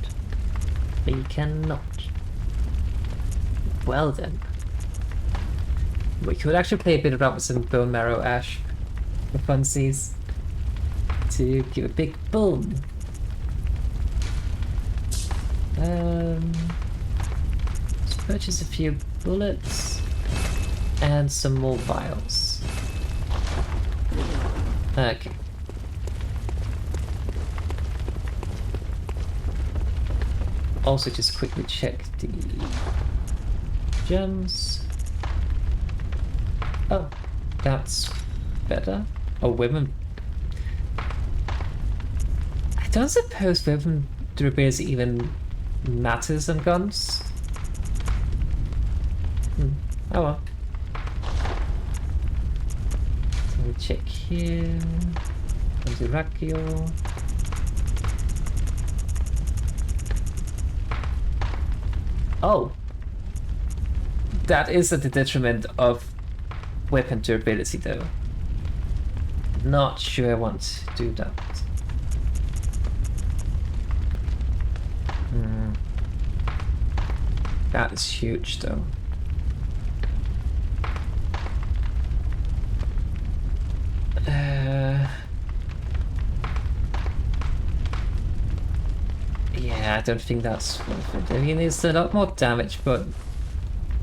You cannot. Well then. We could actually play a bit around with some bone marrow ash for funsies to give a big boom. Let's purchase a few bullets and some more vials. Okay. Also just quickly check the gems. Oh, that's better. Oh, weapon. I don't suppose weapon durability even matters on guns. Oh well. So we check here. Rakio. Oh, that is at the detriment of weapon durability though. Not sure I want to do that. That is huge though. Yeah, I don't think that's worth it. I mean, it's a lot more damage, but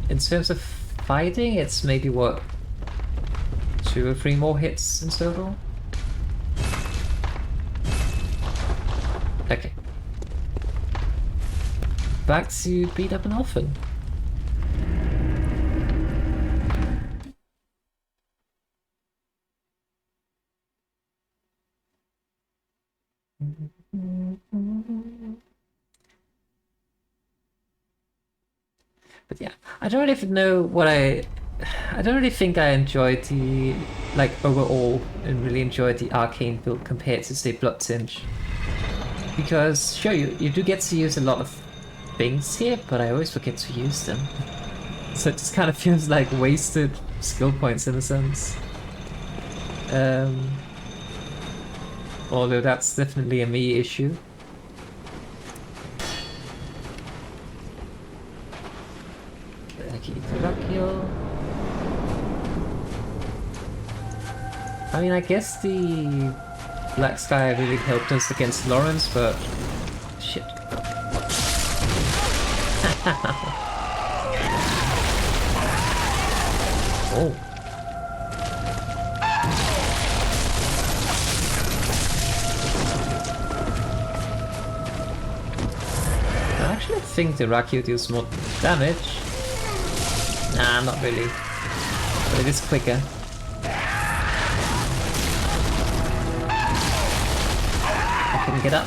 in terms of fighting, it's maybe what, 2 or 3 more hits in total? Okay. Back to beat up an orphan. But yeah, I don't really know what I don't really think I enjoyed the, like, overall, and really enjoyed the arcane build compared to, say, Blood Tinge. Because, sure, you do get to use a lot of things here, but I always forget to use them. So it just kind of feels like wasted skill points in a sense. Although that's definitely a me issue. I mean, I guess the Black Sky really helped us against Laurence, but shit. Oh. I actually think the Rakio deals more damage. Nah, not really. But it is quicker. Couldn't get up.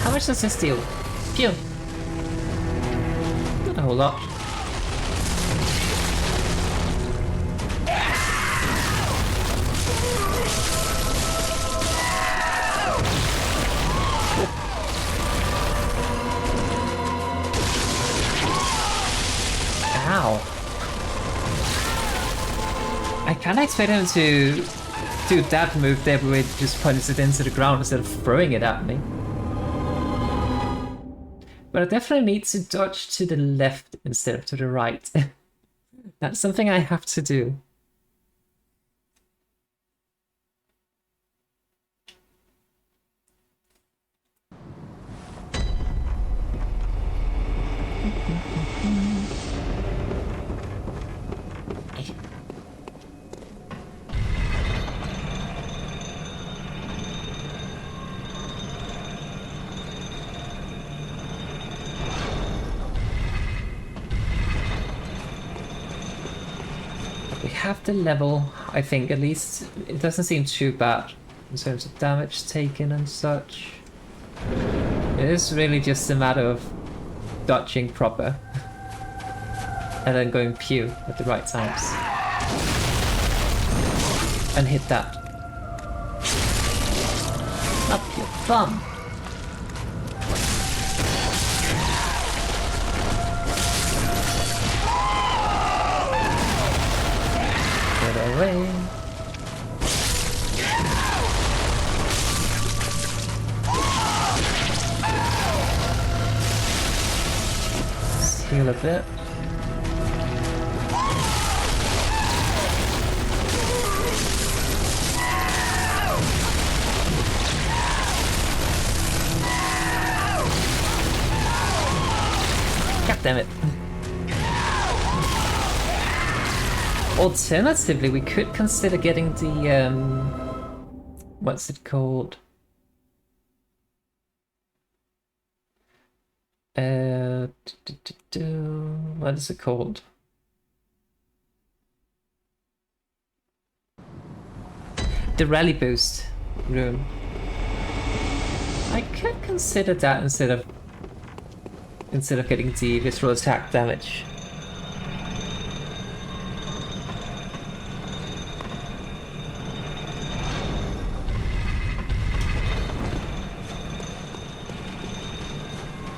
How much does this deal? Phew. Not a whole lot. Ow. I kinda expect him to do that move there where he just punches it into the ground instead of throwing it at me. But I definitely need to dodge to the left instead of to the right. That's something I have to do. Have the level, I think, at least. It doesn't seem too bad in terms of damage taken and such. It is really just a matter of dodging proper and then going pew at the right times and hit that. Up your bum. Away. Let's heal a bit. God damn it. Alternatively, we could consider getting the, what's it called? What is it called? The rally boost room. I could consider that instead of getting the visceral attack damage.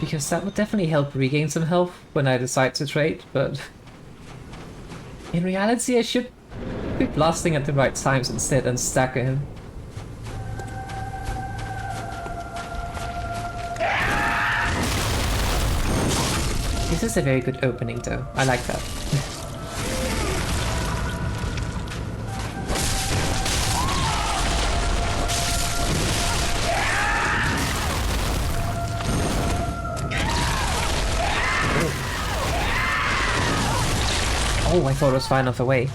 Because that would definitely help regain some health when I decide to trade, but in reality I should be blasting at the right times instead and stacker him. This is a very good opening though, I like that. Oh, I thought it was far enough away.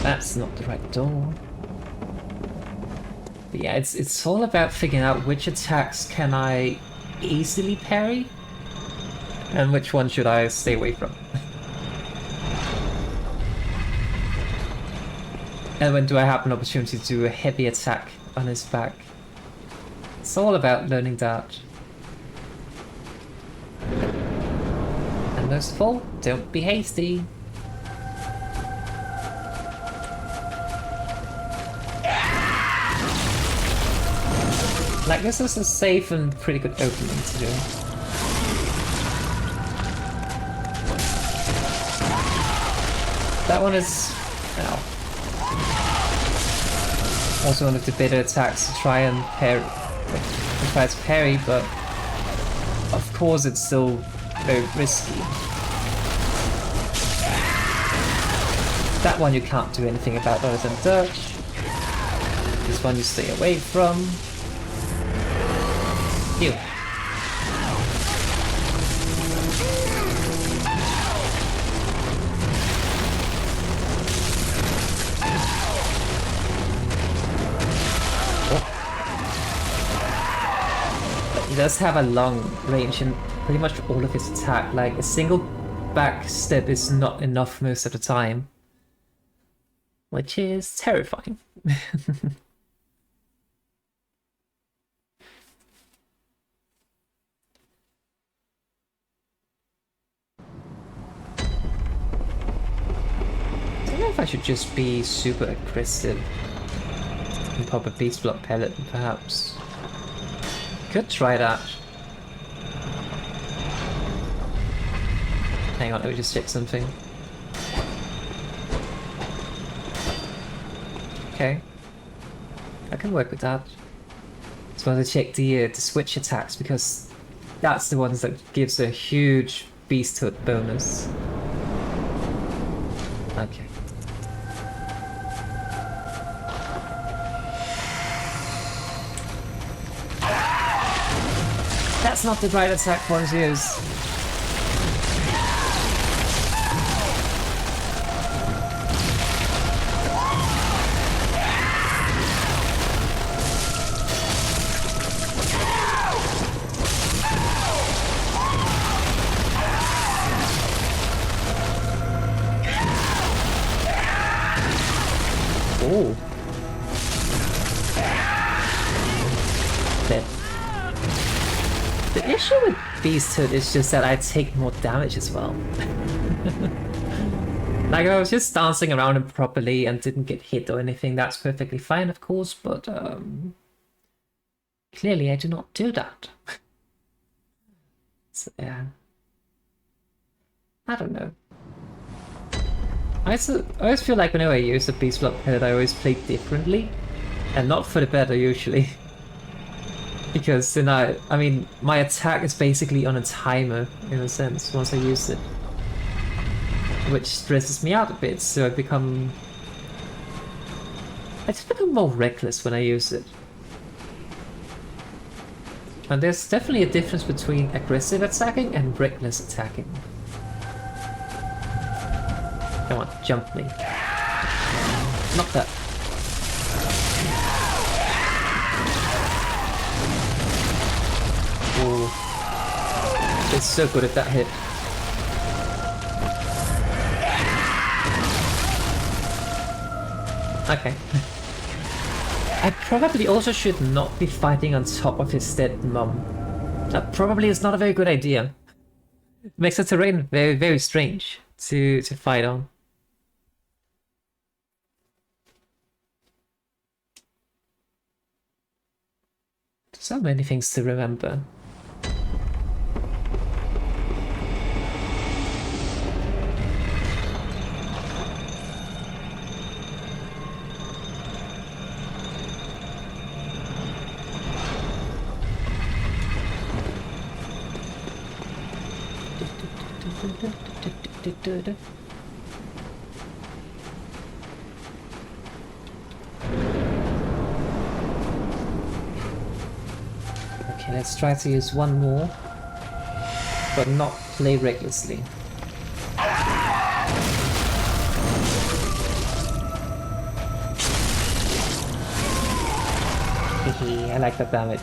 That's not the right door. But yeah, it's all about figuring out which attacks can I easily parry and which one should I stay away from. And when do I have an opportunity to do a heavy attack on his back? It's all about learning that. And most of all, don't be hasty. Like, this is a safe and pretty good opening to do. That one is... ow. Also one of the better attacks to try and parry, but of course it's still very risky. That one you can't do anything about other than dodge. This one you stay away from. Heal. does have a long range in pretty much all of his attack. Like, a single back step is not enough most of the time. Which is terrifying. I don't know if I should just be super aggressive and pop a beast block pellet, perhaps. Could try that. Hang on, let me just check something. Okay. I can work with that. Just want to check the switch attacks because that's the ones that gives a huge beasthood bonus. Okay. That's not the right attack for to use. Oh. The issue with Beasthood is just that I take more damage as well. Like, I was just dancing around him properly and didn't get hit or anything. That's perfectly fine, of course, but clearly I do not do that. So, yeah. I don't know. I always feel like whenever I use the Beast Block Pellet, I always play differently. And not for the better, usually. Because then I mean, my attack is basically on a timer, in a sense, once I use it. Which stresses me out a bit, so I just become more reckless when I use it. And there's definitely a difference between aggressive attacking and reckless attacking. Come on, jump me. Not that. Oh, it's so good at that hit. Okay. I probably also should not be fighting on top of his dead mum. That probably is not a very good idea. It makes the terrain very, very strange to fight on. So many things to remember. Okay, let's try to use one more, but not play recklessly. Hehe, I like that damage.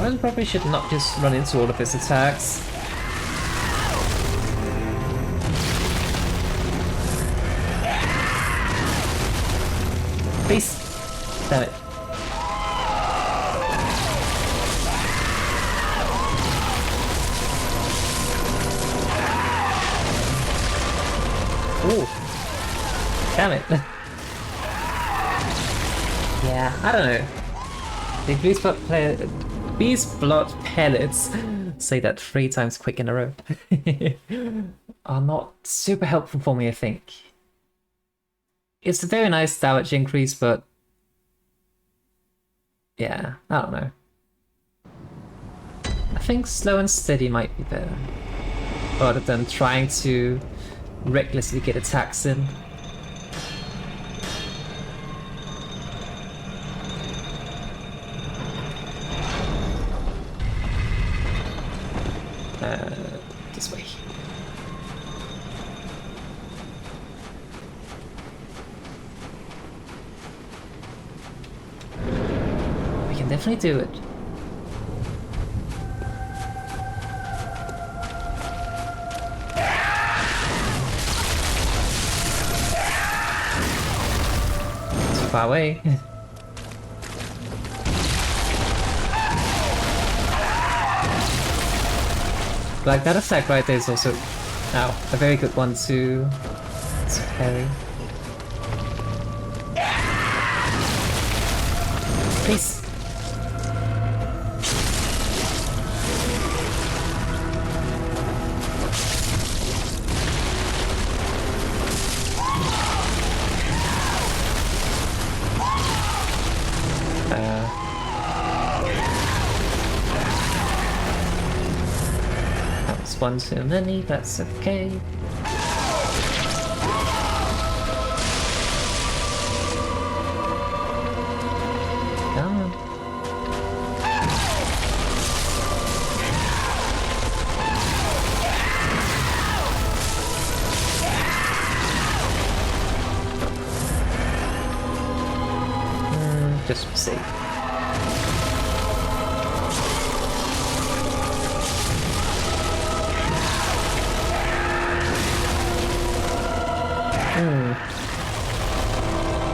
I probably should not just run into all of his attacks. Please. Damn it. Ooh. Damn it. Yeah, I don't know. The Beast Blood Pellets, say that 3 times quick in a row, are not super helpful for me, I think. It's a very nice damage increase, but yeah, I don't know. I think slow and steady might be better, rather than trying to recklessly get attacks in. This way. We can definitely do it. Too far away. Like that effect right there is also a very good one to parry. Please. That was one too many, that's okay. Come on. Just see.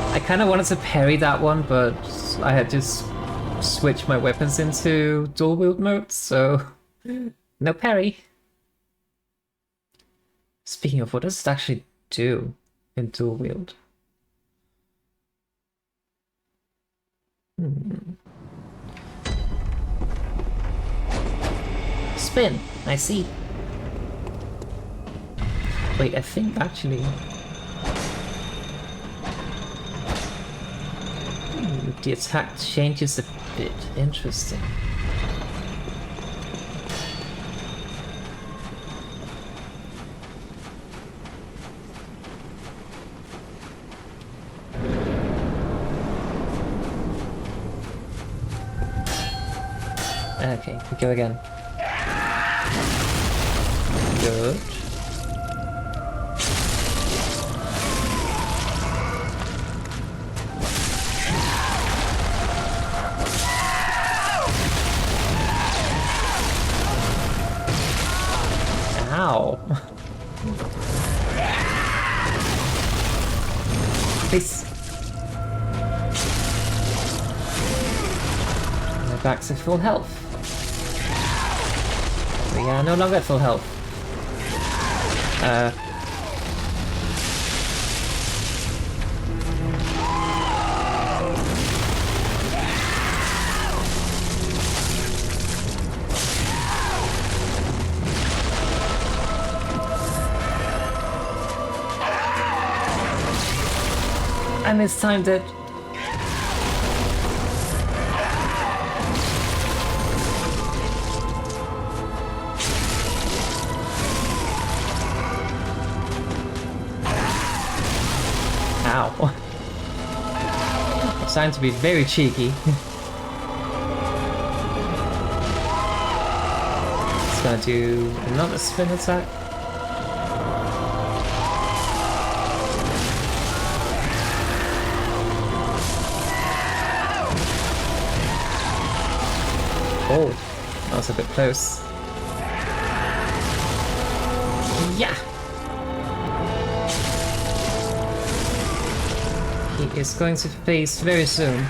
I kind of wanted to parry that one, but I had just switched my weapons into dual wield mode, so no parry. Speaking of, what does it actually do in dual wield? Spin, I see. Wait, I think actually... the attack changes a bit. Interesting. Okay, we go again. Good. Ow. Please. We're back to full health. We are no longer at full health. I mistimed it. Ow. I'm starting to be very cheeky. It's gonna do another spin attack. Oh, that was a bit close. Yeah! He is going to face very soon.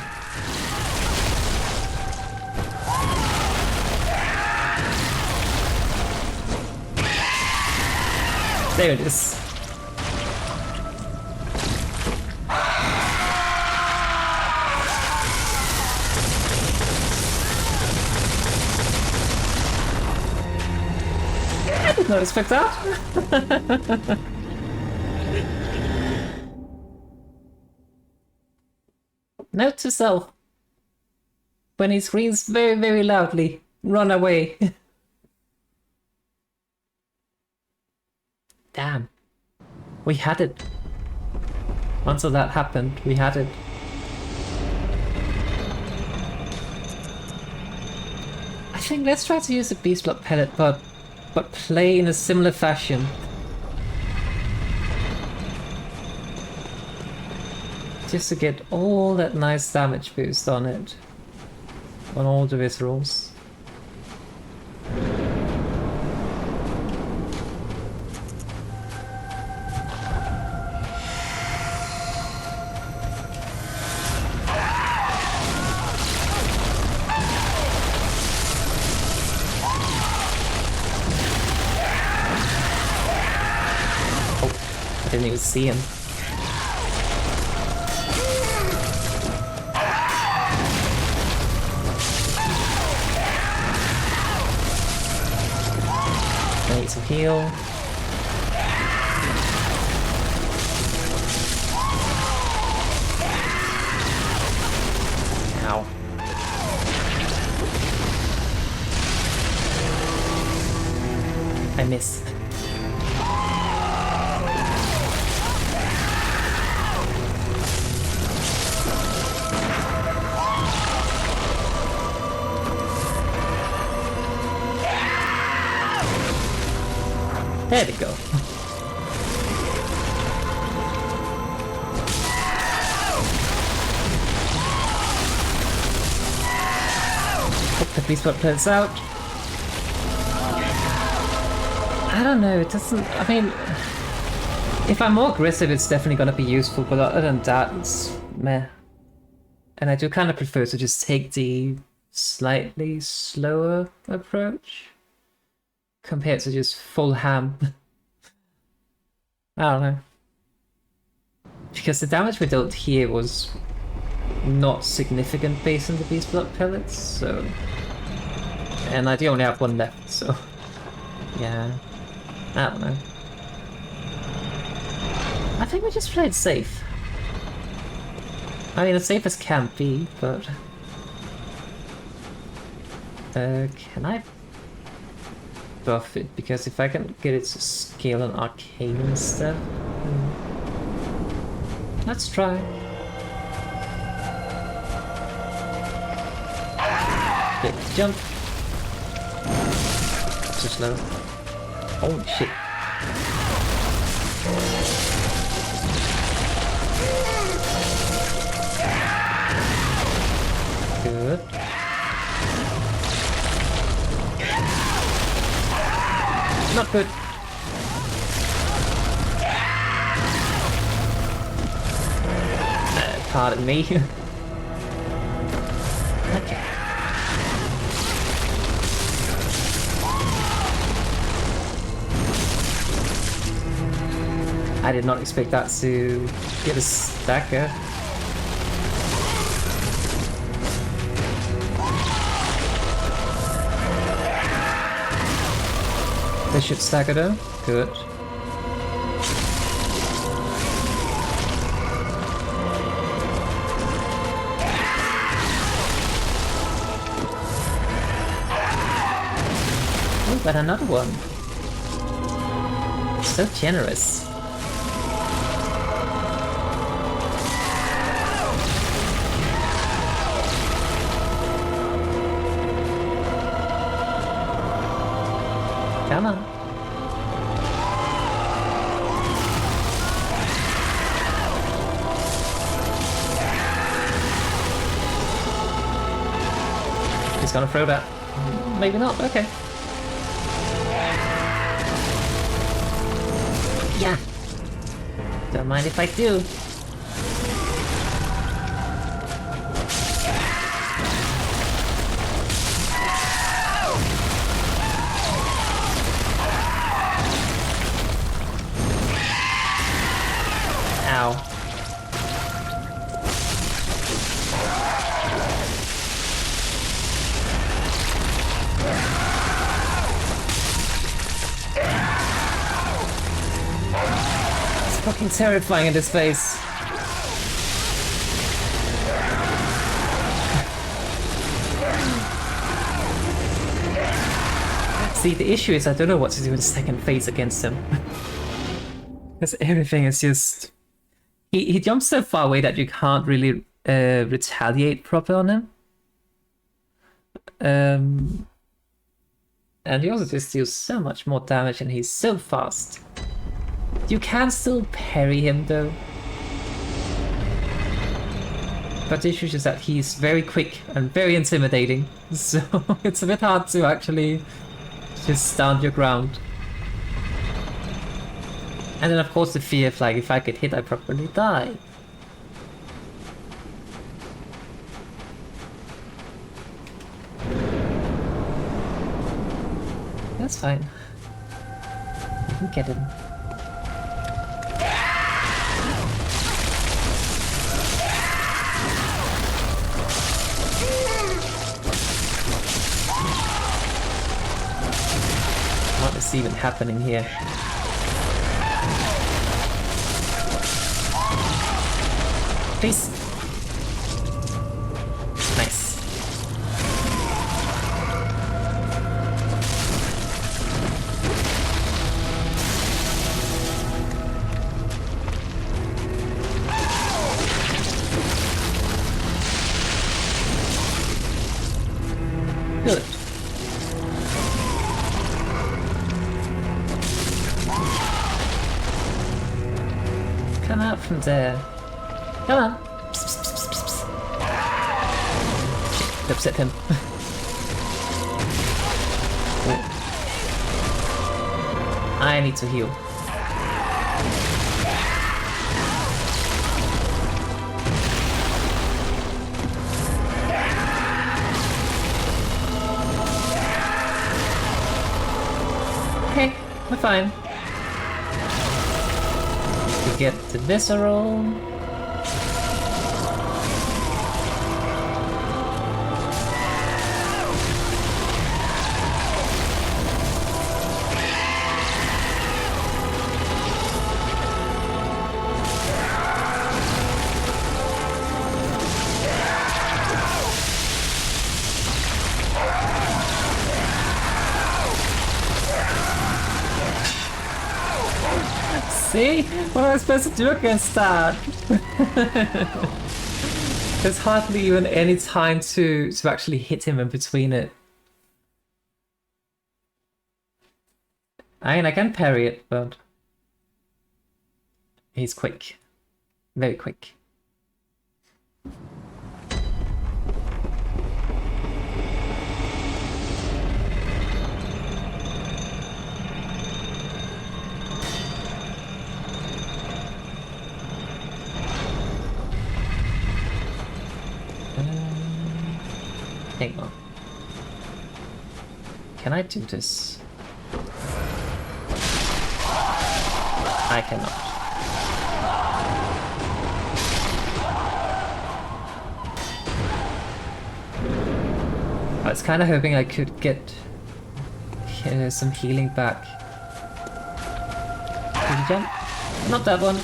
There it is. I did not expect that. Note to self. When he screams very, very loudly, run away. Damn. We had it. Once all that happened, we had it. I think let's try to use the beast blood pellet, but play in a similar fashion. Just to get all that nice damage boost on it. On all the viscerals. I didn't even see him. I need some heal. Ow. I missed. There we go. Hope the beast blood plays out. I don't know, it doesn't... I mean... If I'm more aggressive, it's definitely gonna be useful, but other than that, it's meh. And I do kind of prefer to just take the slightly slower approach. Compared to just full ham. I don't know. Because the damage we dealt here was not significant based on the beast blood pellets, so... And I do only have one left, so... Yeah. I don't know. I think we just played safe. I mean, as safe as can be, but... can I buff it? Because if I can get it to scale on arcane instead... Let's try. Big jump. Too slow. Oh shit. Good. Not good. Pardon me. Okay. I did not expect that to get a stacker. They should stagger though. Good. Oh, but another one. So generous. Come on. He's gonna throw that. Maybe not, okay. Yeah. Don't mind if I do. Ow. It's fucking terrifying in this face. See, the issue is I don't know what to do in second phase against him. Because everything is just... He jumps so far away that you can't really retaliate proper on him. And he also just deals so much more damage and he's so fast. You can still parry him though. But the issue is that he's very quick and very intimidating. So it's a bit hard to actually just stand your ground. And then of course the fear of like, if I get hit I probably die. That's fine. You can get him. What is even happening here? Please. Nice. Good. Come out from there. Come on. Psst, psst, psst, psst, psst. Shit, upset him. Oh. I need to heal. Okay, we're fine. We get the visceral. See? What am I supposed to do against that? There's hardly even any time to actually hit him in between it. I mean, I can parry it, but... he's quick. Very quick. Hang on. Can I do this? I cannot. I was kind of hoping I could get some healing back. Can you jump? Not that one.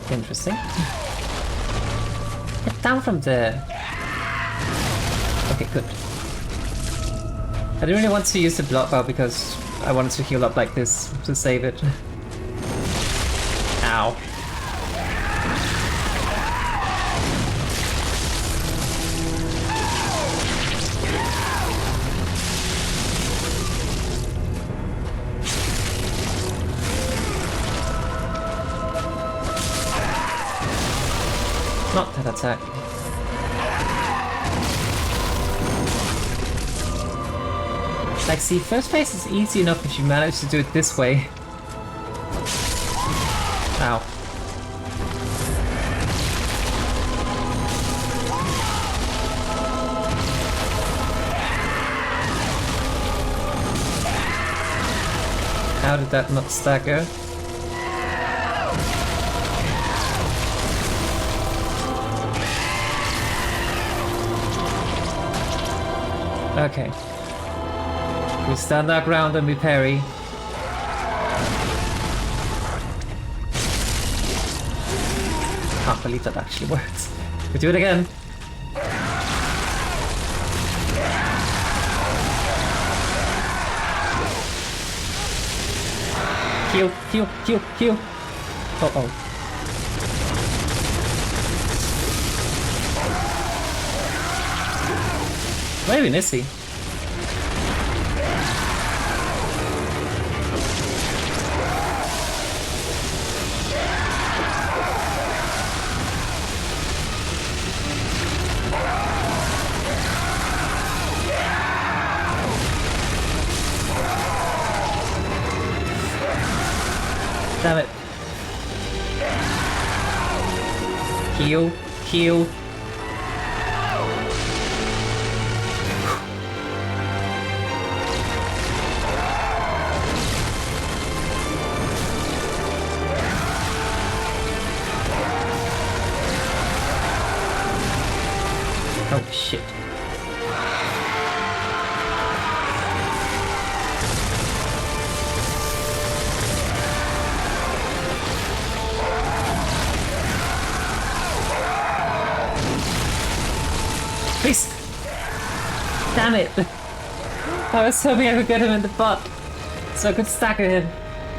Interesting. Get down from there. Okay, good. I didn't really want to use the blood bar because I wanted to heal up like this to save it. Ow. Not that attack. Like, see, first phase is easy enough if you manage to do it this way. Ow. How did that not stagger? Okay. We stand our ground and we parry. believe that actually works. We do it again. Heal, heal, heal, heal. Oh, oh. Where even is he? Damn it. Heal, heal. Oh shit. Please! Damn it! I was hoping I could get him in the butt, so I could stagger him.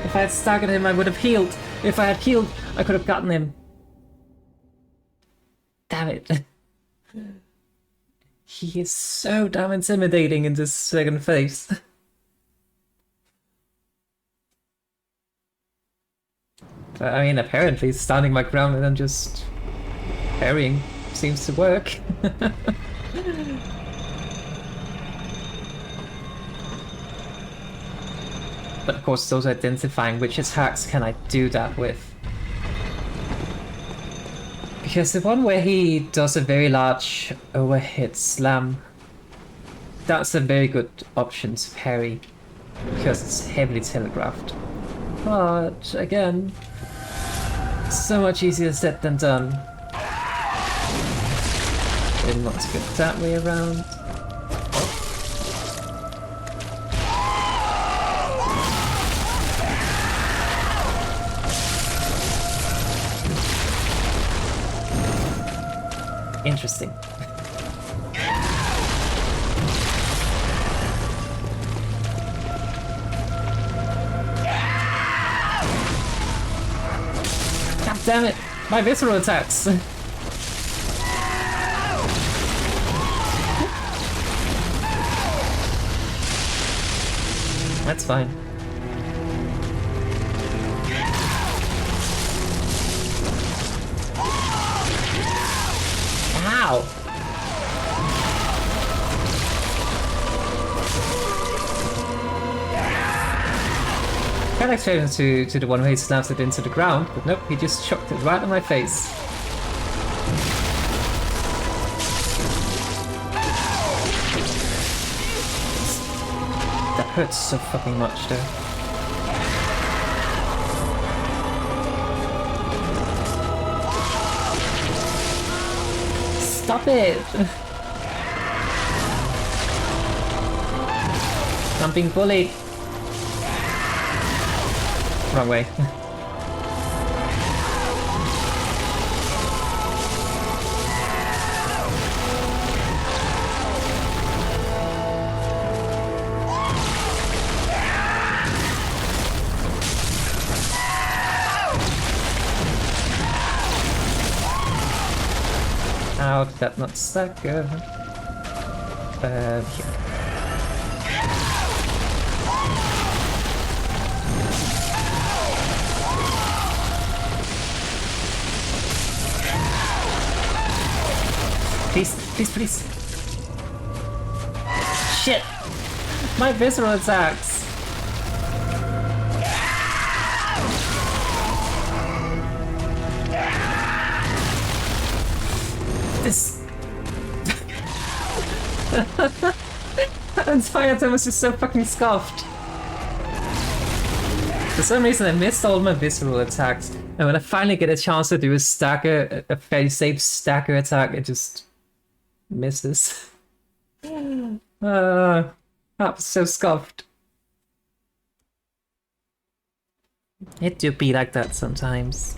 If I had staggered him, I would have healed. If I had healed, I could have gotten him. Damn it. He is so damn intimidating in this second phase. But, I mean, apparently standing my ground and then just parrying seems to work. But of course, it's also identifying which attacks can I do that with. Because the one where he does a very large overhead slam, that's a very good option to parry, because it's heavily telegraphed. But again, so much easier said than done. Didn't want to go that way around. Interesting. God damn it! My visceral attacks! That's fine. Ow! Kind of expected to the one where he slams it into the ground, but nope, he just chucked it right in my face. That hurts so fucking much though. Stop it! I'm being bullied. Wrong way. How did that not stack? Here. Please, please, please. Shit! My visceral attacks! This... That entire time was just so fucking scuffed. For some reason I missed all my visceral attacks, and when I finally get a chance to do a stacker, a fairly safe stacker attack, it just misses. That was so scuffed. It do be like that sometimes.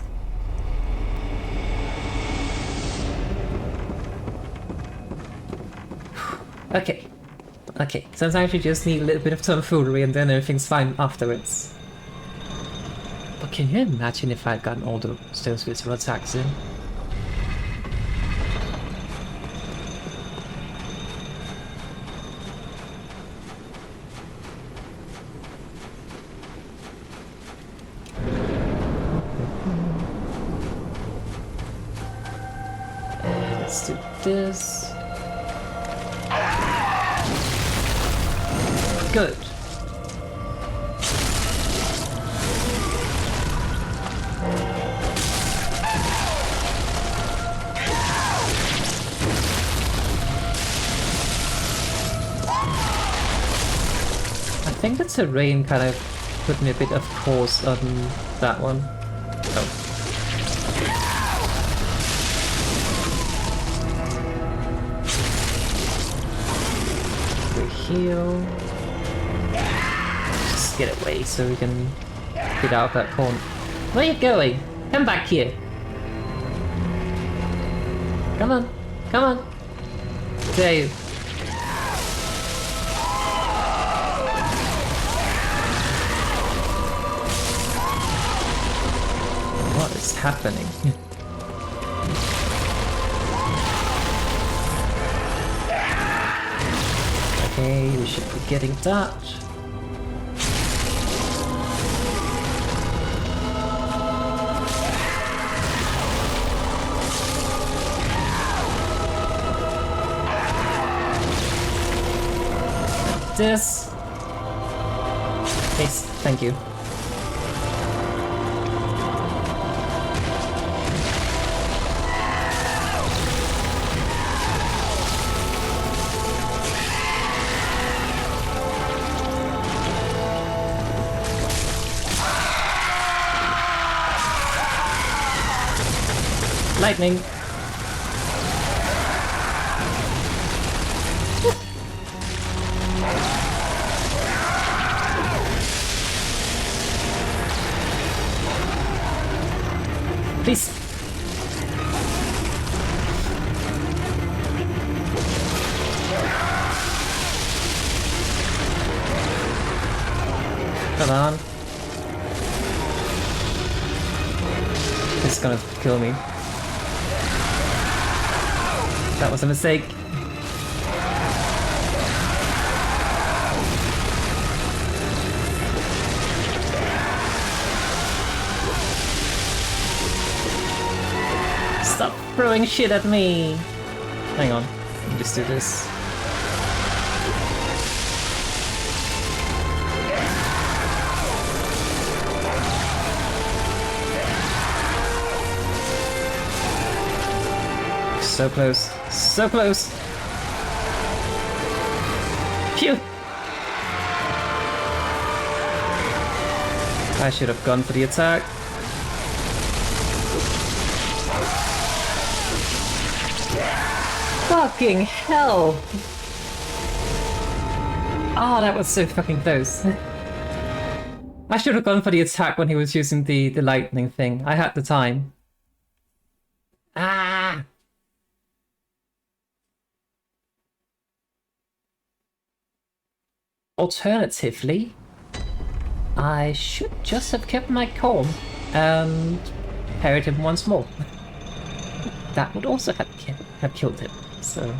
Okay. Okay, sometimes you just need a little bit of tomfoolery and then everything's fine afterwards. But can you imagine if I'd gotten all the stones visible attacks in? Let's do this. Good. I think the terrain kind of put me a bit of pause on that one. Oh. Heal. Just get away so we can get out of that corner. Where are you going? Come back here. Come on. Come on. There you. What is happening? Okay, we should be getting that. This. Yes, thank you. Lightning. Please. Come on. It's gonna kill me. That was a mistake. Stop throwing shit at me! Hang on, let me just do this. So close. So close! Phew! I should have gone for the attack. Fucking hell! Oh, that was so fucking close. I should have gone for the attack when he was using the lightning thing. I had the time. Ah! Alternatively, I should just have kept my calm and parried him once more. That would also have killed him, so...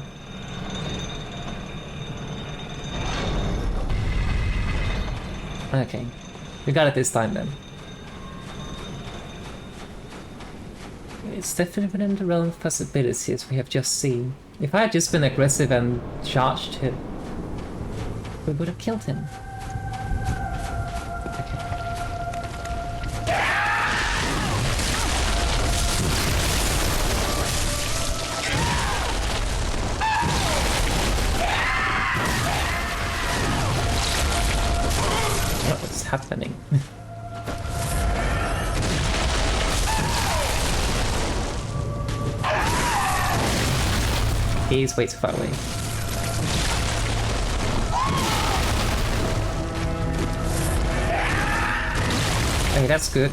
Okay, we got it this time then. It's definitely within the realm of possibilities we have just seen. If I had just been aggressive and charged him, we would have killed him. Okay. What is happening? He's way too far away. Okay, that's good.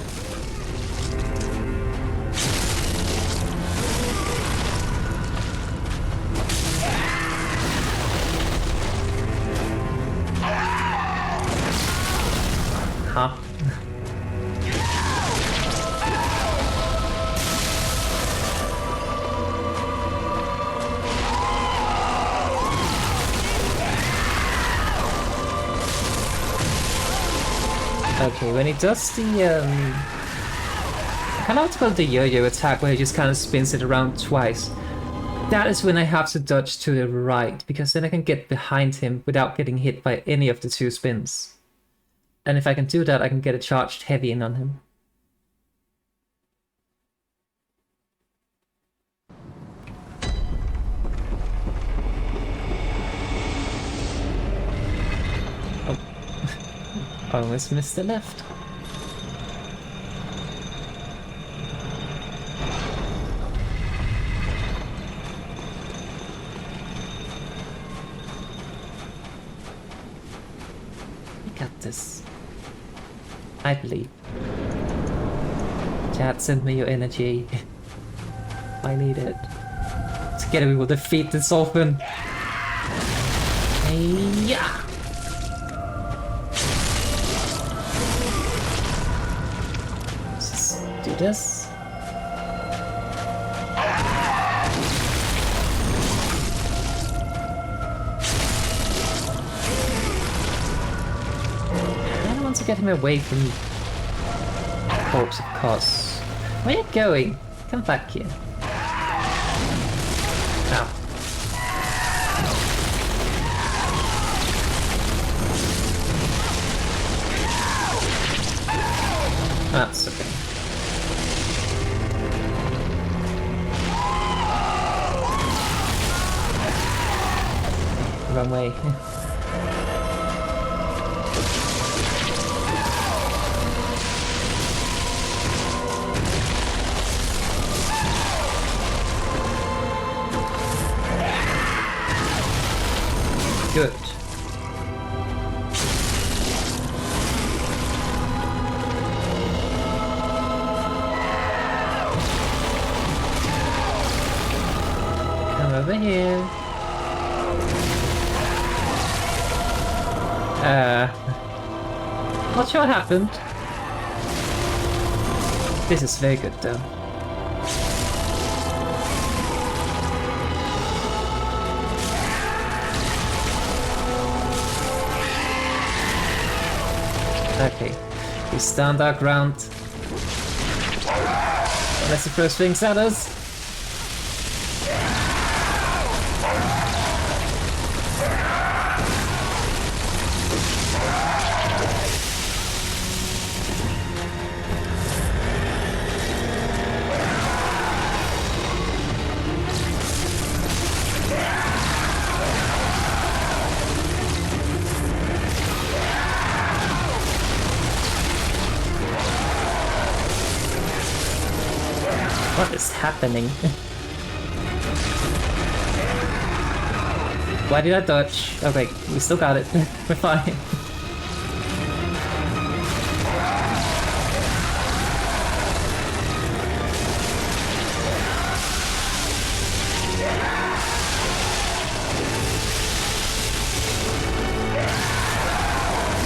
Okay, when he does the I kind of like to call it the yo-yo attack, where he just kind of spins it around twice. That is when I have to dodge to the right, because then I can get behind him without getting hit by any of the two spins. And if I can do that, I can get a charged heavy in on him. Oh. Almost missed the left. Got this. I believe. Chat, send me your energy. I need it. Together we will defeat this orphan. Yeah. Let's just do this. To get him away from Orphan of Kos. Where are you going? Come back here. Ow. That's okay. Wrong way. Good. Come over here. Not sure what happened. This is very good though. Okay, we stand our ground. Unless he throws things at us. What is happening? Why did I dodge? Okay, we still got it. We're fine.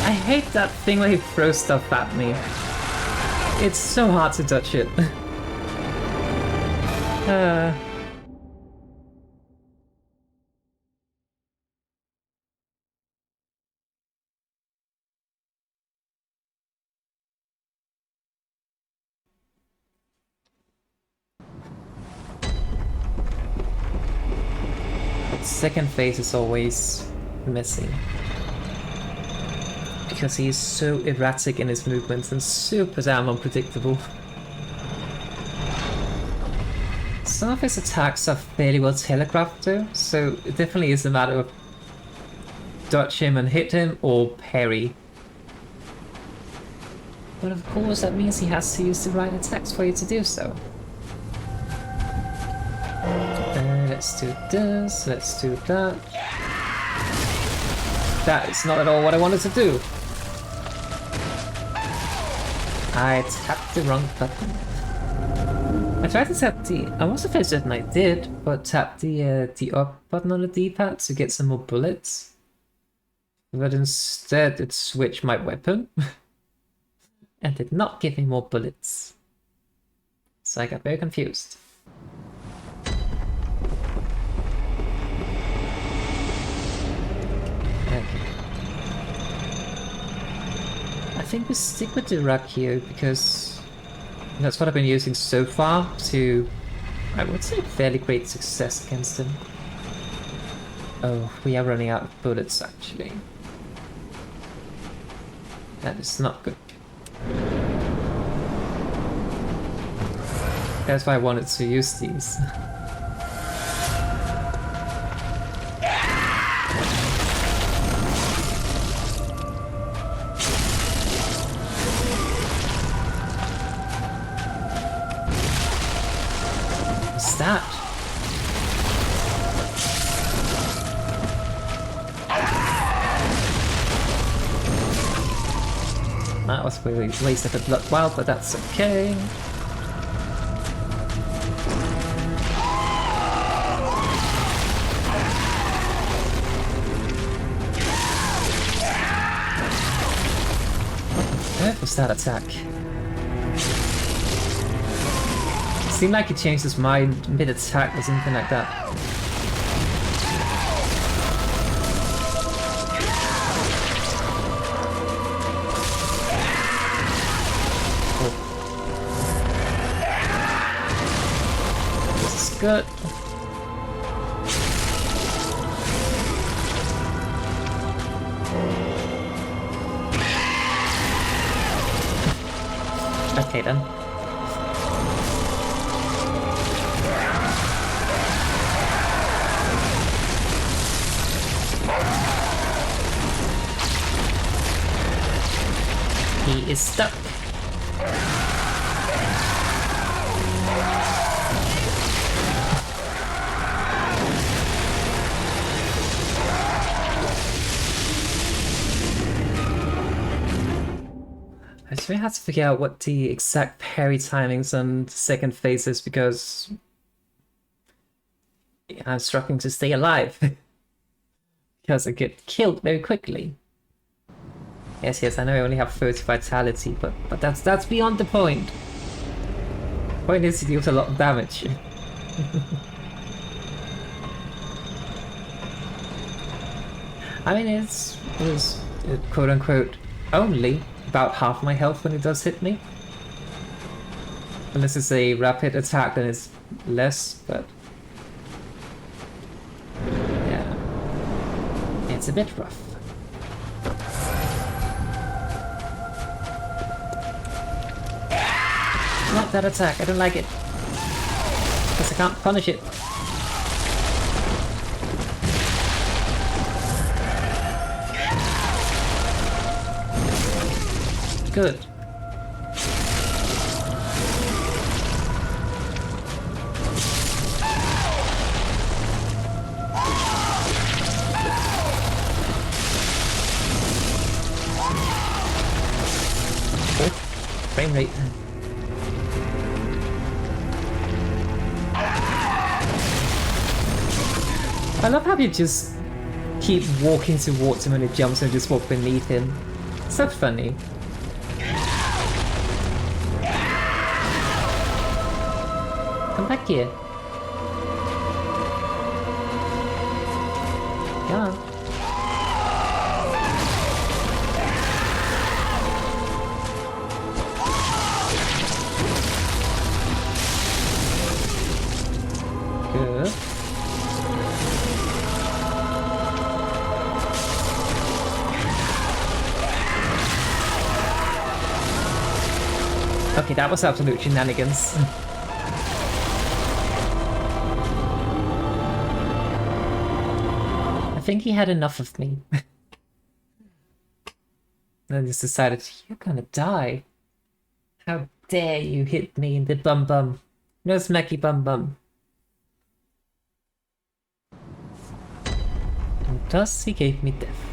I hate that thing where he throws stuff at me. It's so hard to dodge it. Second phase is always missing. Because he is so erratic in his movements and super damn unpredictable. Some of his attacks are fairly well telegraphed though, so it definitely is a matter of dodge him and hit him or parry. But of course that means he has to use the right attacks for you to do so. Let's do this, let's do that. That is not at all what I wanted to do. I tapped the wrong button. I tried to tap the... I wasn't very certain I did, but tap the up button on the D-pad to get some more bullets. But instead it switched my weapon. And did not give me more bullets. So I got very confused. I think we stick with the Rakio because that's what I've been using so far to, I would say, fairly great success against him. Oh, we are running out of bullets actually. That is not good. That's why I wanted to use these. What's that? That was really wasted a blood wild, but that's okay. What was that attack? Seemed like he changed his mind mid-attack or something like that. Good. Okay then. He is stuck. I just really have to figure out what the exact parry timings on the second phase is because I'm struggling to stay alive. Because I get killed very quickly. Yes, I know I only have 30 vitality, but that's beyond the point. The point is to deal a lot of damage. I mean, it was quote unquote only about half my health when it does hit me. Unless it's a rapid attack, then it's less, but yeah, it's a bit rough. Not that attack, I don't like it. Because I can't punish it. Good. Oh, frame rate. I love how you just keep walking towards him and it jumps and just walk beneath him. So funny. Come back here. Come on. Good. Okay, that was absolute shenanigans. I think he had enough of me. Then just decided, you're gonna die. How dare you hit me in the bum bum. No smacky bum bum. And thus he gave me death.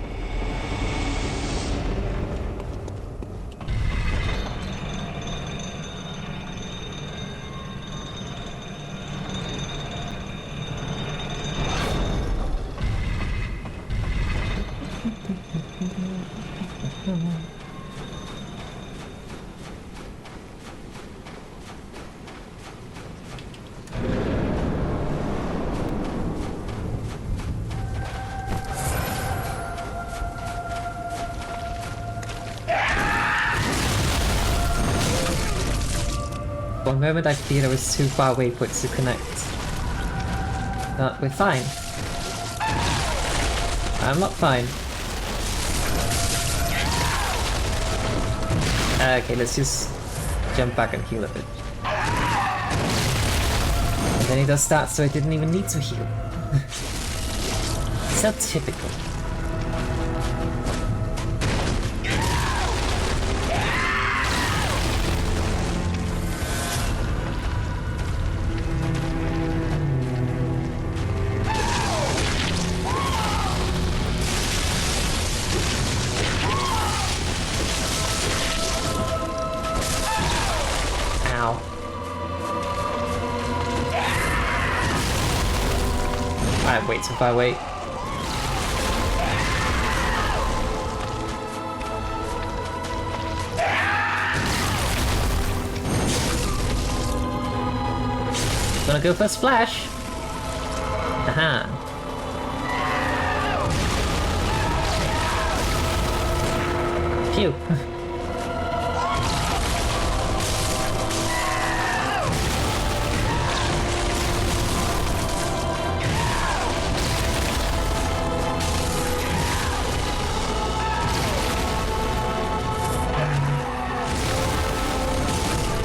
One moment I feared I was too far away for it to connect. But we're fine. I'm not fine. Okay, let's just jump back and heal a bit. And then he does that, so I didn't even need to heal. So typical. Wait, so if I wait. Gonna go for splash. Aha. Phew.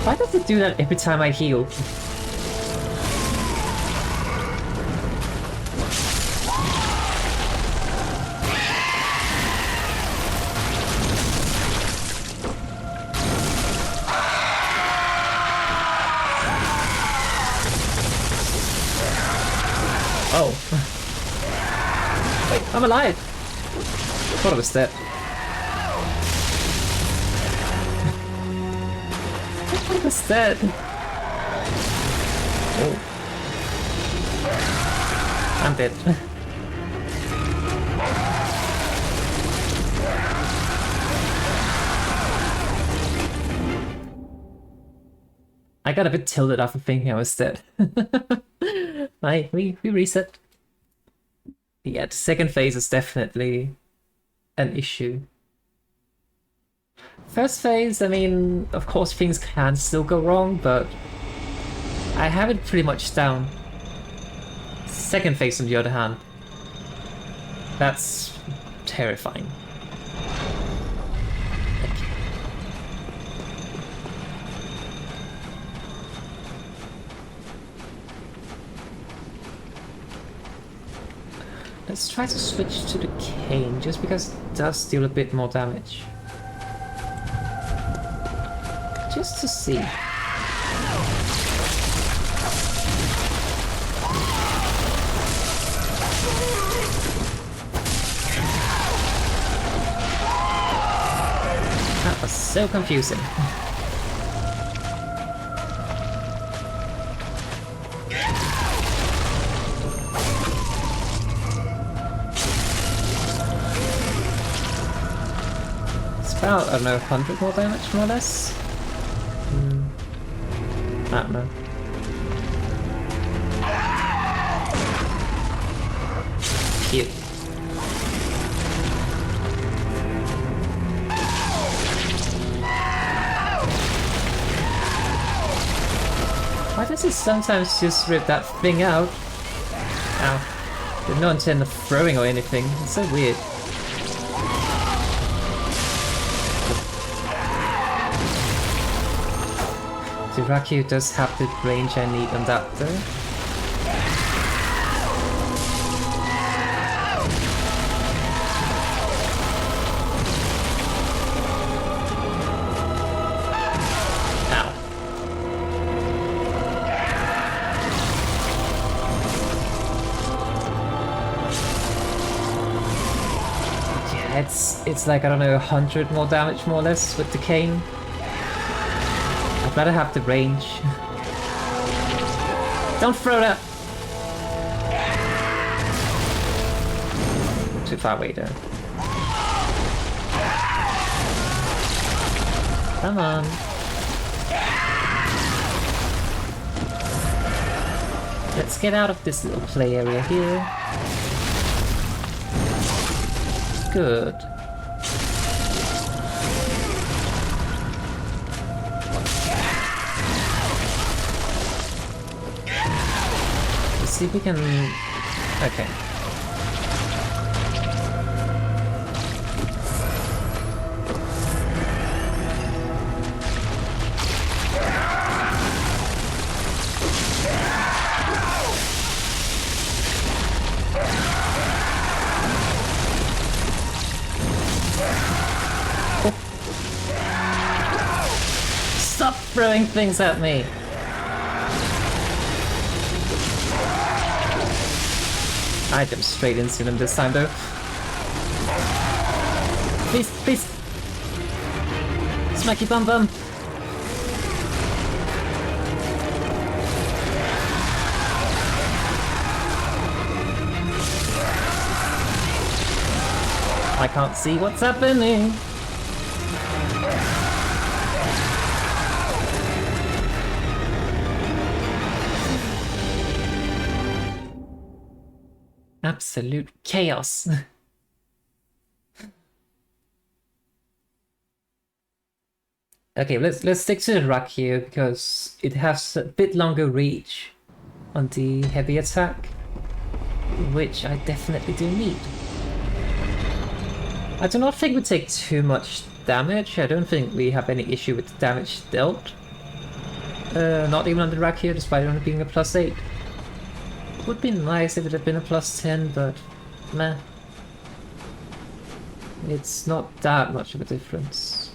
Why does it do that every time I heal? Oh. Wait, I'm alive! Thought I was dead. What's that? Oh. I'm dead. I got a bit tilted after thinking I was dead. We reset. Yeah, the second phase is definitely an issue. First phase, I mean, of course things can still go wrong, but I have it pretty much down. Second phase, on the other hand, that's terrifying. Okay. Let's try to switch to the cane, just because it does deal a bit more damage. Just to see. That was so confusing. It's about, I don't know, 100 more damage, more or less. I don't know. Cute. Why does it sometimes just rip that thing out? Ow. There's no intent of throwing or anything. It's so weird. Raku does have the range I need on that though. Ow. Yeah, it's like, I don't know, 100 more damage more or less with the cane. I'd rather have the range. Don't throw that! Too far away there. Come on. Let's get out of this little play area here. Good. see if we can... Okay. Stop throwing things at me! I jumped straight into them this time though. Please, please! Smacky bum bum! I can't see what's happening! Absolute chaos. Okay, let's stick to the rock here because it has a bit longer reach on the heavy attack, which I definitely do need. I do not think we take too much damage. I don't think we have any issue with the damage dealt. Not even on the rack here, despite it only being a +8. Would be nice if it had been a +10, but meh. It's not that much of a difference.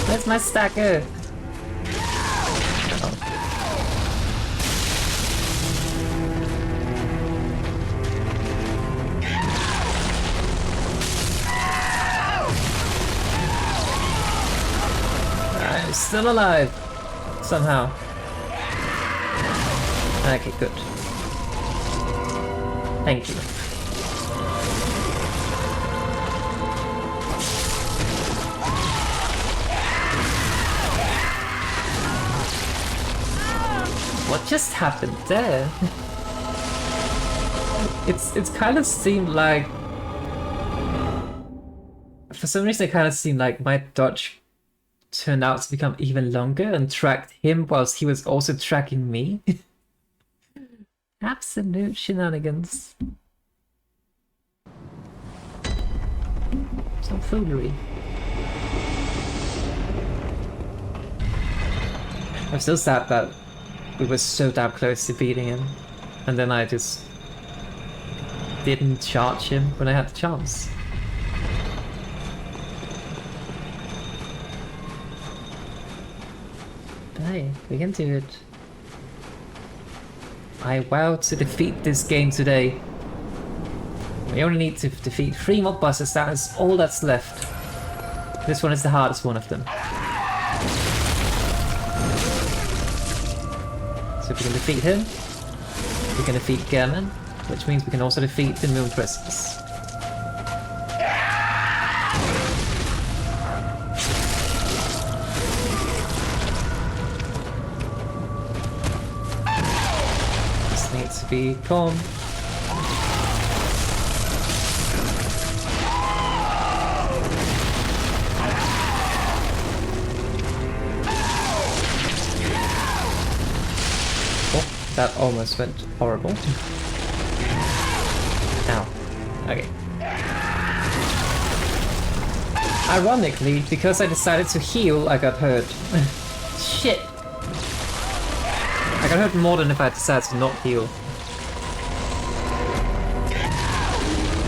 Where's my stacker? I'm still alive. Somehow. Okay, good. Thank you. What just happened there? It's kind of seemed like... For some reason it kind of seemed like my dodge turned out to become even longer and tracked him whilst he was also tracking me. Absolute shenanigans. Some foolery. I'm still sad that we were so damn close to beating him, and then I just didn't charge him when I had the chance. But hey, we can do it. I vow to defeat this game today. We only need to defeat 3 mob bosses, that is all that's left. This one is the hardest one of them. So if we can defeat him, we can defeat German, which means we can also defeat the Moon Precipice. This needs to be calm. That almost went horrible. Ow. Okay. Ironically, because I decided to heal, I got hurt. Shit! I got hurt more than if I decided to not heal.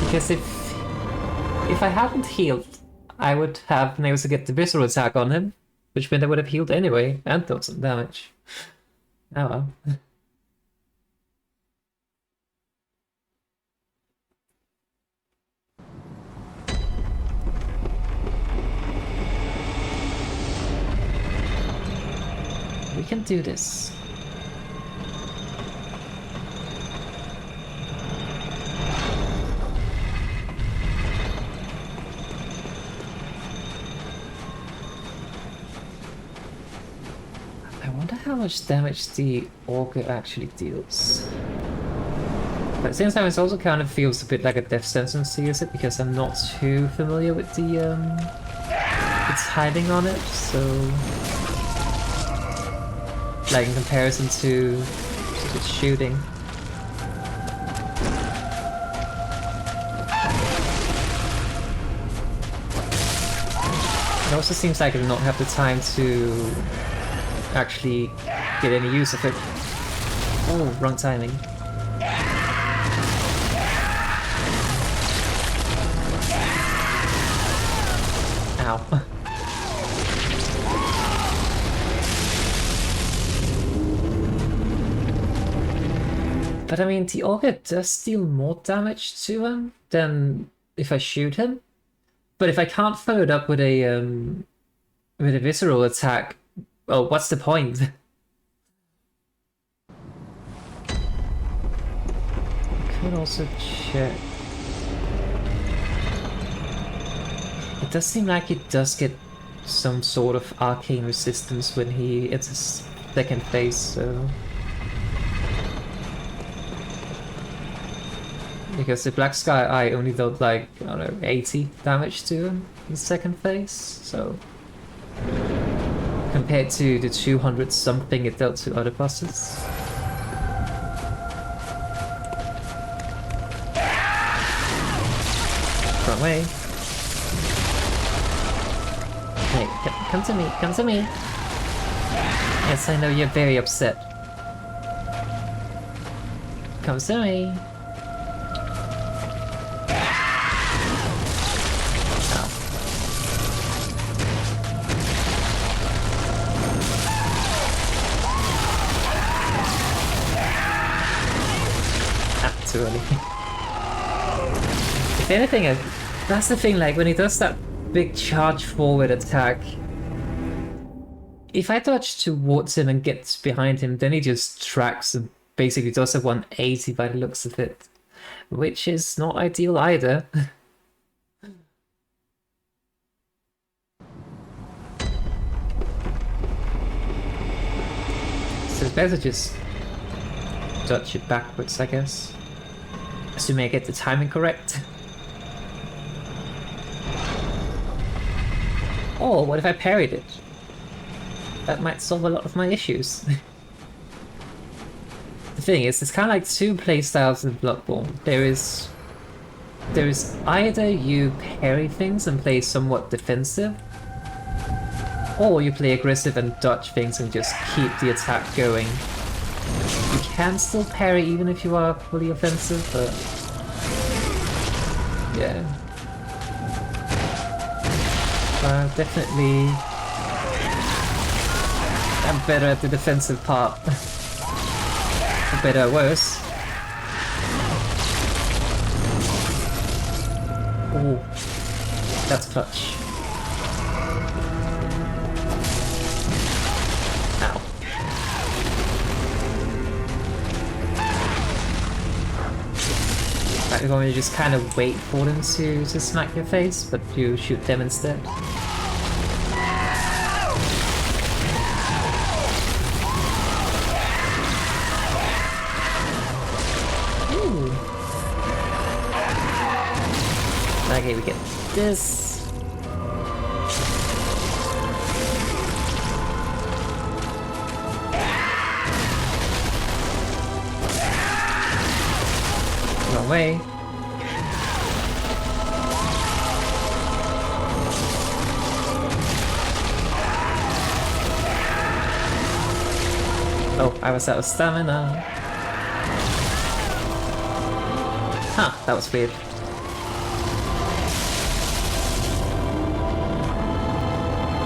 Because if I hadn't healed, I would have been able to get the visceral attack on him, which meant I would have healed anyway, and done some damage. Oh well. can do this. I wonder how much damage the auger actually deals. But at the same time, it also kind of feels a bit like a death sentence to use it, because I'm not too familiar with the its hiding on it, so like in comparison to its shooting. It also seems like I do not have the time to actually get any use of it. Oh, wrong timing. Ow. But I mean, the auger does deal more damage to him than if I shoot him. But if I can't follow it up with a visceral attack, well, what's the point? I could also check. It does seem like it does get some sort of arcane resistance when he enters second phase, so... Because the Black Sky Eye only dealt like, I don't know, 80 damage to him in second phase, so... Compared to the 200 something it dealt to other bosses. Wrong way. Hey, come to me, come to me. Yes, I know you're very upset. Come to me. Too early. If anything, that's the thing, like when he does that big charge forward attack, if I dodge towards him and get behind him, then he just tracks and basically does a 180 by the looks of it, which is not ideal either. So it's better just dodge it backwards, I guess. Assuming I get the timing correct. Or what if I parried it? That might solve a lot of my issues. The thing is, it's kind of like two playstyles in Bloodborne. There is either you parry things and play somewhat defensive, or you play aggressive and dodge things and just keep the attack going. You can still parry even if you are fully offensive, but yeah. Definitely I'm better at the defensive part. For better or worse. Oh, that's clutch. Ow. Like, you want me to just kind of wait for them to smack your face, but you shoot them instead. Ooh. Okay, we get this. Wrong way. Oh, I was out of stamina. Huh, that was weird.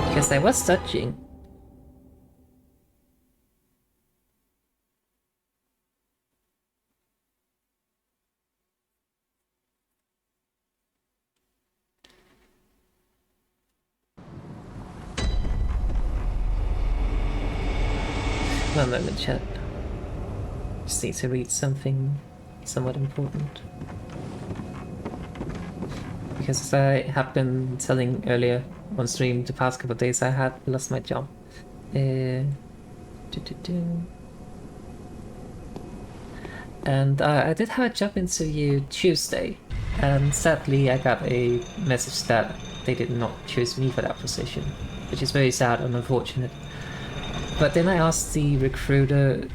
Because I was touching. One moment, chat. Just need to read something somewhat important. Because as I have been telling earlier on stream the past couple of days, I had lost my job. And I did have a job interview Tuesday, and sadly I got a message that they did not choose me for that position, which is very sad and unfortunate. But then I asked the recruiter,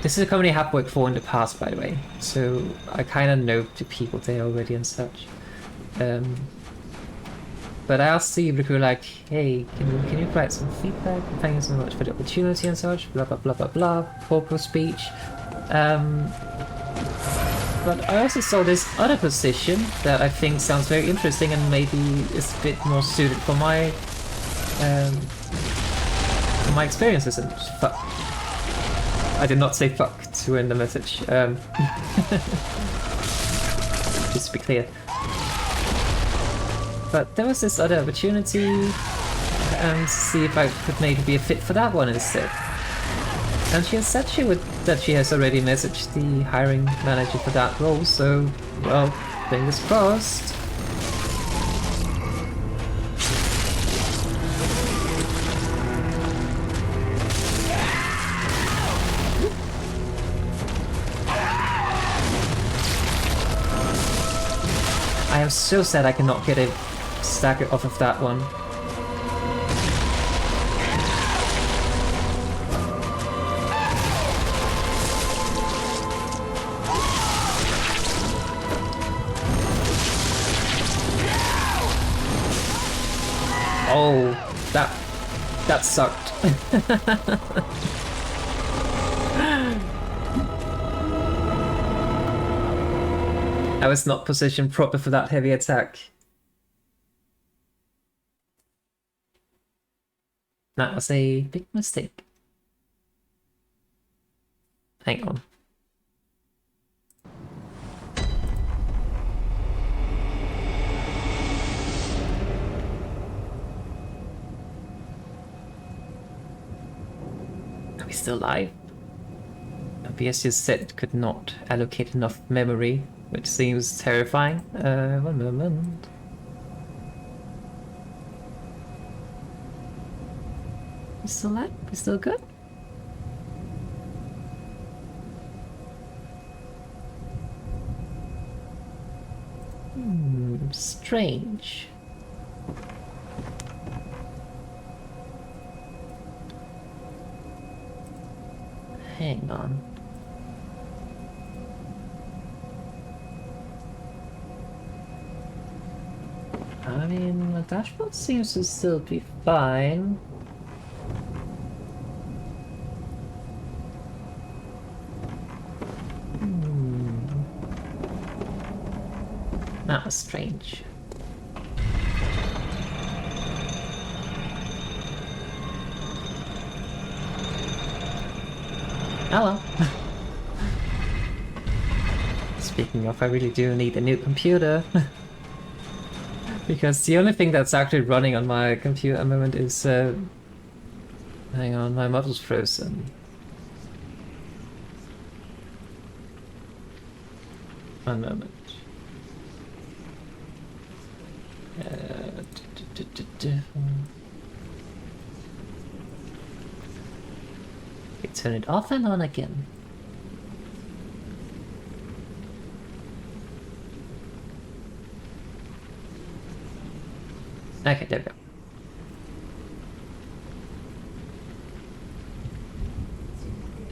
this is a company I have worked for in the past, by the way, so I kind of know the people there already and such. But I asked the recruiter, like, hey, can you provide some feedback? Thank you so much for the opportunity and such, blah blah blah blah blah, corporal speech. But I also saw this other position that I think sounds very interesting and maybe is a bit more suited for my experiences and fuck. I did not say fuck to end the message. Just to be clear. But there was this other opportunity and see if I could maybe be a fit for that one instead. And she has said that she has already messaged the hiring manager for that role, so, well, fingers crossed. I am so sad I cannot get a stagger off of that one. Oh, that sucked. I was not positioned proper for that heavy attack. That was a big mistake. Hang on. Are we still live? OBS just said it could not allocate enough memory, which seems terrifying. One moment. We still live? We still good? Strange. Hang on. I mean, the dashboard seems to still be fine. That was strange. Oh well. Speaking of, I really do need a new computer. Because the only thing that's actually running on my computer at the moment is... hang on, my model's frozen. One moment. Turn it off and on again. Okay, there we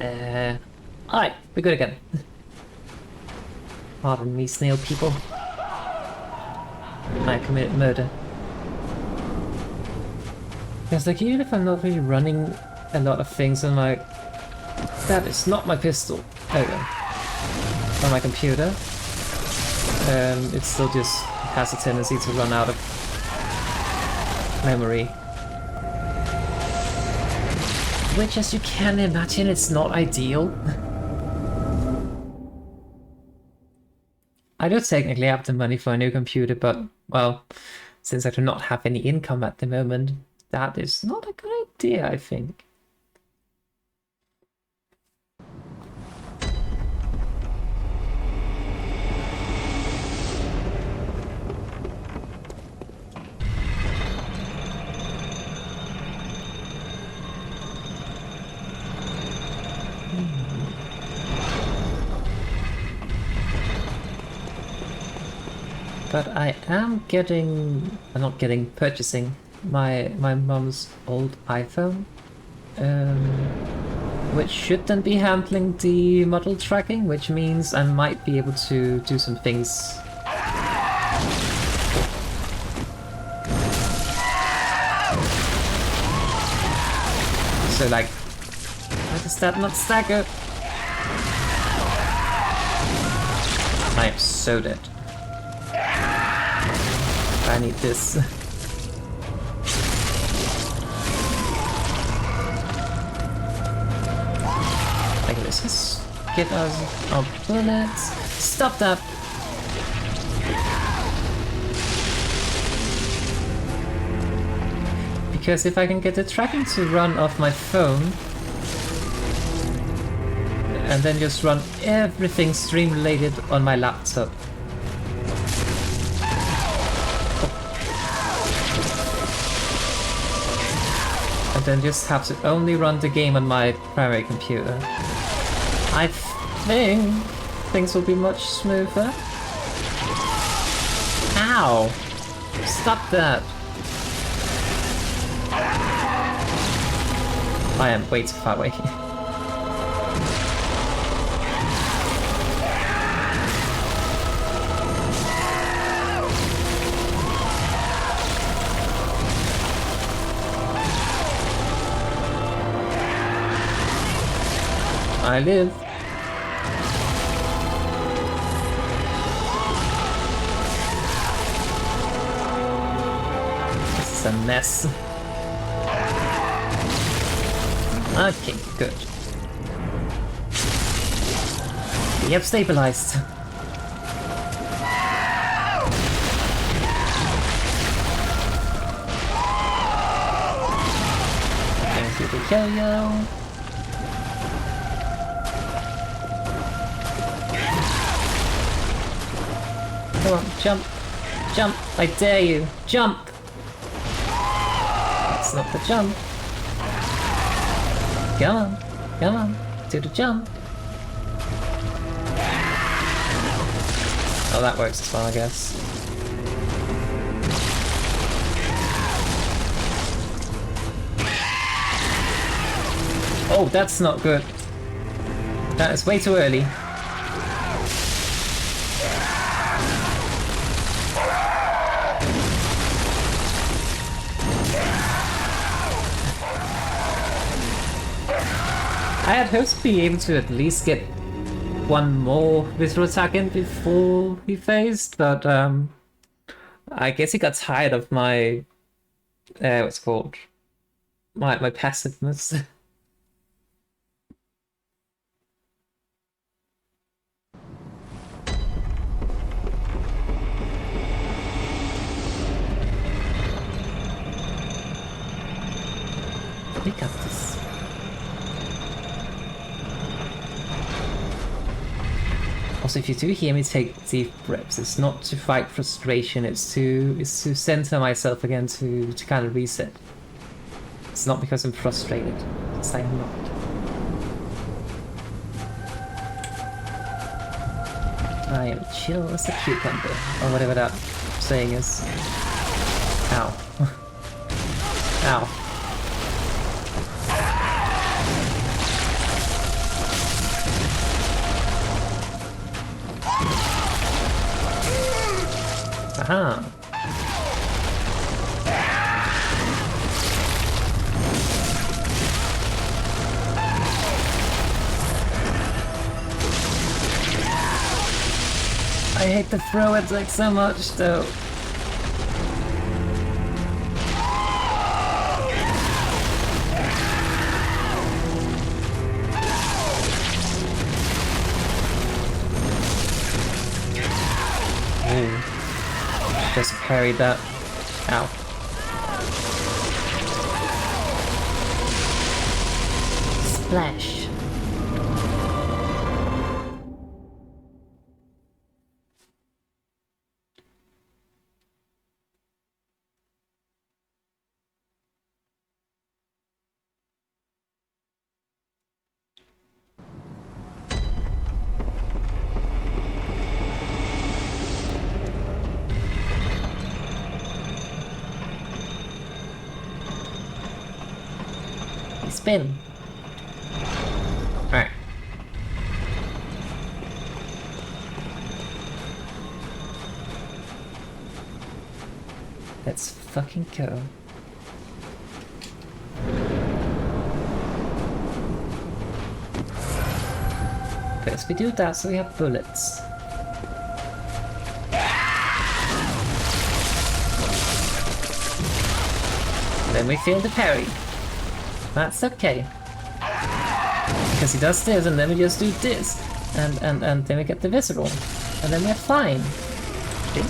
go. Alright, we're good again. Pardon me, snail people. I committed murder. Because like, even if I'm not really running a lot of things, I'm like, that is not my pistol. There we go. On my computer. It still just has a tendency to run out of memory. Which, as you can imagine, it's not ideal. I do technically have the money for a new computer, but, well, since I do not have any income at the moment, that is not a good idea, I think. But I am purchasing my mom's old iPhone, which should then be handling the model tracking, which means I might be able to do some things. So like, why does that not stagger? I am so dead. I need this. Like this. Let's get us our bullets. Stop that! Because if I can get the tracking to run off my phone, and then just run everything stream related on my laptop. And then just have to only run the game on my primary computer. I think things will be much smoother. Ow! Stop that! I am way too far away. I live. This is a mess. Okay, good. We have stabilized. Thank you to yo-yo. Come on, jump! Jump! I dare you! Jump! That's not the jump. Come on! Come on! Do the jump! Oh, that works as well, I guess. Oh, that's not good. That is way too early. I had hoped to be able to at least get one more visual attack in before he phased, but I guess he got tired of my what's it called? My passiveness. We got this. Also, if you do hear me take deep breaths, it's not to fight frustration, it's to center myself again to kind of reset. It's not because I'm frustrated, it's I am not. I am chill as a cucumber, or whatever that saying is. Ow. Ow. Aha! I hate the throw attack so much, though. Ooh. Just parried that. Ow. Splash. Spin. Alright. Let's fucking go. First we do that so we have bullets. Then we fail the parry. That's okay. Because he does this and then we just do this. And then we get the visceral. And then we're fine. See?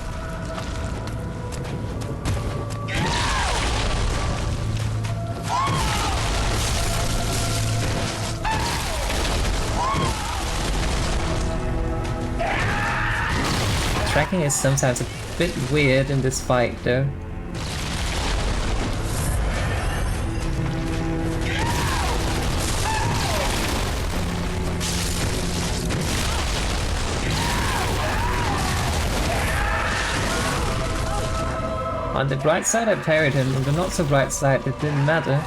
Tracking is sometimes a bit weird in this fight though. On the bright side I parried him, on the not so bright side it didn't matter.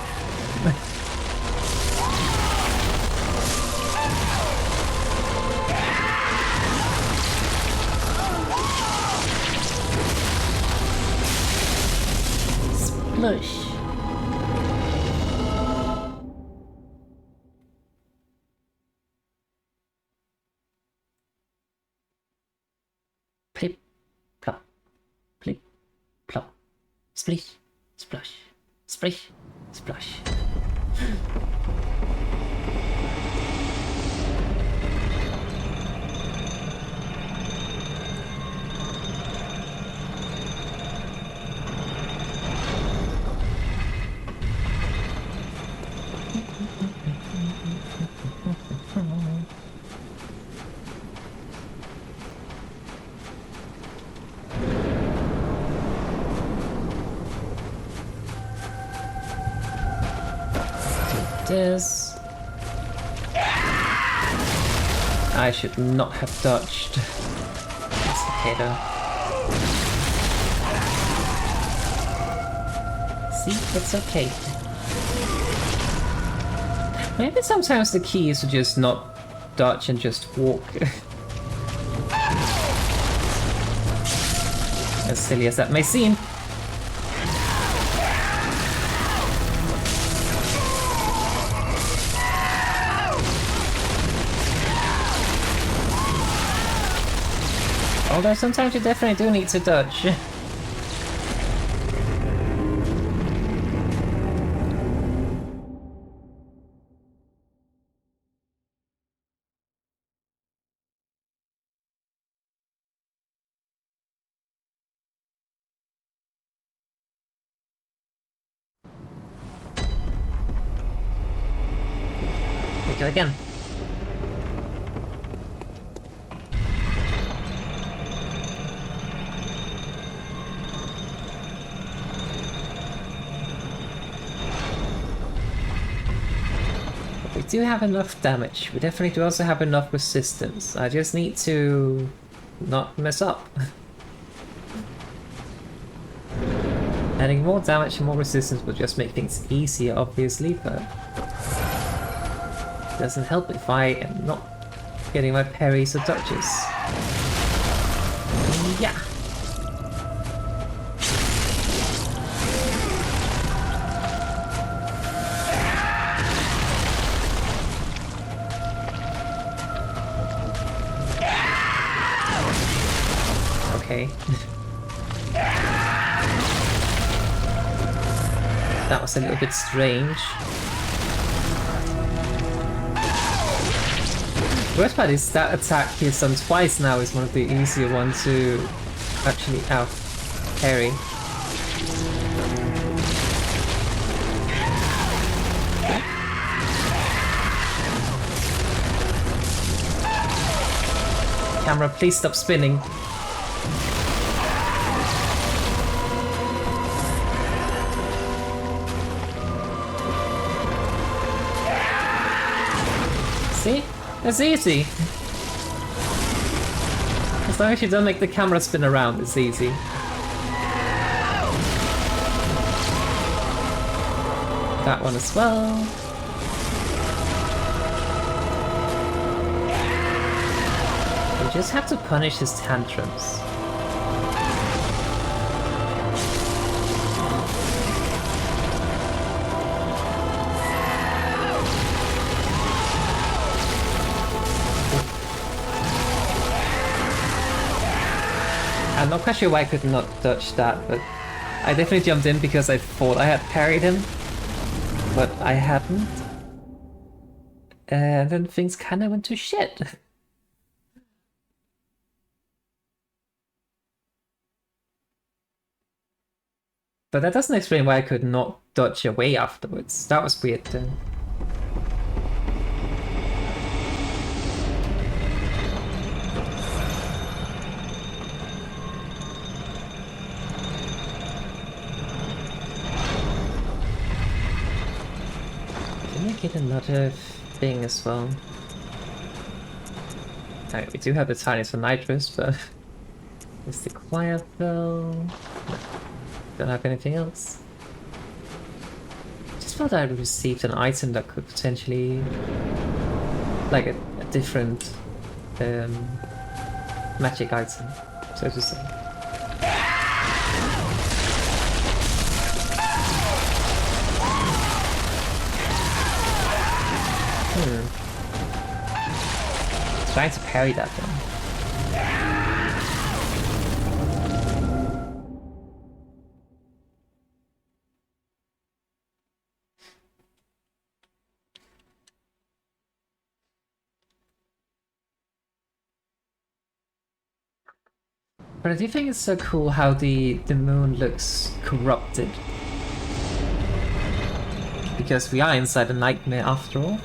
Splush. Plip, plop, plip, plop. Splish, splash, splish, splash. This. I should not have dodged. It's okay though. See, it's okay. Maybe sometimes the key is to just not dodge and just walk. As silly as that may seem. Although sometimes you definitely do need to dodge. We go again. We do have enough damage. We definitely do also have enough resistance. I just need to not mess up. Adding more damage and more resistance will just make things easier, obviously, but it doesn't help if I am not getting my parries or dodges. Yeah. Okay. That was a little bit strange. Worst part is that attack he's done twice now is one of the easier ones to actually parry. Camera, please stop spinning. See? It's easy! As long as you don't make the camera spin around, it's easy. That one as well. just have to punish his tantrums. I'm not quite sure why I could not dodge that, but I definitely jumped in because I thought I had parried him, but I hadn't. And then things kind of went to shit. But that doesn't explain why I could not dodge away afterwards. That was weird then. Can I get another thing as well? Alright, we do have the tiniest for nitrous, but... Is the quiet bell? No. Don't have anything else. Just felt I received an item that could potentially... Like a different... magic item, so to say. Trying to parry that one. But I do think it's so cool how the moon looks corrupted. Because we are inside a nightmare after all.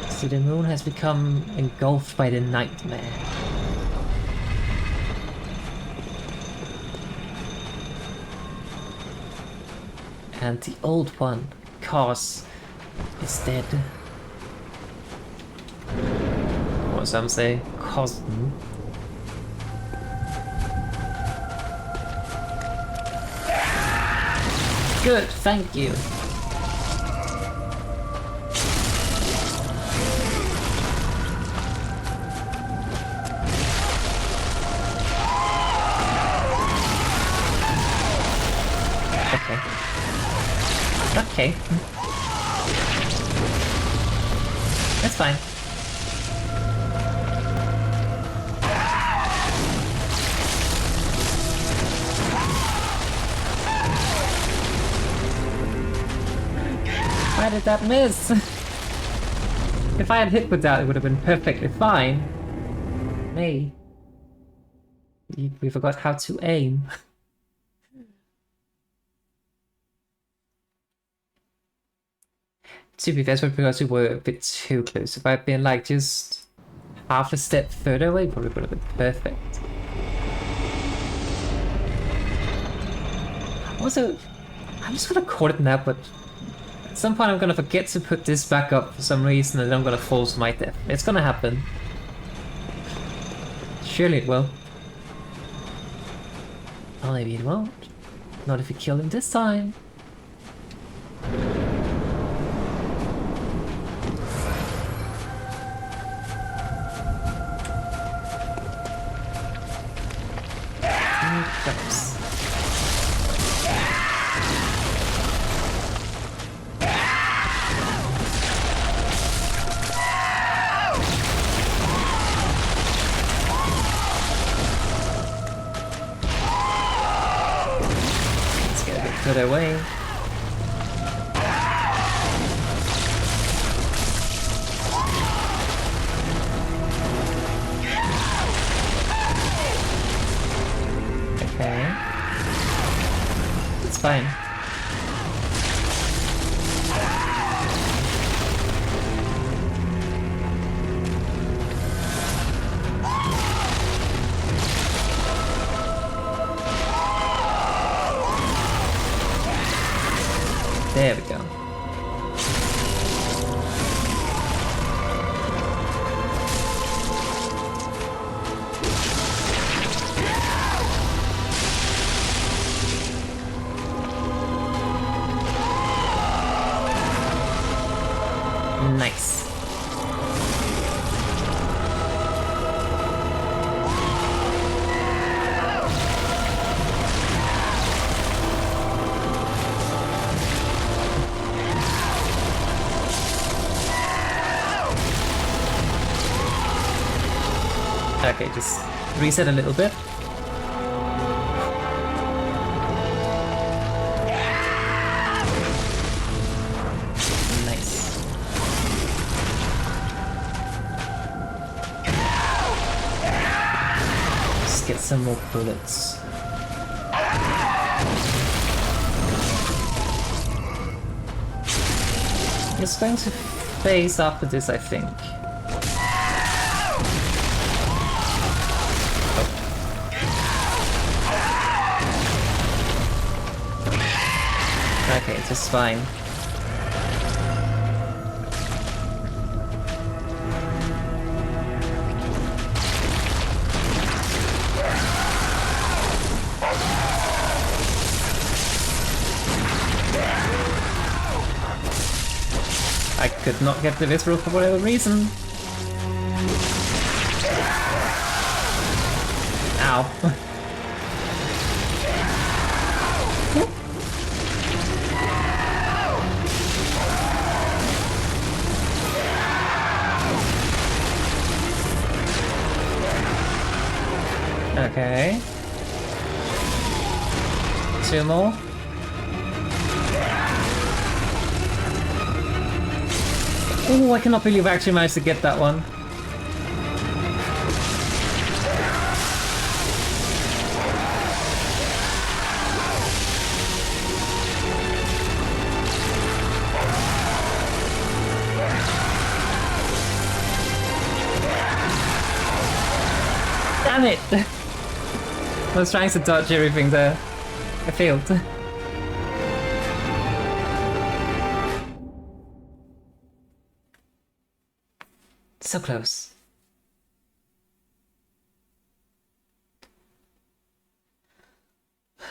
So the moon has become engulfed by the nightmare. And the old one, Kos, is dead. Or some say, Cosm. Good, thank you. Okay. That's fine. Why did that miss? If I had hit with that, it would have been perfectly fine. Me. We forgot how to aim. To be fair, it's because we were a bit too close. If I'd been like just half a step further away, probably would have been perfect. Also, I'm just gonna call it now, but at some point I'm gonna forget to put this back up for some reason and then I'm gonna fall to my death. It's gonna happen. Surely it will. Or maybe it won't. Not if you kill him this time. Further away. Okay. It's fine. There we go. Nice. Okay, just reset a little bit. Nice. Just get some more bullets. It's going to phase after this, I think. Okay, it's just fine. I could not get the visceral for whatever reason. Ow. Okay. 2 more. Oh, I cannot believe I actually managed to get that one. Damn it! I was trying to dodge everything there. I failed. So close.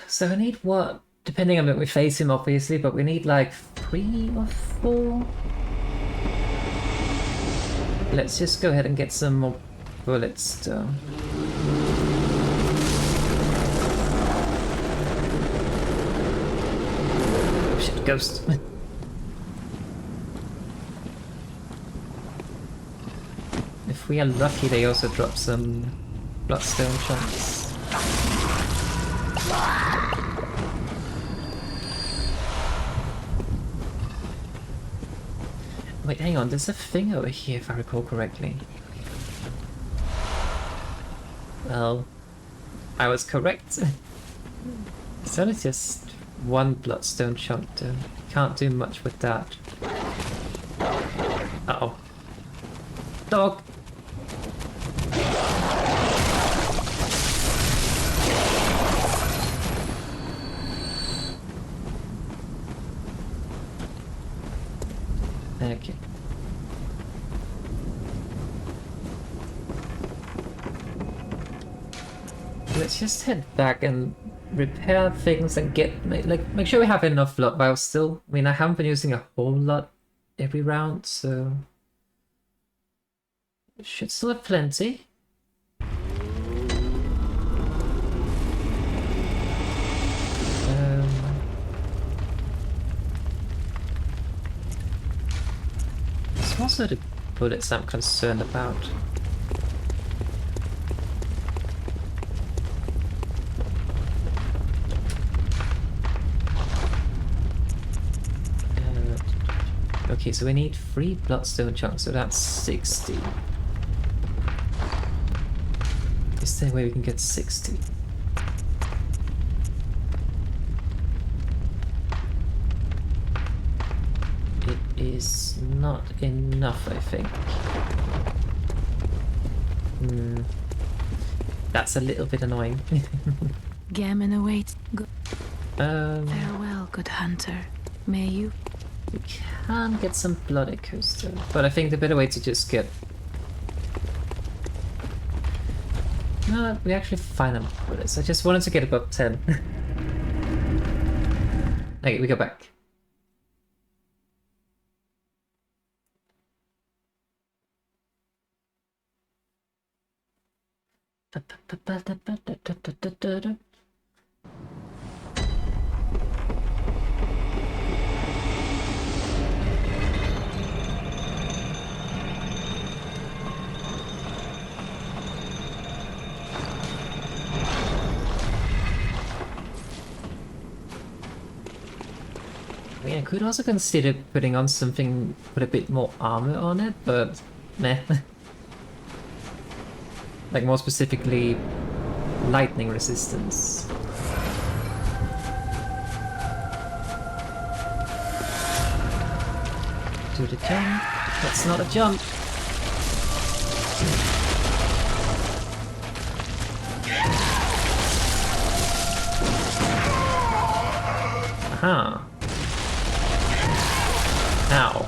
So we need what? Depending on what we face him, obviously, but we need like 3 or 4. Let's just go ahead and get some more bullets though. Oh shit, ghost. If we are lucky, they also drop some bloodstone chunks. Wait, hang on, there's a thing over here if I recall correctly. Well, I was correct. It's only just 1 bloodstone chunk though. Can't do much with that. Uh-oh. Dog! Okay. Let's just head back and repair things and make sure we have enough blood vials still. I mean, I haven't been using a whole lot every round, so should still have plenty. It's also the bullets I'm concerned about. Okay, so we need 3 bloodstone chunks, so that's 60. Is there a way we can get 60? It is not enough, I think. That's a little bit annoying. Gammon awaits. Um, Farewell, good hunter. May you. We can get some blood echoes though, but I think the better way to just get. No, we actually find them bullets. I just wanted to get above 10. Okay, we go back. could also consider putting on something with a bit more armor on it, but meh. Like more specifically, lightning resistance. Do the jump. That's not a jump. Aha. Ow.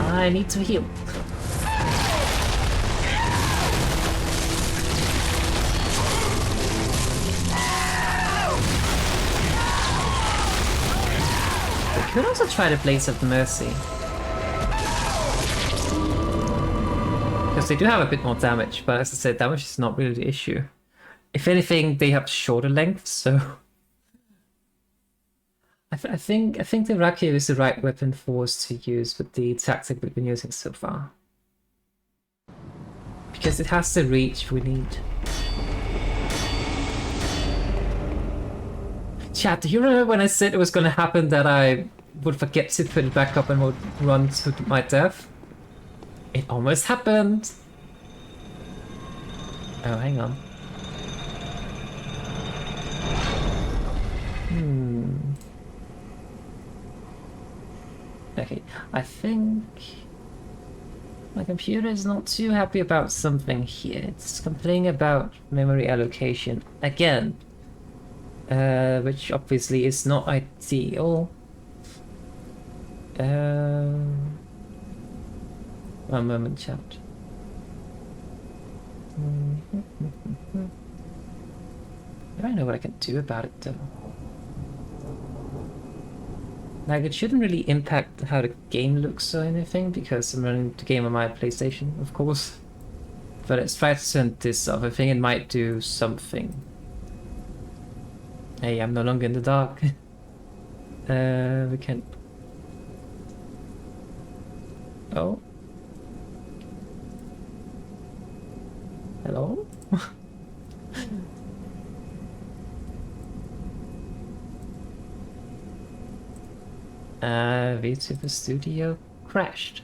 I need to heal. We could also try the Blades of Mercy. Because they do have a bit more damage, but as I said, damage is not really the issue. If anything, they have shorter length, so... I think the Rakiu is the right weapon for us to use with the tactic we've been using so far. Because it has the reach we need. Chat, do you remember when I said it was going to happen that I would forget to put it back up and would run to my death? It almost happened! Oh, hang on. Okay, I think my computer is not too happy about something here. It's complaining about memory allocation again, which obviously is not ideal. One moment, chat. I don't know what I can do about it though. Like, it shouldn't really impact how the game looks or anything, because I'm running the game on my PlayStation, of course. But let's try to turn this off. I think it might do something. Hey, I'm no longer in the dark. We can... Oh? Hello? VTuber Studio crashed.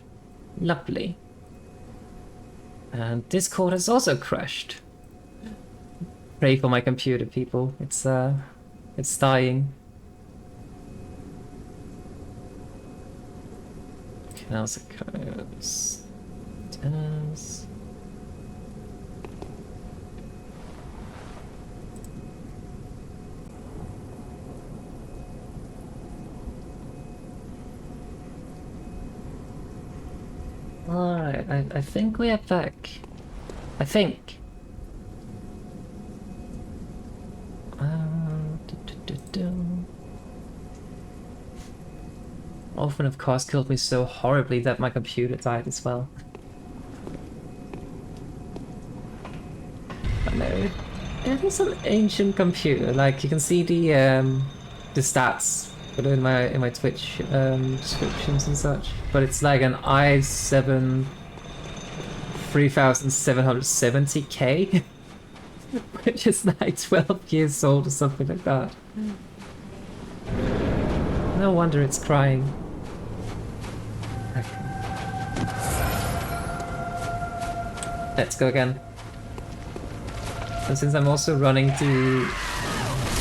Lovely. And Discord has also crashed. Pray for my computer, people. It's dying. Can also close. Tennis. Alright, I think we are back. I think. Orphan of Kos killed me so horribly that my computer died as well. I know. It is an ancient computer. Like, you can see the stats in my Twitch descriptions and such, but it's like an i7 3770K, which is like 12 years old or something like that. No wonder it's crying. Okay. Let's go again. And since I'm also running to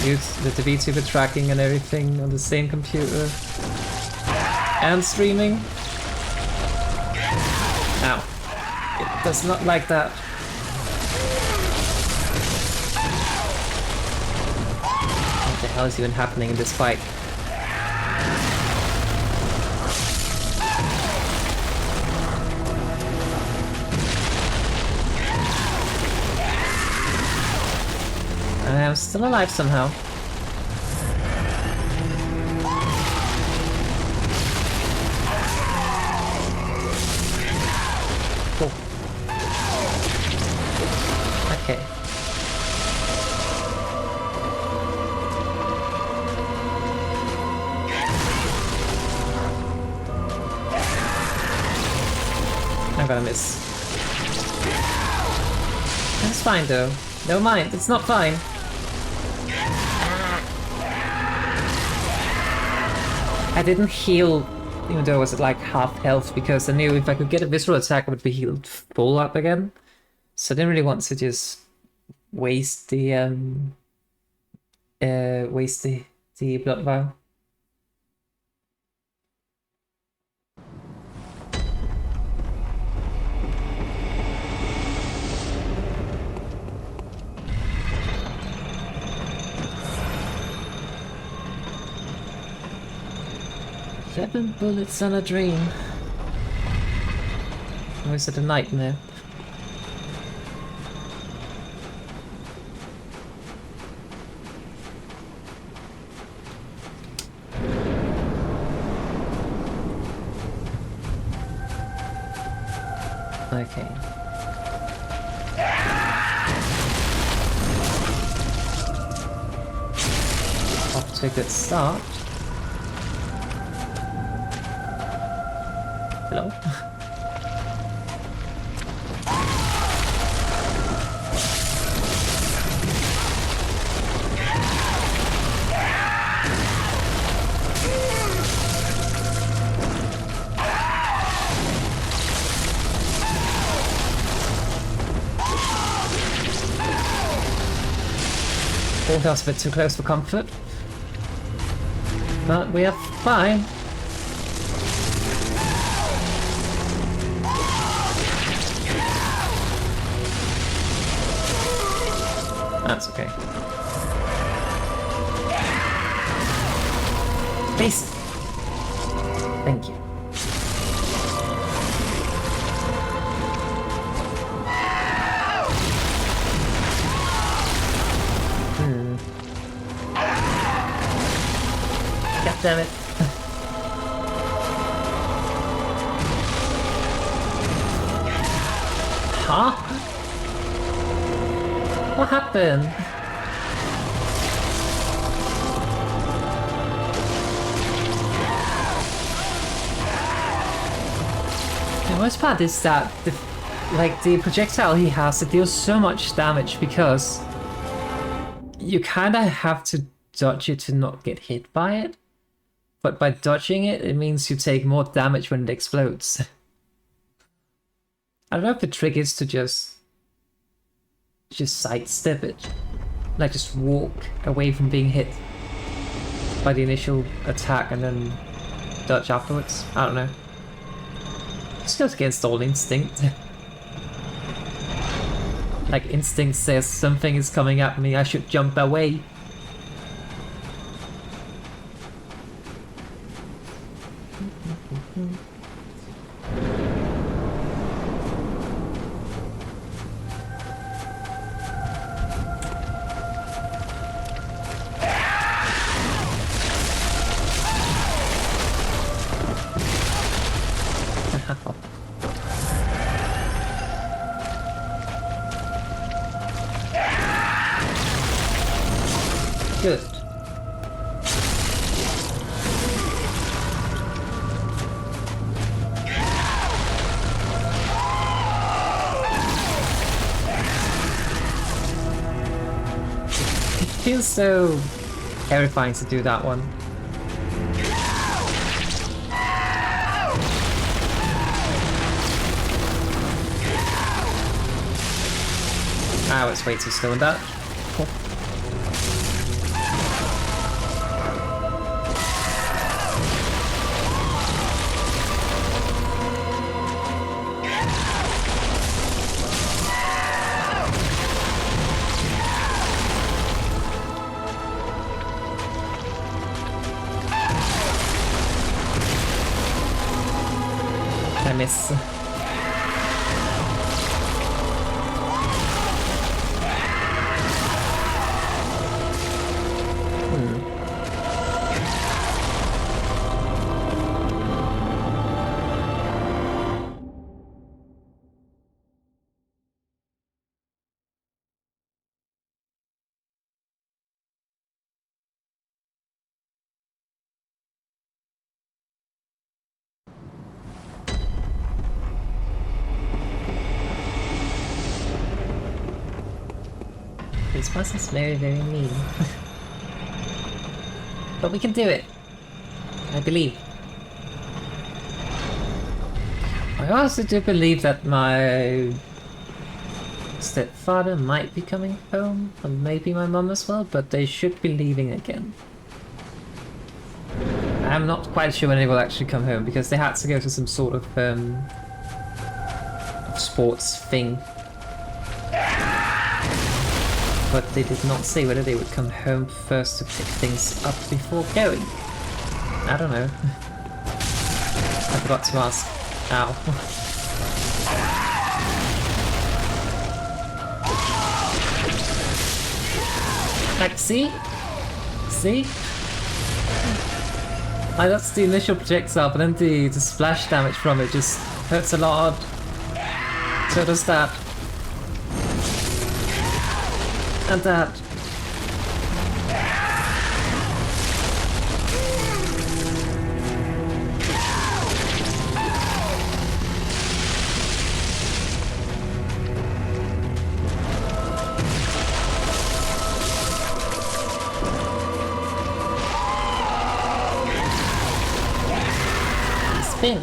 use the VTuber tracking and everything on the same computer and streaming. Ow. It does not like that. What the hell is even happening in this fight? I'm still alive somehow. Cool. Okay. I'm gonna miss. That's fine though. Never mind, it's not fine. I didn't heal, even though I was at like half health, because I knew if I could get a visceral attack, I would be healed full up again. So I didn't really want to just waste the blood vial. Seven bullets and a dream. Or is it a nightmare? Okay. Off to a good start. Hello? All house a bit too close for comfort. But we are fine. That's okay. Base. Thank you. God damn it. Huh? What happened? The worst part is that the projectile he has, it deals so much damage because you kinda have to dodge it to not get hit by it. But by dodging it, it means you take more damage when it explodes. I don't know if the trick is to just sidestep it. Like just walk away from being hit by the initial attack and then dodge afterwards. I don't know. It's just against all instinct. Like instinct says something is coming at me, I should jump away. Good. It feels so terrifying to do that one. Ah, it's way too slow in that. Cool. I miss. This boss is very, very mean. But we can do it. I believe. I also do believe that my stepfather might be coming home, and maybe my mum as well, but they should be leaving again. I'm not quite sure when they will actually come home, because they had to go to some sort of sports thing. But they did not say whether they would come home first to pick things up before going. I don't know. I forgot to ask. Ow. Like, see? See? Like, that's the initial projectile, but then the splash damage from it just hurts a lot. So does that. And that. Spin.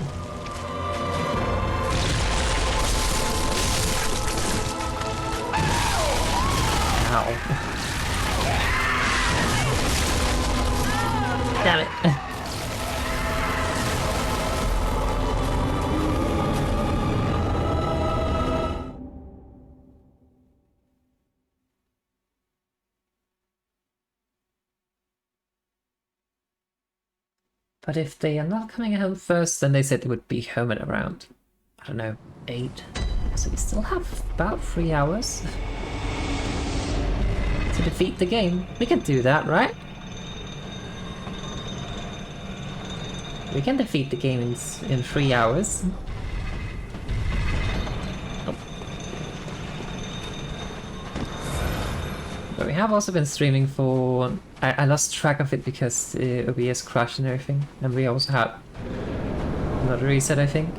Ow. Damn it. But if they are not coming home first, then they said they would be home at around, I don't know, 8. So we still have about 3 hours to defeat the game. We can do that, right? We can defeat the game in 3 hours. Oh. But we have also been streaming for... I lost track of it because the OBS crashed and everything. And we also had another reset, I think.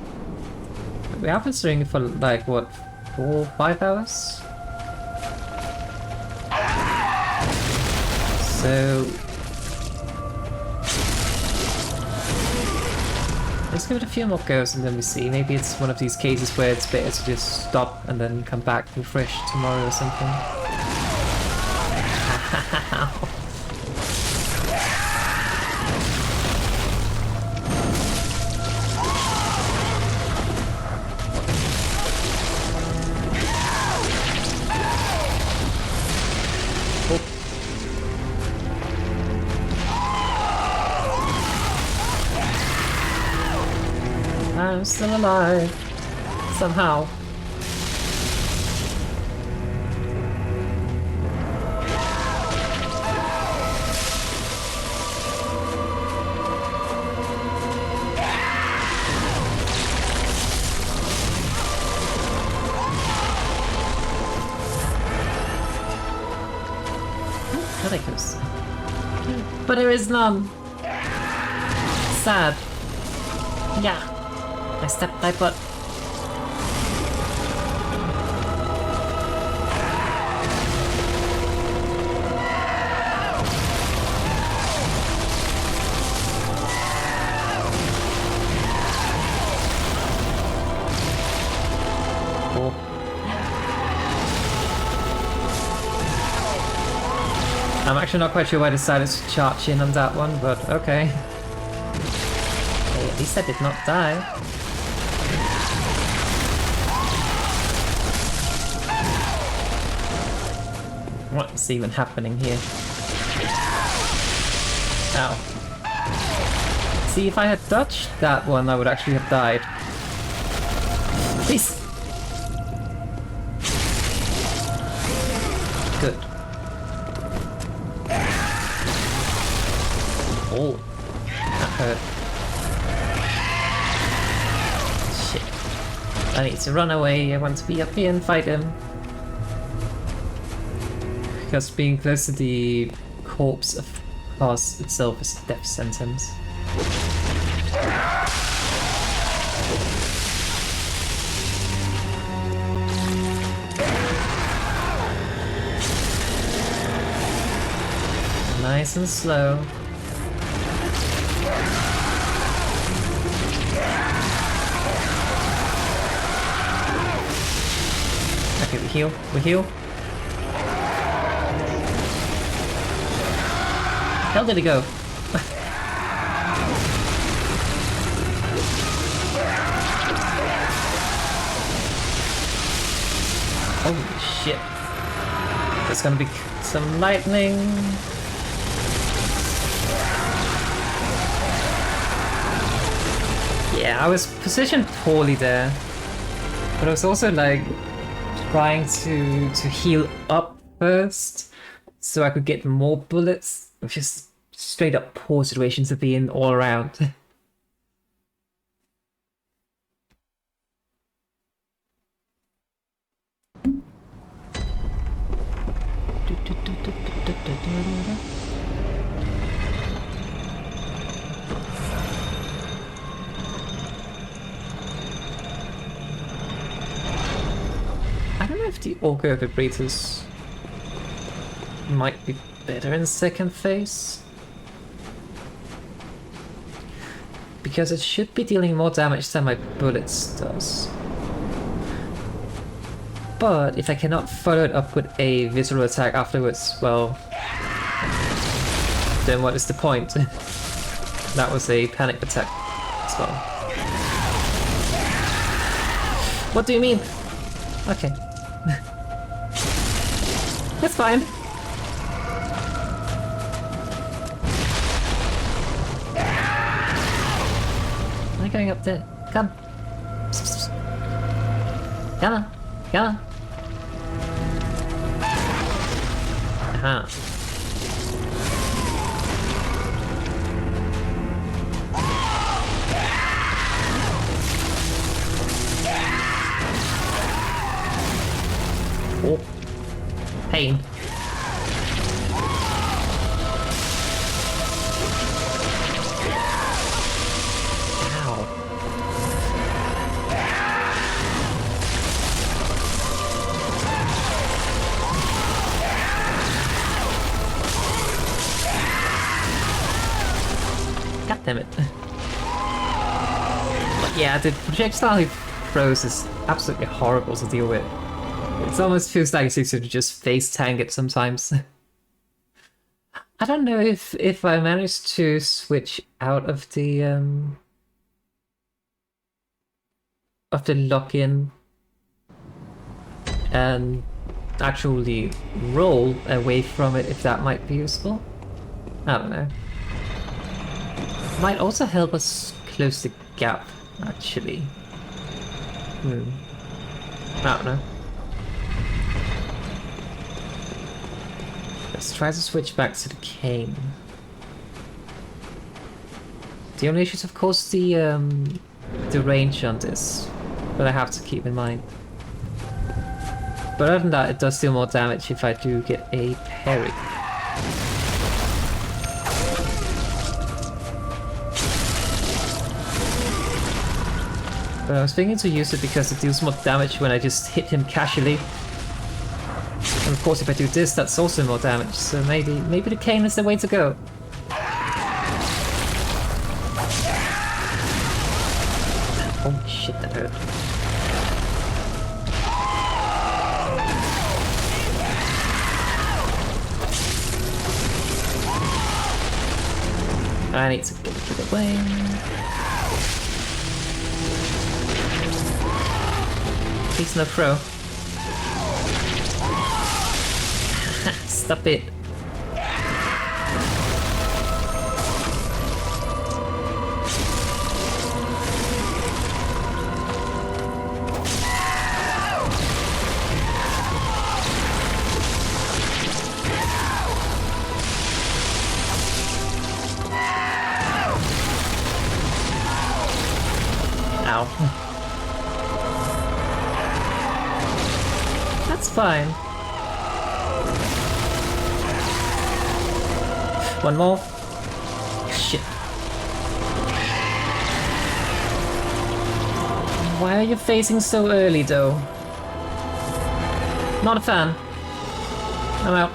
But we have been streaming for like, what, 4 or 5 hours? So... let's give it a few more goes and then we see. Maybe it's one of these cases where it's better to just stop and then come back refreshed tomorrow or something. I'm still alive. Somehow. Ridiculous. But there is none. Sad. Yeah. I stepped my butt. Oh. I'm actually not quite sure why I decided to charge in on that one, but okay. Hey, at least I did not die. What is even happening here? Ow. See, if I had dodged that one, I would actually have died. Please! Good. Oh, that hurt. Shit. I need to run away, I want to be up here and fight him. Because being close to the corpse of Kos itself is a death sentence. Nice and slow. Okay, we heal. We heal. Hell did he go? Holy shit. There's gonna be some lightning. Yeah, I was positioned poorly there. But I was also like trying to heal up first so I could get more bullets, which is straight up poor situation to be in all around. I don't know if the Auger Vibrators might be better in second phase. Because it should be dealing more damage than my bullets does. But if I cannot follow it up with a visual attack afterwards, well, then what is the point? That was a panic attack as well. What do you mean? Okay. That's fine. Am I going up there? Come. Come on. Come on. Aha. Oh. Pain. Ow. God damn it. But yeah, the projectile he throws is absolutely horrible to deal with. It almost feels like you should just face tank it sometimes. I don't know if I managed to switch out of the lock-in and actually roll away from it, if that might be useful. I don't know. Might also help us close the gap, actually. I don't know. Let's try to switch back to the cane. The only issue is of course the range on this, but I have to keep in mind. But other than that, it does deal more damage if I do get a parry. But I was thinking to use it because it deals more damage when I just hit him casually. And of course if I do this, that's also more damage, so maybe the cane is the way to go. Holy shit, that hurt. I need to get it away. Please no throw. Stop it. Ow. That's fine. One more. Shit. Why are you phasing so early, though? Not a fan. I'm out.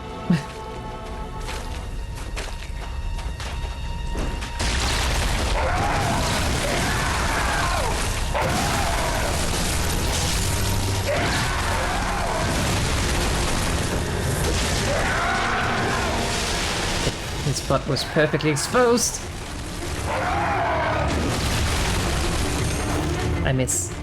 spot was perfectly exposed. I miss.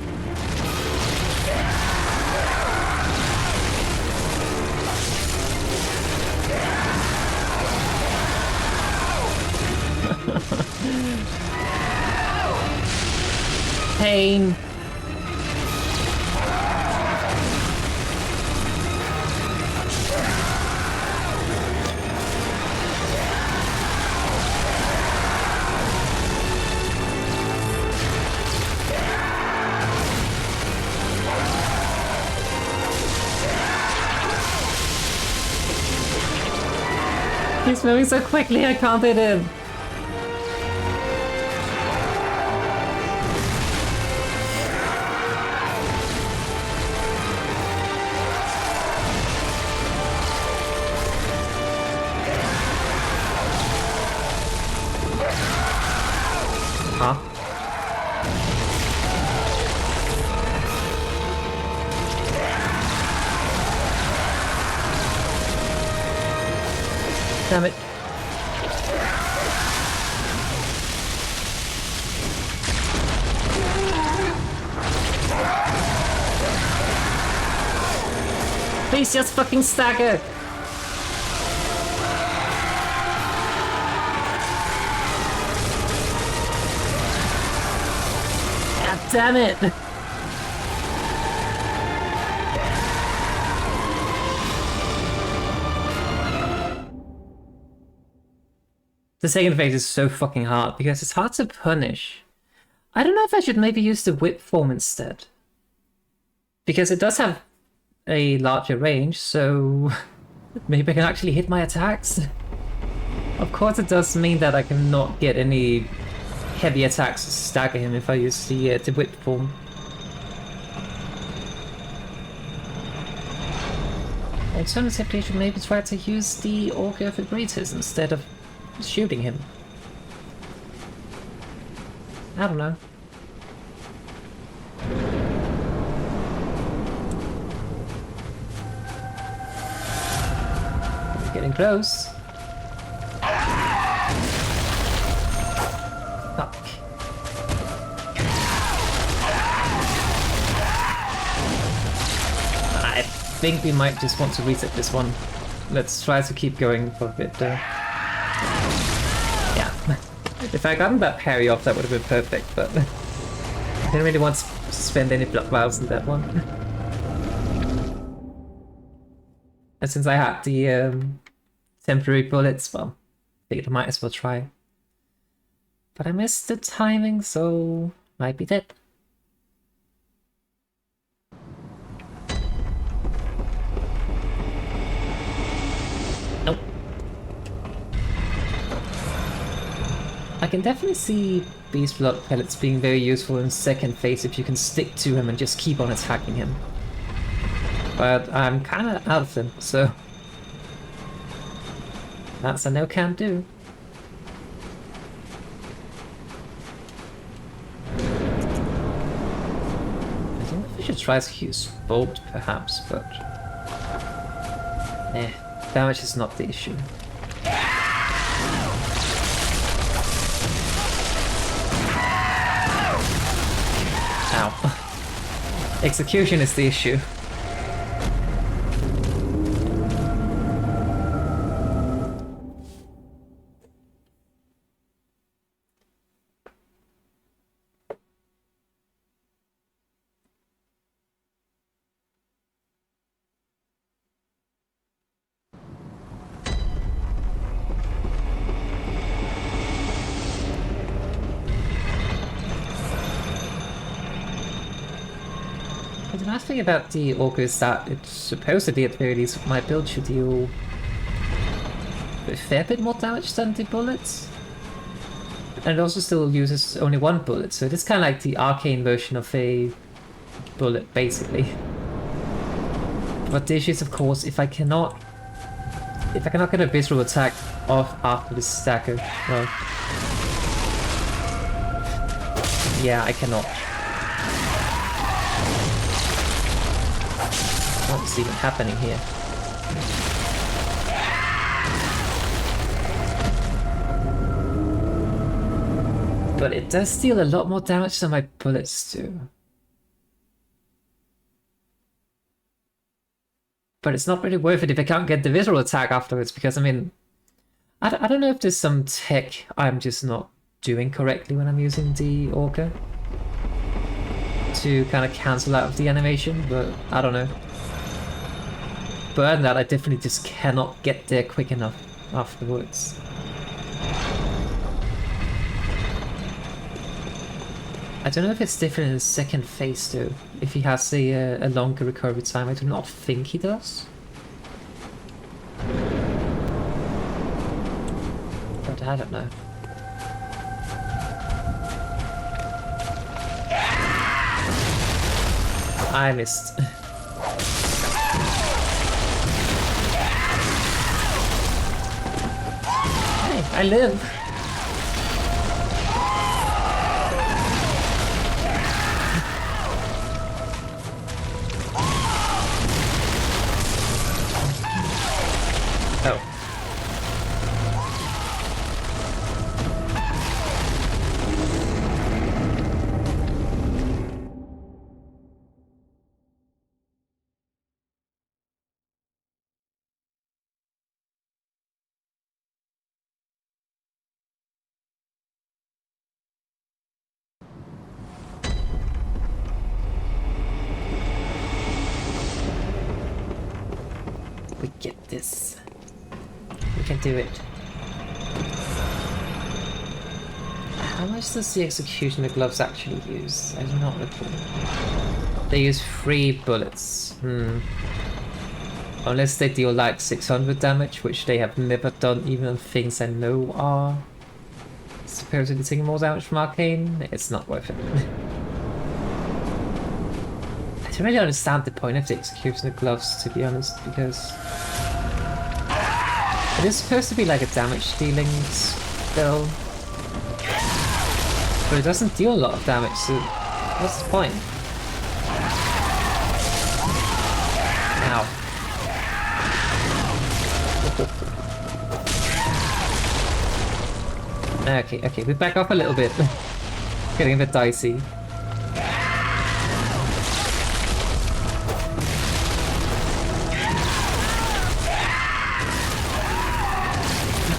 Pain. He's moving so quickly, I can't hit him. Huh? Damn it. Please just fucking stagger. God damn it. The second phase is so fucking hard because it's hard to punish. I don't know if I should maybe use the whip form instead. Because it does have a larger range, so maybe I can actually hit my attacks. Of course it does mean that I cannot get any heavy attacks to stagger him if I use the whip form. Alternatively, I should maybe try to use the Augur of Greatest instead of shooting him. I don't know. Getting close. Fuck. I think we might just want to reset this one. Let's try to keep going for a bit though. Yeah. If I gotten that parry off, that would have been perfect, but I didn't really want to spend any blood vials in that one. And since I had the temporary bullets, well, I figured I might as well try. But I missed the timing, so might be dead. Nope. I can definitely see Beast Blood Pellets being very useful in second phase if you can stick to him and just keep on attacking him. But I'm kinda out of them, so that's a no can do. I don't know if I should try to use Bolt perhaps, but damage is not the issue. Ow. Execution is the issue. The nice thing about the Augur is that it supposedly, at the very least, my build should deal a fair bit more damage than the bullets. And it also still uses only one bullet, so it is kind of like the arcane version of a bullet, basically. But the issue is, of course, if I cannot get a visceral attack off after this stagger, well, yeah, I cannot. What's even happening here? But it does deal a lot more damage than my bullets do. But it's not really worth it if I can't get the visual attack afterwards, because I mean, I don't know if there's some tech I'm just not doing correctly when I'm using the Orca to kind of cancel out the animation, but I don't know. But other than that, I definitely just cannot get there quick enough afterwards. I don't know if it's different in the second phase though, if he has a longer recovery time. I do not think he does. But I don't know. I missed. Hey, I live! Oh. We get this. We can do it. How much does the Executioner gloves actually use? I do not recall. They use 3 bullets. Unless they deal like 600 damage, which they have never done even on things I know are supposedly taking more damage from Arcane. It's not worth it. I don't really understand the point of the Executioner gloves, to be honest, because it is supposed to be like a damage dealing spell, but it doesn't deal a lot of damage, so what's the point? Ow. Okay, we back off a little bit. Getting a bit dicey.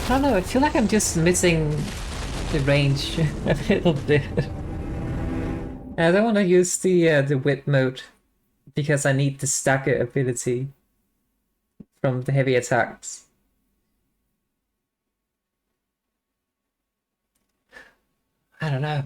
I don't know, I feel like I'm just missing the range a little bit. I don't want to use the whip mode because I need the stagger ability from the heavy attacks. I don't know.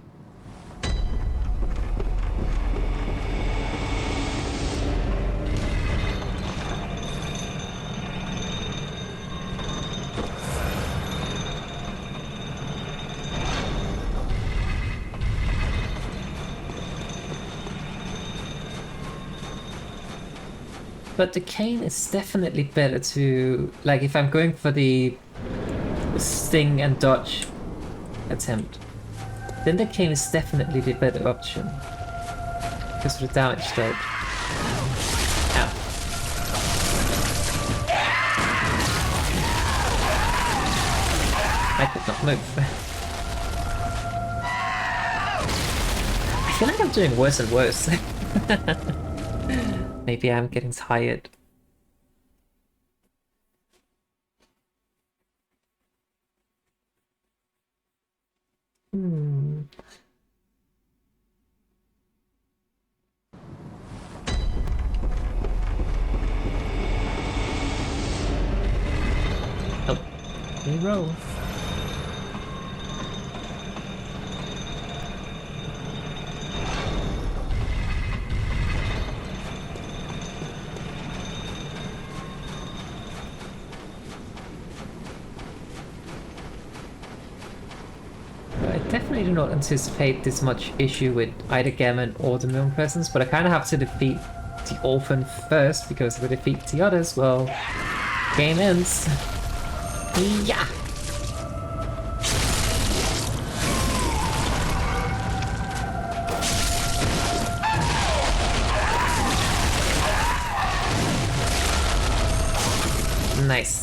But the cane is definitely better to, like, if I'm going for the sting and dodge attempt, then the cane is definitely the better option. Because of the damage though. Ow. I could not move. I feel like I'm doing worse and worse. Maybe I'm getting tired. Oh, reroll. I definitely do not anticipate this much issue with either Gammon or the Moon Presence, but I kind of have to defeat the Orphan first, because if I defeat the others, well, game ends. Yeah! Nice.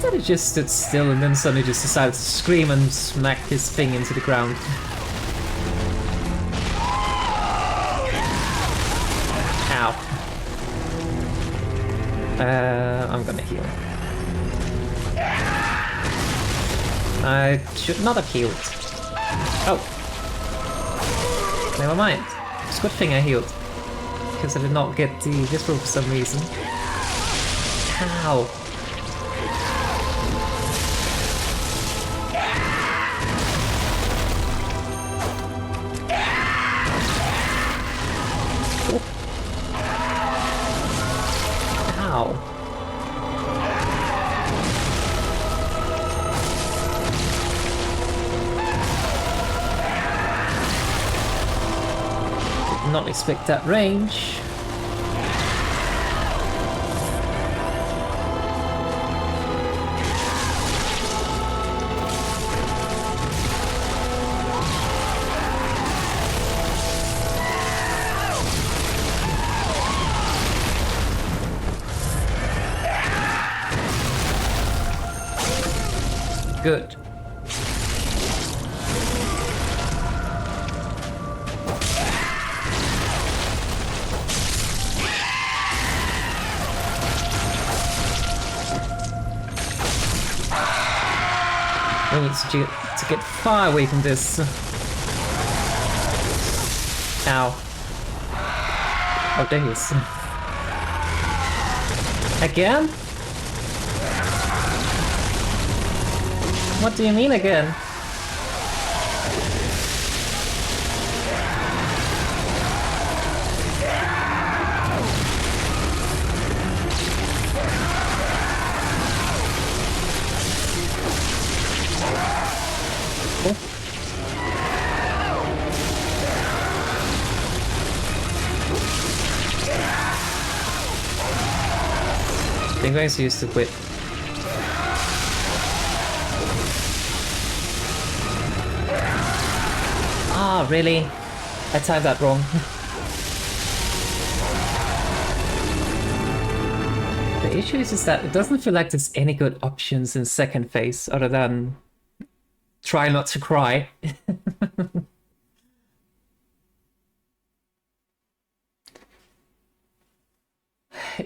that he just stood still and then suddenly just decided to scream and smack his thing into the ground. Ow. I'm gonna heal. I should not have healed. Oh. Never mind. It's a good thing I healed. Because I did not get the visceral for some reason. Ow. Ow. Did not expect that range. Good. We need to get far away from this. Ow. Oh, there he is. Again? What do you mean again? I think I'm going to use the whip. Ah, really? I timed that wrong. The issue is that it doesn't feel like there's any good options in second phase other than try not to cry.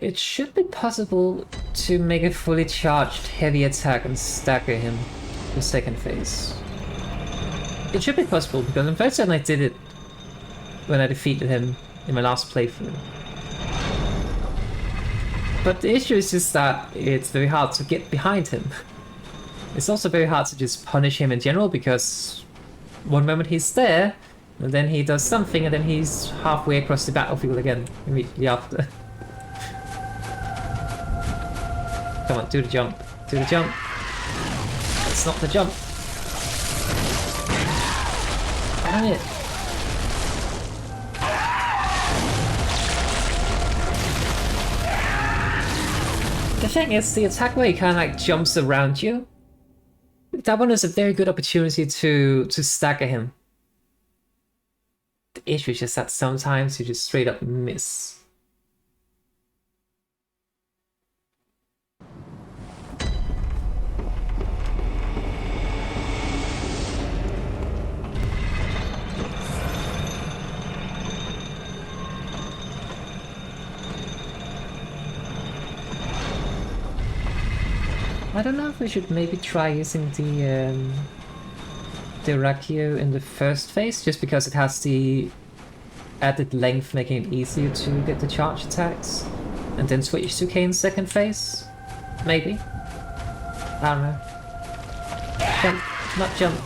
It should be possible to make a fully charged heavy attack and stagger him in second phase. It should be possible, because in first time I did it when I defeated him in my last playthrough. But the issue is just that it's very hard to get behind him. It's also very hard to just punish him in general, because one moment he's there, and then he does something, and then he's halfway across the battlefield again, immediately after. Come on, do the jump. Do the jump. It's not the jump. Damn it. The thing is, the attack where he kind of like jumps around you, that one is a very good opportunity to stagger him. The issue is just that sometimes you just straight up miss. I don't know if we should maybe try using the Rakio in the first phase, just because it has the added length, making it easier to get the charge attacks, and then switch to K in second phase? Maybe? I don't know. Jump, not jump.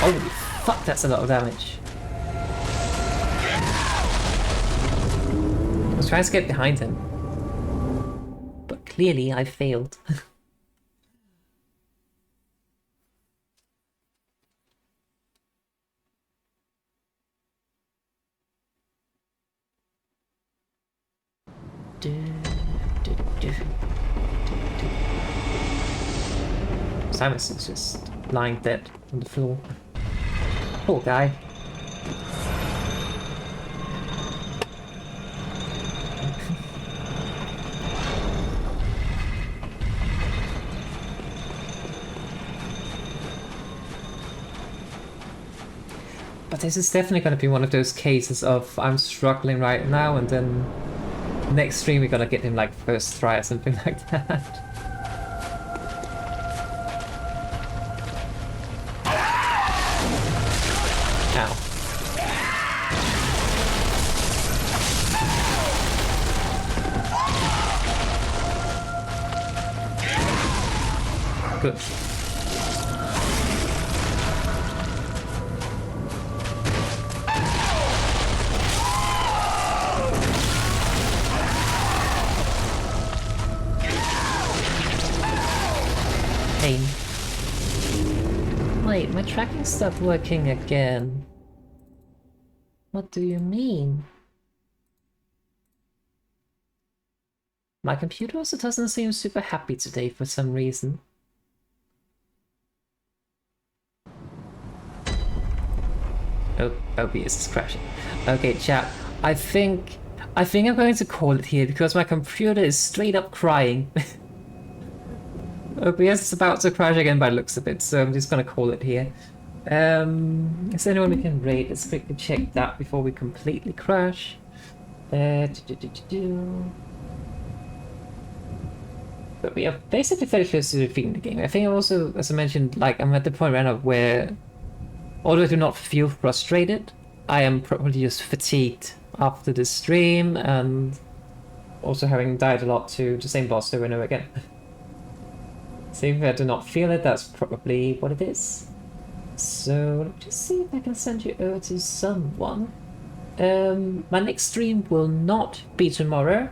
Holy fuck, that's a lot of damage. I was trying to get behind him, but clearly I failed. Simon's is just lying dead on the floor. Poor guy. But this is definitely going to be one of those cases of I'm struggling right now, and then next stream we're going to get him like first try or something like that. Ow. Good. Pain. Wait, my tracking stopped working again. What do you mean? My computer also doesn't seem super happy today for some reason. Oh, OBS is crashing. Okay, chat. I think I'm going to call it here because my computer is straight up crying. OBS is about to crash again by the looks of it, so I'm just gonna call it here. Is there anyone we can rate? Let's quickly check that before we completely crash. But we are basically very close to defeating the game. I think also, as I mentioned, like I'm at the point right now where, although I do not feel frustrated, I am probably just fatigued after the stream and also having died a lot to the same boss over and over again. So if I do not feel it, that's probably what it is. So let me just see if I can send you over to someone. My next stream will not be tomorrow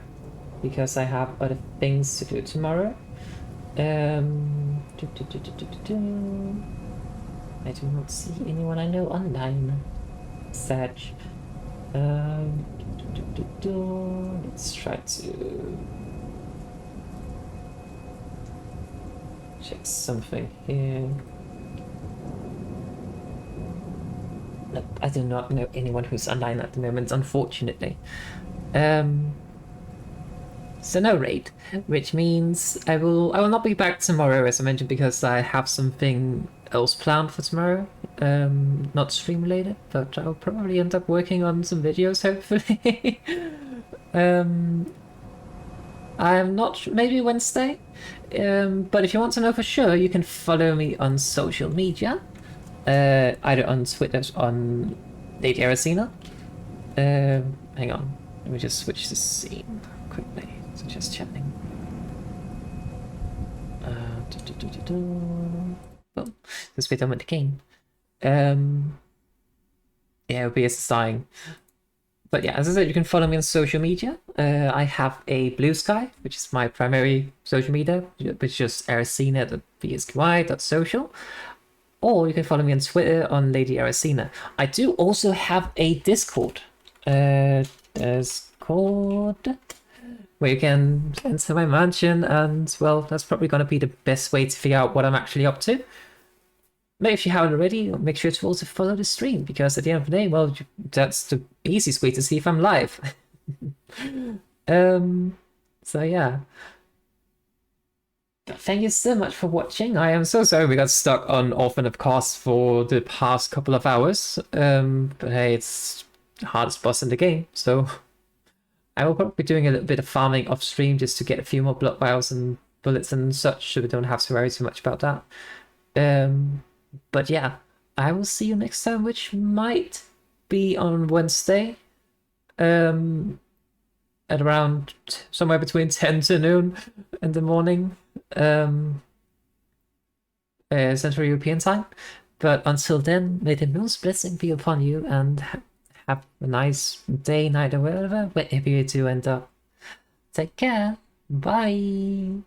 because I have other things to do tomorrow. I do not see anyone I know online. Sad. Let's try to check something here. Nope, I do not know anyone who's online at the moment, unfortunately. So no raid, which means I will not be back tomorrow, as I mentioned, because I have something else planned for tomorrow. Not stream related, but I'll probably end up working on some videos, hopefully. I'm not maybe Wednesday. But if you want to know for sure, you can follow me on social media. Either on Twitter on Lady Arazeena. Hang on, let me just switch the scene quickly. So just chatting. Boom. Just we're done with the game. Yeah, OBS is dying. But yeah, as I said, you can follow me on social media. I have a Blue Sky, which is my primary social media, which is just arazeena.vsky.social. Or you can follow me on Twitter on Lady Arazeena. I do also have a Discord. Discord, where you can enter my mansion, and well, that's probably going to be the best way to figure out what I'm actually up to. But if you haven't already, make sure to also follow the stream, because at the end of the day, well, that's the easiest way to see if I'm live. So yeah. Thank you so much for watching. I am so sorry we got stuck on Orphan of Kos for the past couple of hours. But hey, it's the hardest boss in the game, so I will probably be doing a little bit of farming off stream just to get a few more blood vials and bullets and such, so we don't have to worry too much about that. But yeah, I will see you next time, which might be on Wednesday. At around somewhere between 10 to noon in the morning, Central European time. But until then, may the most blessing be upon you, and have a nice day, night, or wherever you do end up. Take care. Bye.